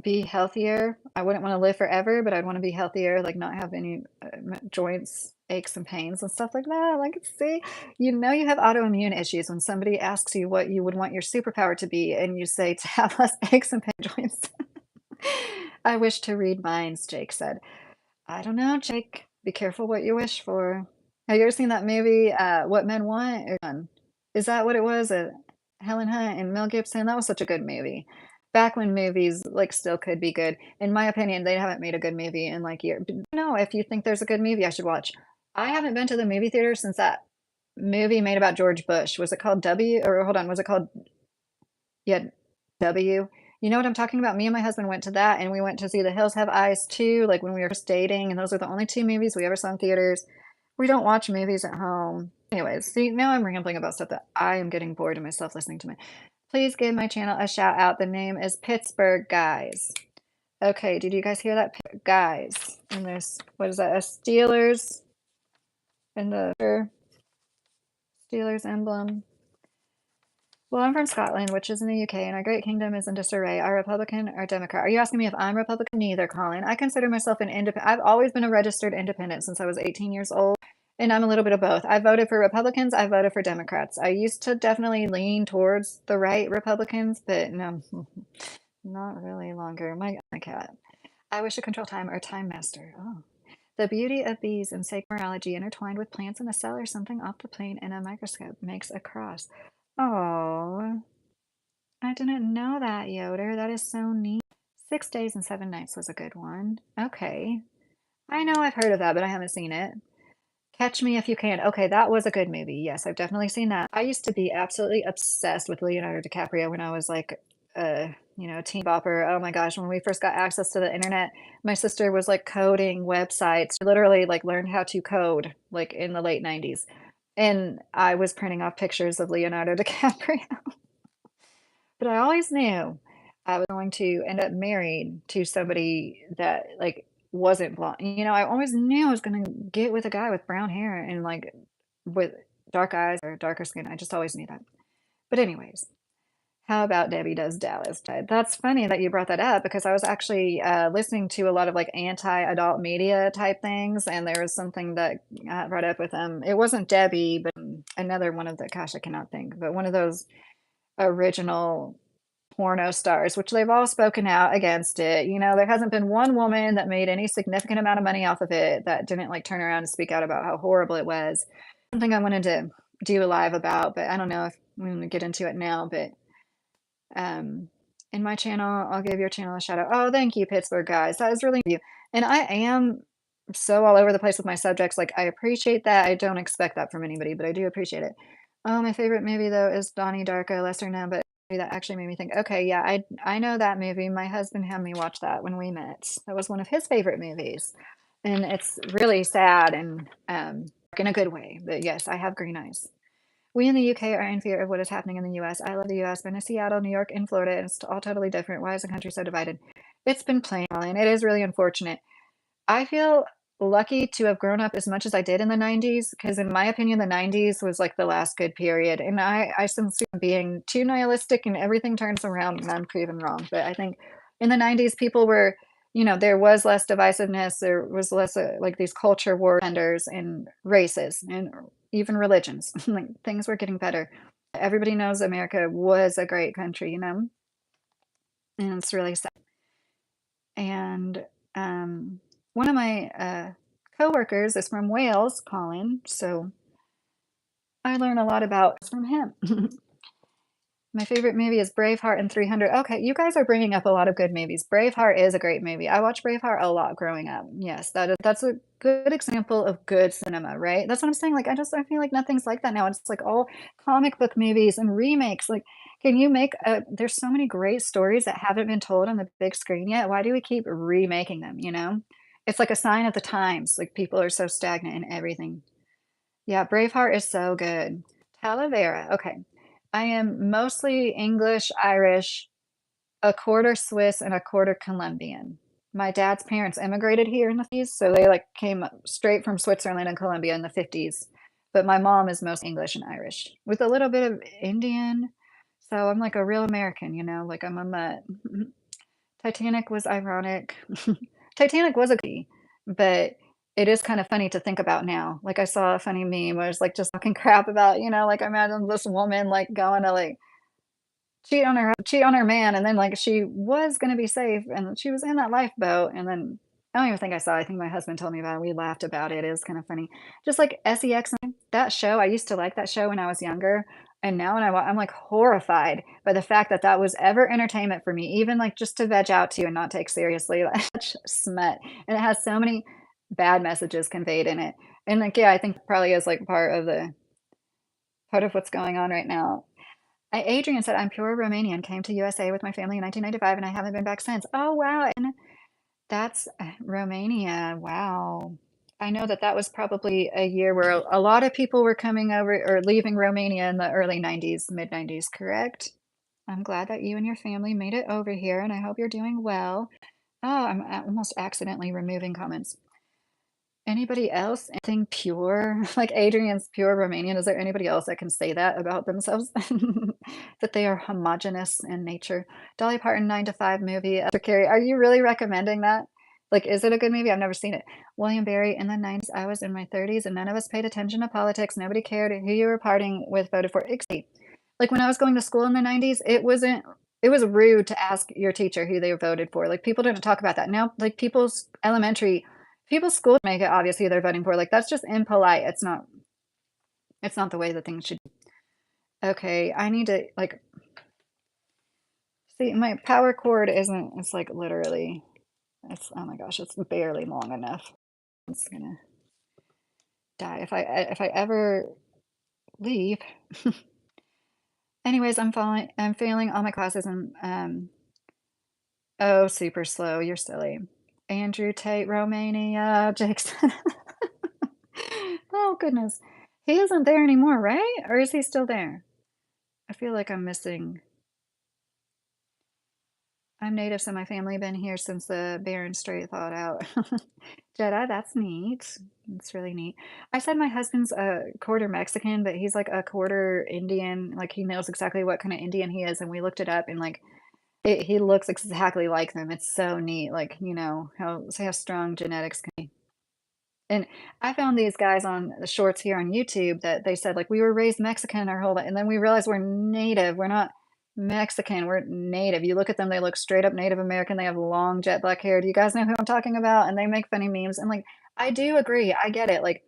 A: be healthier. I wouldn't want to live forever, but I'd want to be healthier, like not have any joints, aches, and pains and stuff like that. Like, see, you know, you have autoimmune issues when somebody asks you what you would want your superpower to be, and you say to have less aches and pain joints. I wish to read minds, Jake said. I don't know, Jake. Be careful what you wish for. Have you ever seen that movie, What Men Want? Is that what it was? Helen Hunt and Mel Gibson? That was such a good movie. Back when movies like still could be good. In my opinion, they haven't made a good movie in like years. No, if you think there's a good movie, I should watch. I haven't been to the movie theater since that movie made about George Bush. Was it called W? Or hold on, was it called yeah, W. You know what I'm talking about? Me and my husband went to that, and we went to see The Hills Have Eyes too, like when we were first dating, and those are the only two movies we ever saw in theaters. We don't watch movies at home. Anyways, see, now I'm rambling about stuff that I am getting bored of myself listening to. Please give my channel a shout out. The name is Pittsburgh Guys. Okay, did you guys hear that? Guys. And there's, what is that? A Steelers in the Steelers emblem. Well, I'm from Scotland, which is in the UK, and our great kingdom is in disarray. Are Republican or Democrat? Are you asking me if I'm Republican? Neither, Colin. I consider myself an independent. I've always been a registered independent since I was 18 years old, and I'm a little bit of both. I voted for Republicans. I voted for Democrats. I used to definitely lean towards the right Republicans, but no, not really longer. My cat. I wish to control time or time master. Oh. The beauty of bees and sacred morology intertwined with plants in a cellar, something off the plane in a microscope makes a cross. Oh, I didn't know that, Yoder. That is so neat. 6 days and 7 nights was a good one. Okay. I know I've heard of that, but I haven't seen it. Catch Me If You Can. Okay, that was a good movie. Yes, I've definitely seen that. I used to be absolutely obsessed with Leonardo DiCaprio when I was like, a teen bopper. Oh my gosh, when we first got access to the internet, my sister was like coding websites. She literally like learned how to code like in the late 90s. And I was printing off pictures of Leonardo DiCaprio. But I always knew I was going to end up married to somebody that like wasn't blonde. I always knew I was going to get with a guy with brown hair and like with dark eyes or darker skin. I just always knew that. But anyways, how about Debbie Does Dallas? That's funny that you brought that up because I was actually listening to a lot of like anti-adult media type things, and there was something that got brought up with them. It wasn't Debbie, but another one of the, gosh, I cannot think, but one of those original porno stars, which they've all spoken out against it. There hasn't been one woman that made any significant amount of money off of it that didn't like turn around and speak out about how horrible it was. Something I wanted to do a live about, but I don't know if I'm going to get into it now. But in my channel, I'll give your channel a shout out. Oh, thank you, Pittsburgh Guys. That is really you. And I am so all over the place with my subjects. Like, I appreciate that. I don't expect that from anybody, but I do appreciate it. Oh, my favorite movie though is Donnie Darko, lesser known, but that actually made me think, okay, yeah, I know that movie. My husband had me watch that when we met. That was one of his favorite movies. And it's really sad and in a good way. But yes, I have green eyes. We in the UK are in fear of what is happening in the US. I love the US. Been to Seattle, New York, and Florida, and it's all totally different. Why is the country so divided? It's been plain, and it is really unfortunate. I feel lucky to have grown up as much as I did in the 90s because in my opinion the 90s was like the last good period, and I since being too nihilistic and everything turns around and I'm proven wrong. But I think in the 90s people were, there was less divisiveness, there was less like these culture war vendors and races and even religions. Like things were getting better. Everybody knows America was a great country, and it's really sad. And one of my coworkers is from Wales, Colin. So I learn a lot about from him. My favorite movie is Braveheart and 300. Okay, you guys are bringing up a lot of good movies. Braveheart is a great movie. I watched Braveheart a lot growing up. Yes, that's a good example of good cinema, right? That's what I'm saying. Like I feel like nothing's like that now. It's like all comic book movies and remakes. Like, can you make a there's so many great stories that haven't been told on the big screen yet. Why do we keep remaking them, you know? It's like a sign of the times. Like people are so stagnant in everything. Yeah, Braveheart is so good. Talavera, okay. I am mostly English, Irish, a quarter Swiss, and a quarter Colombian. My dad's parents immigrated here in the 50s, so they like came straight from Switzerland and Colombia in the 50s. But my mom is most English and Irish with a little bit of Indian. So I'm like a real American, you know, like I'm a mutt. Titanic was ironic. Titanic was a good, but it is kind of funny to think about now. Like I saw a funny meme where it's like just talking crap about, you know, like I imagine this woman like going to like cheat on her man, and then like she was gonna be safe, and she was in that lifeboat, and then I don't even think I saw it. I think my husband told me about it. We laughed about it. It was kind of funny. Just like SEX, that show. I used to like that show when I was younger, and now when I'm like horrified by the fact that that was ever entertainment for me, even like just to veg out to and not take seriously. Like such smut, and it has so many bad messages conveyed in it. And like, yeah, I think probably is like part of what's going on right now. Adrian said, "I'm pure Romanian, came to USA with my family in 1995, and I haven't been back since." Oh, wow. And that's Romania. Wow. I know that that was probably a year where a lot of people were coming over or leaving Romania in the early 90s, mid 90s, correct? I'm glad that you and your family made it over here, and I hope you're doing well. Oh, I'm almost accidentally removing comments. Anybody else? Anything pure? Like Adrian's pure Romanian. Is there anybody else that can say that about themselves? That they are homogenous in nature. Dolly Parton 9 to 5 movie. Carrie, are you really recommending that? Like, is it a good movie? I've never seen it. William Barry in the 90s. I was in my 30s and none of us paid attention to politics. Nobody cared who you were partying with, voted for. Like when I was going to school in the 90s, it was rude to ask your teacher who they voted for. Like people didn't talk about that. Now, like people's school make it obvious who they're voting for. Like that's just impolite. It's not the way that things should be. Okay, I need to like see my power cord isn't it's like literally it's oh my gosh, it's barely long enough. It's gonna die if I ever leave. Anyways, I'm failing all my classes and oh super slow. You're silly. Andrew Tate, Romania, Jackson. Oh goodness. He isn't there anymore, right? Or is he still there? I feel like I'm missing. I'm native, so my family been here since the Bering Strait thawed out. Jedi, that's neat. That's really neat. I said my husband's a quarter Mexican, but he's like a quarter Indian. Like he knows exactly what kind of Indian he is, and we looked it up, and like he looks exactly like them. It's so neat. Like you know how strong genetics can be. And I found these guys on the shorts here on YouTube that they said like we were raised Mexican our whole life, and then we realized we're native. We're not Mexican. We're native. You look at them; they look straight up Native American. They have long jet black hair. Do you guys know who I'm talking about? And they make funny memes. And like I do agree. I get it. Like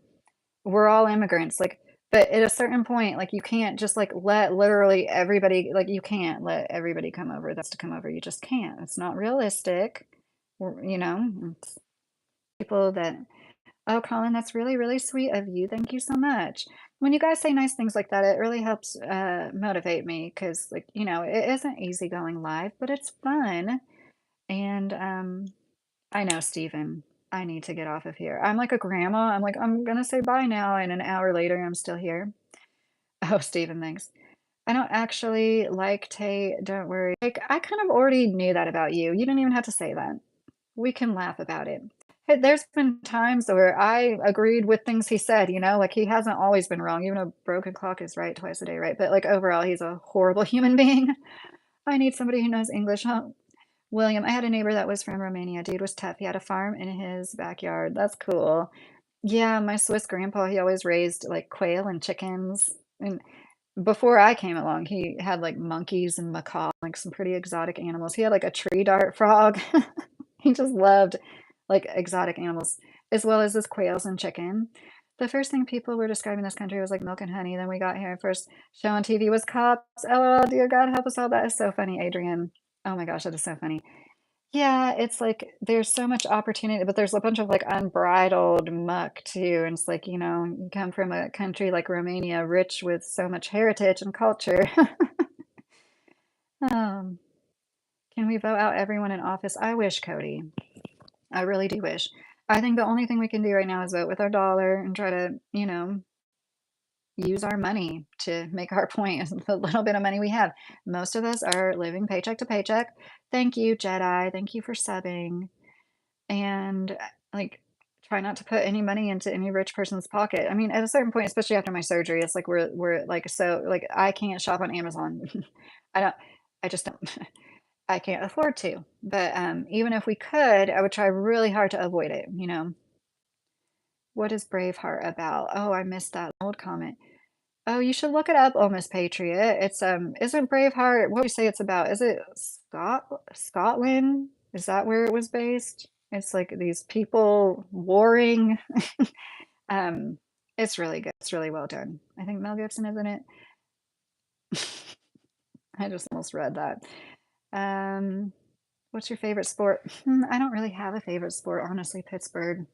A: we're all immigrants. Like, but at a certain point, like you can't just like let literally everybody like you can't let everybody come over. That's to come over. You just can't. It's not realistic. You know, it's people that oh, Colin, that's really, really sweet of you. Thank you so much. When you guys say nice things like that, it really helps motivate me because, like, you know, it isn't easy going live, but it's fun. And I know, Stephen, I need to get off of here. I'm like a grandma. I'm like, I'm gonna say bye now, and an hour later, I'm still here. Oh, Stephen, thanks. I don't actually like Tay. Don't worry. Like, I kind of already knew that about you. You didn't even have to say that. We can laugh about it. Hey, there's been times where I agreed with things he said, you know, like he hasn't always been wrong, even a broken clock is right twice a day, right? But like overall, he's a horrible human being. I need somebody who knows English, huh? William, I had a neighbor that was from Romania. Dude was tough. He had a farm in his backyard. That's cool. Yeah, my Swiss grandpa, he always raised like quail and chickens. And before I came along, he had like monkeys and macaws, like some pretty exotic animals. He had like a tree dart frog. He just loved like exotic animals as well as his quails and chicken. The first thing people were describing this country was like milk and honey. Then we got here. First show on TV was Cops. LOL, dear God, help us all. That is so funny, Adrian. Oh my gosh, that is so funny. Yeah, it's like there's so much opportunity, but there's a bunch of like unbridled muck too. And it's like, you come from a country like Romania, rich with so much heritage and culture. Um, can we vote out everyone in office? I wish, Cody. I really do wish. I think the only thing we can do right now is vote with our dollar and try to, use our money to make our point with the little bit of money we have. Most of us are living paycheck to paycheck. Thank you, Jedi. Thank you for subbing. And like, try not to put any money into any rich person's pocket. I mean, at a certain point, especially after my surgery, it's like we're like so like I can't shop on Amazon. I don't. I just don't. I can't afford to. But even if we could, I would try really hard to avoid it. What is Braveheart about? Oh, I missed that old comment. Oh, you should look it up, oh Miss Patriot. It's isn't Braveheart, what do you say it's about? Is it Scotland? Is that where it was based? It's like these people warring. Um, it's really good. It's really well done. I think Mel Gibson is in it. I just almost read that. Um, what's your favorite sport? I don't really have a favorite sport, honestly, Pittsburgh.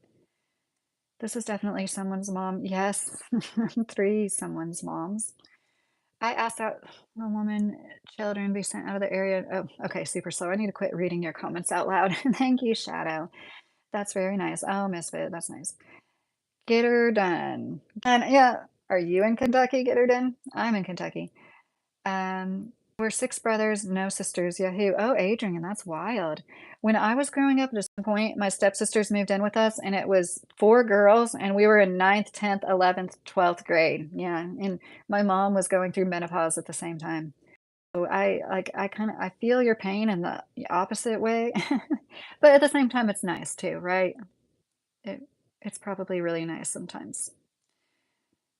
A: This is definitely someone's mom. Yes, three someone's moms. I asked that a woman, children be sent out of the area. Oh, okay, super slow. I need to quit reading your comments out loud. Thank you, Shadow. That's very nice. Oh, Misfit, that's nice. Get her done. Done. Yeah. Are you in Kentucky? Get her done. I'm in Kentucky. We're six brothers, no sisters. Yahoo! Oh, Adrian, that's wild. When I was growing up, at some point, my stepsisters moved in with us, and it was four girls, and we were in ninth, 10th, 11th, 12th grade. Yeah, and my mom was going through menopause at the same time. So I kind of I feel your pain in the opposite way, but at the same time, it's nice too, right? It it's probably really nice sometimes.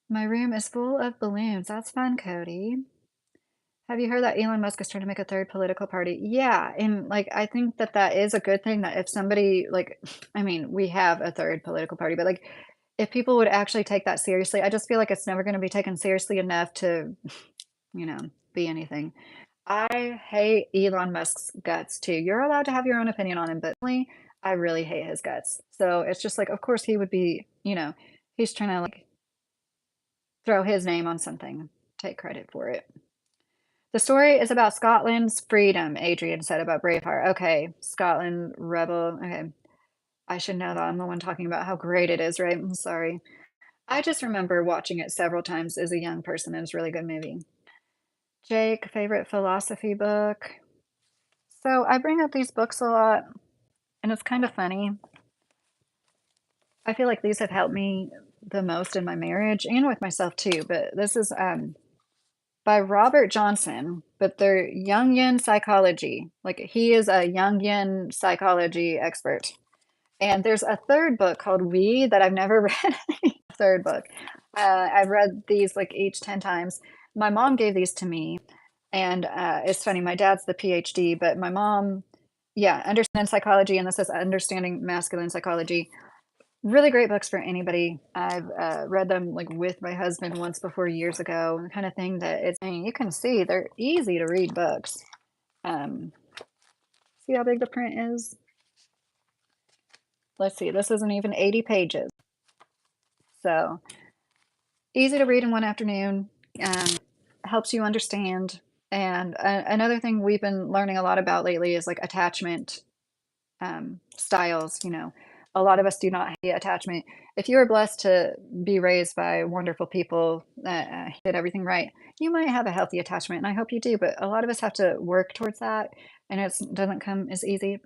A: My room is full of balloons. That's fun, Cody. Have you heard that Elon Musk is trying to make a third political party? Yeah, and, like, I think that that is a good thing that if somebody, like I mean, we have a third political party, but, like, if people would actually take that seriously, I just feel like it's never gonna be taken seriously enough to, you know, be anything. I hate Elon Musk's guts too. You're allowed to have your own opinion on him, but me, I really hate his guts. So it's just like, of course he would be, he's trying to, like, throw his name on something, take credit for it. The story is about Scotland's freedom, Adrian said about Braveheart. Okay, Scotland rebel. Okay, I should know that. I'm the one talking about how great it is, right? I'm sorry. I just remember watching it several times as a young person. It was a really good movie. Jake, favorite philosophy book. So I bring up these books a lot, and it's kind of funny. I feel like these have helped me the most in my marriage and with myself too. But this is by Robert Johnson, but they're Jungian psychology. Like he is a Jungian psychology expert. And there's a third book called We that I've never read. Third book. I've read these like each 10 times. My mom gave these to me. And it's funny, my dad's the PhD, but my mom, yeah, understands psychology. And this is Understanding Masculine Psychology. Really great books for anybody. I've read them like with my husband once before years ago, and the kind of thing that it's, I mean, you can see they're easy to read books. Um, see how big the print is? Let's see, this isn't even 80 pages. So easy to read in one afternoon, um, helps you understand. And another thing we've been learning a lot about lately is like attachment styles. A lot of us do not hate attachment. If you were blessed to be raised by wonderful people that did everything right, you might have a healthy attachment, and I hope you do. But a lot of us have to work towards that, and it doesn't come as easy.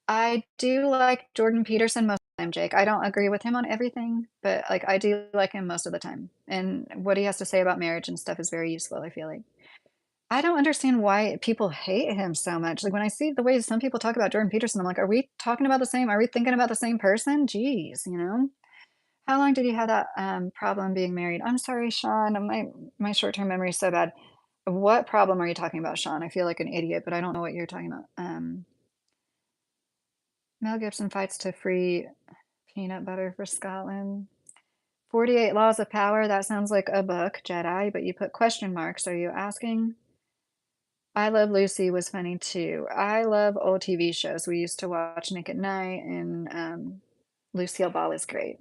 A: I do like Jordan Peterson most of the time, Jake. I don't agree with him on everything, but like I do like him most of the time. And what he has to say about marriage and stuff is very useful, I feel like. I don't understand why people hate him so much. Like when I see the way some people talk about Jordan Peterson, I'm like, are we talking about the same? Are we thinking about the same person? Jeez. How long did you have that problem being married? I'm sorry, Sean. My short-term memory is so bad. What problem are you talking about, Sean? I feel like an idiot, but I don't know what you're talking about. Mel Gibson fights to free peanut butter for Scotland. 48 Laws of Power, that sounds like a book, Jedi, but you put question marks. Are you asking? I Love Lucy was funny too. I love old TV shows. We used to watch Nick at Night, and Lucille Ball is great.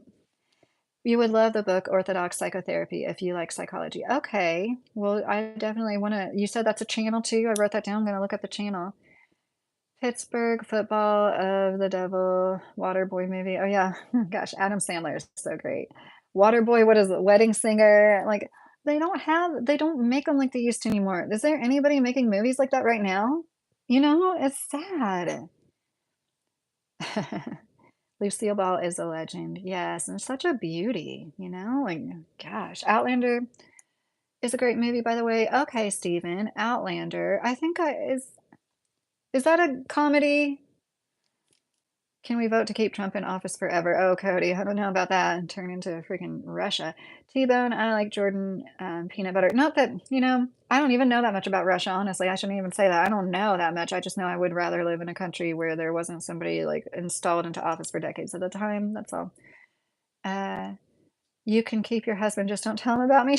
A: You would love the book Orthodox Psychotherapy if you like psychology. Okay. Well, I definitely want to. You said that's a channel too. I wrote that down. I'm going to look up the channel. Pittsburgh Football of the Devil, Waterboy movie. Oh yeah, gosh, Adam Sandler is so great. Waterboy, what is it? Wedding Singer. Like they don't make them like they used to anymore. Is there anybody making movies like that right now? It's sad. Lucille Ball is a legend. Yes, and such a beauty, like gosh, Outlander is a great movie, by the way. Okay, Steven, Outlander. I think is that a comedy? Can we vote to keep Trump in office forever? Oh, Cody, I don't know about that. And turn into freaking Russia. T-Bone, I like Jordan peanut butter. Not that, I don't even know that much about Russia, honestly. I shouldn't even say that. I don't know that much. I just know I would rather live in a country where there wasn't somebody like installed into office for decades at a time. That's all. Uh, you can keep your husband, just don't tell him about me.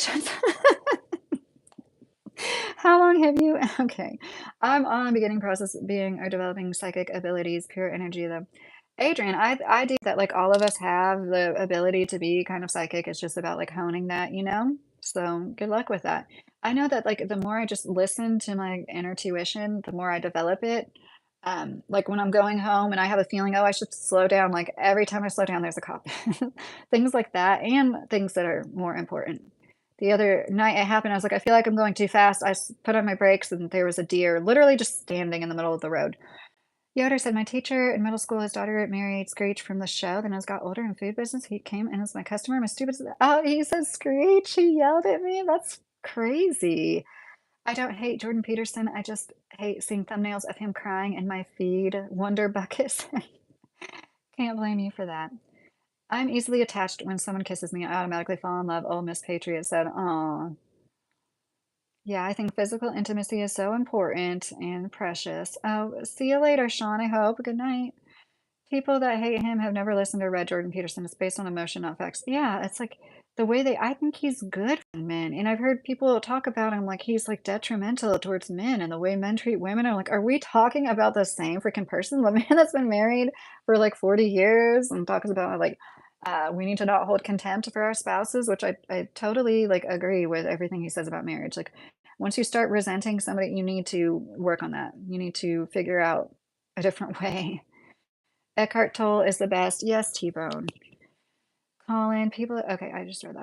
A: How long have you? Okay. I'm on beginning process being or developing psychic abilities, pure energy though. Adrian, I do that like all of us have the ability to be kind of psychic. It's just about like honing that. So good luck with that. I know that like the more I just listen to my inner tuition, the more I develop it. Like when I'm going home and I have a feeling, oh, I should slow down. Like every time I slow down, there's a cop. Things like that, and things that are more important. The other night it happened, I was like, I feel like I'm going too fast. Put on my brakes and there was a deer literally just standing in the middle of the road. Yoder said, my teacher in middle school, his daughter married Screech from the show. Then as got older in food business, he came and was my customer. My stupid, oh, he said Screech. He yelled at me. That's crazy. I don't hate Jordan Peterson. I just hate seeing thumbnails of him crying in my feed. Wonder buckets. Can't blame you for that. I'm easily attached. When someone kisses me, I automatically fall in love. Old Miss Patriot said, "Aw, yeah, I think physical intimacy is so important and precious." Oh, see you later, Sean. I hope. Good night. People that hate him have never listened or read Jordan Peterson. It's based on emotion, not facts. Yeah, it's like the way I think he's good for men. And I've heard people talk about him like he's like detrimental towards men and the way men treat women. I'm like, are we talking about the same freaking person? The man that's been married for like 40 years and talks about like, we need to not hold contempt for our spouses, which I totally like agree with everything he says about marriage. Like once you start resenting somebody, you need to work on that. You need to figure out a different way. Eckhart Tolle is the best. Yes, T-Bone. Colin, people. Okay, I just read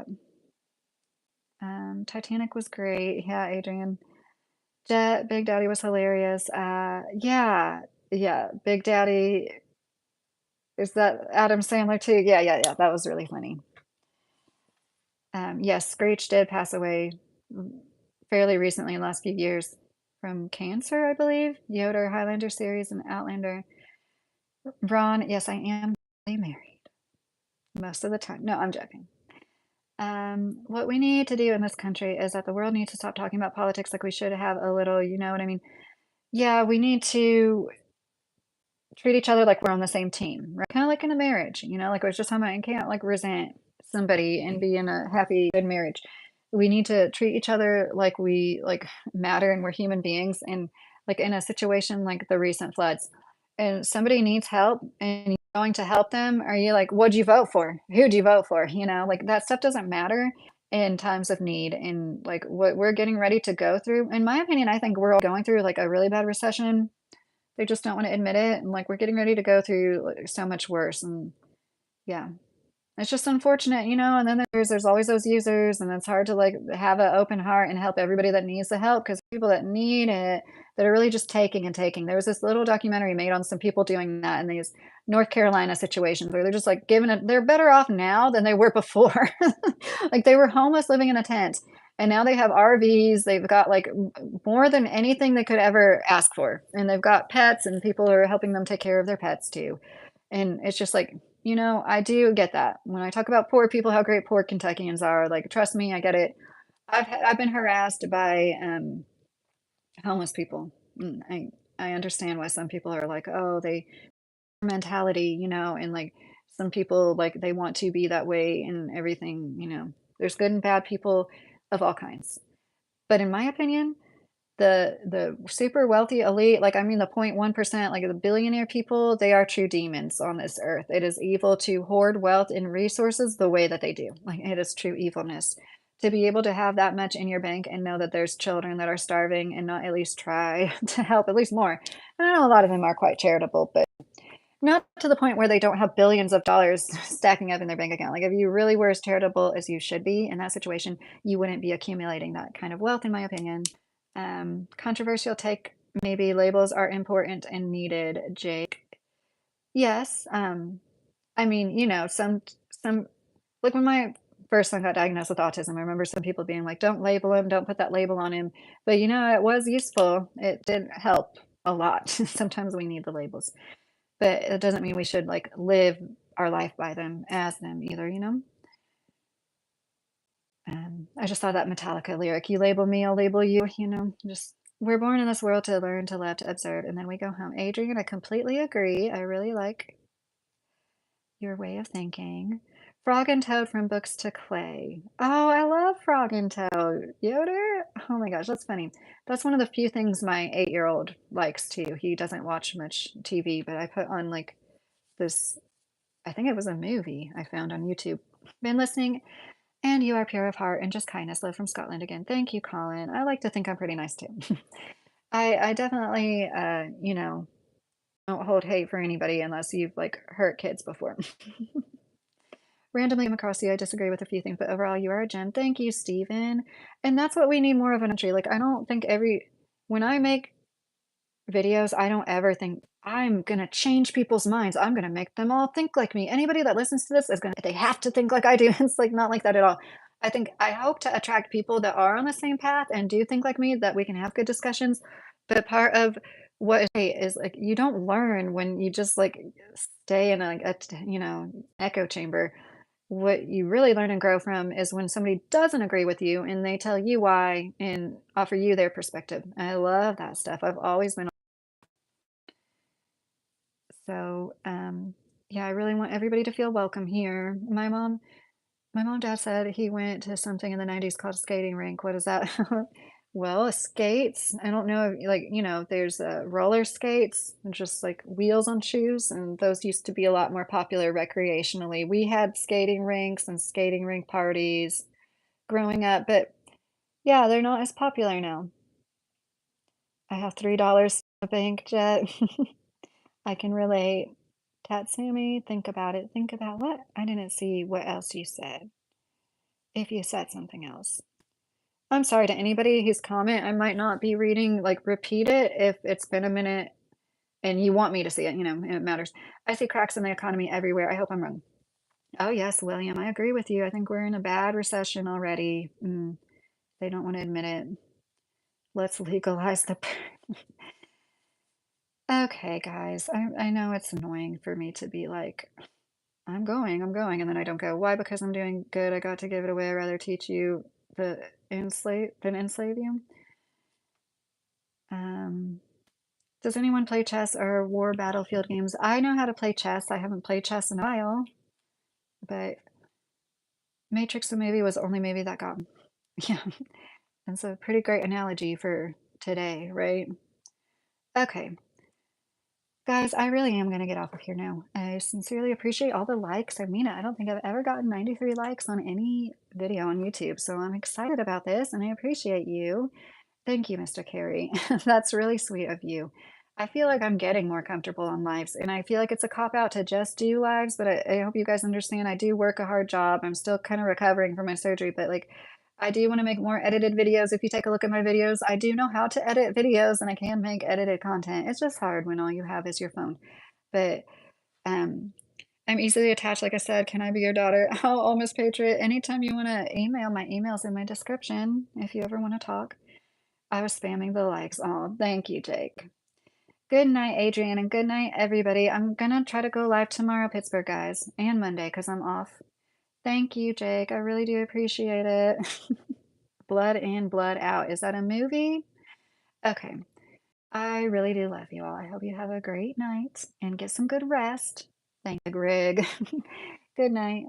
A: that. Titanic was great. Yeah, Adrian. Jet, Big Daddy was hilarious. Yeah, yeah. Big Daddy, is that Adam Sandler too? Yeah, yeah, yeah. That was really funny. Yes, Screech did pass away fairly recently in the last few years from cancer, I believe. Yoder, Highlander series, and Outlander. Ron, yes, I am married most of the time. No, I'm joking. What we need to do in this country is that the world needs to stop talking about politics like we should have a little, you know what I mean? Yeah, we need to treat each other like we're on the same team, right? Kind of like in a marriage, like I was just talking about, you can't like resent somebody and be in a happy, good marriage. We need to treat each other like we like matter and we're human beings. And like in a situation like the recent floods, and somebody needs help and you're going to help them, are you like, what'd you vote for? Who'd you vote for? Like that stuff doesn't matter in times of need. And like what we're getting ready to go through, in my opinion, I think we're all going through like a really bad recession. They just don't want to admit it, and like we're getting ready to go through like, so much worse. And yeah, it's just unfortunate. And then there's always those users, and it's hard to like have an open heart and help everybody that needs the help, because people that need it, that are really just taking and taking. There was this little documentary made on some people doing that in these North Carolina situations where they're just like giving it. They're better off now than they were before. Like they were homeless living in a tent, and now they have RVs. They've got like more than anything they could ever ask for, and they've got pets, and people are helping them take care of their pets too. And it's just like, I do get that. When I talk about poor people, how great poor Kentuckians are, like, trust me, I get it. I've been harassed by homeless people. I understand why some people are like, oh, they mentality, and like some people, like, they want to be that way and everything, there's good and bad people of all kinds. But in my opinion, the super wealthy elite, like, I mean, the 0.1%, like, the billionaire people, they are true demons on this earth. It is evil to hoard wealth and resources the way that they do. Like, it is true evilness. To be able to have that much in your bank and know that there's children that are starving and not at least try to help at least more. And I know a lot of them are quite charitable, but not to the point where they don't have billions of dollars stacking up in their bank account. Like, if you really were as charitable as you should be in that situation, you wouldn't be accumulating that kind of wealth, in my opinion. Controversial take, maybe labels are important and needed, Jake. Yes. I mean, some like when my first son got diagnosed with autism, I remember some people being like, don't label him, don't put that label on him. But it was useful. It did help a lot. Sometimes we need the labels. But it doesn't mean we should, like, live our life by them as them either. I just saw that Metallica lyric, "You label me, I'll label you," just we're born in this world to learn, to love, to observe, and then we go home. Adrian, I completely agree. I really like your way of thinking. Frog and Toad from Books to Clay. Oh, I love Frog and Toad. Yoder? Oh my gosh, that's funny. That's one of the few things my 8-year-old likes too. He doesn't watch much TV, but I put on like this, I think it was a movie I found on YouTube. Been listening, and you are pure of heart and just kindness. Love from Scotland again. Thank you, Colin. I like to think I'm pretty nice too. I definitely, don't hold hate for anybody unless you've like hurt kids before. Randomly come across you, I disagree with a few things, but overall, you are a gem. Thank you, Stephen. And that's what we need more of in a country. Like, I don't think when I make videos, I don't ever think I'm gonna change people's minds. I'm gonna make them all think like me. Anybody that listens to this is gonna they have to think like I do. It's like not like that at all. I hope to attract people that are on the same path and do think like me, that we can have good discussions. But part of what is like you don't learn when you just like stay in echo chamber. What you really learn and grow from is when somebody doesn't agree with you and they tell you why and offer you their perspective. I love that stuff. I've always been so, yeah, I really want everybody to feel welcome here. My mom and dad said he went to something in the 90s called a skating rink. What is that? Well, skates. I don't know if, like, there's roller skates, just like wheels on shoes, and those used to be a lot more popular recreationally. We had skating rinks and skating rink parties growing up, but yeah, they're not as popular now. I have $3 in the bank, Jet. I can relate. Tatsumi, think about it. Think about what? I didn't see what else you said. If you said something else. I'm sorry to anybody whose comment I might not be reading. Like, repeat it if it's been a minute and you want me to see it, it matters. I see cracks in the economy everywhere. I hope I'm wrong. Oh, yes, William, I agree with you. I think we're in a bad recession already. They don't want to admit it. Let's legalize the. Okay, guys, I know it's annoying for me to be like, I'm going, and then I don't go. Why? Because I'm doing good. I got to give it away. I'd rather teach you than enslave you. Um, does anyone play chess or war battlefield games? I know how to play chess. I haven't played chess in a while, but Matrix the movie was the only movie that got me. Yeah, that's a pretty great analogy for today, right? Okay. Guys, I really am going to get off of here now. I sincerely appreciate all the likes. I mean it. I don't think I've ever gotten 93 likes on any video on YouTube, so I'm excited about this and I appreciate you. Thank you, Mr. Carey. That's really sweet of you. I feel like I'm getting more comfortable on lives, and I feel like it's a cop out to just do lives, but I hope you guys understand I do work a hard job. I'm still kind of recovering from my surgery, but like I do want to make more edited videos. If you take a look at my videos, I do know how to edit videos and I can make edited content. It's just hard when all you have is your phone. But um I'm easily attached, like I said. Can I be your daughter? Oh, Miss Patriot, anytime you want to email, my email's in my description if you ever want to talk. I was spamming the likes. Oh, thank you, Jake. Good night, Adrian, and good night, everybody. I'm gonna try to go live tomorrow, Pittsburgh, guys, and Monday because I'm off. Thank you, Jake. I really do appreciate it. Blood in, blood out. Is that a movie? Okay. I really do love you all. I hope you have a great night and get some good rest. Thank the Grig. Good night.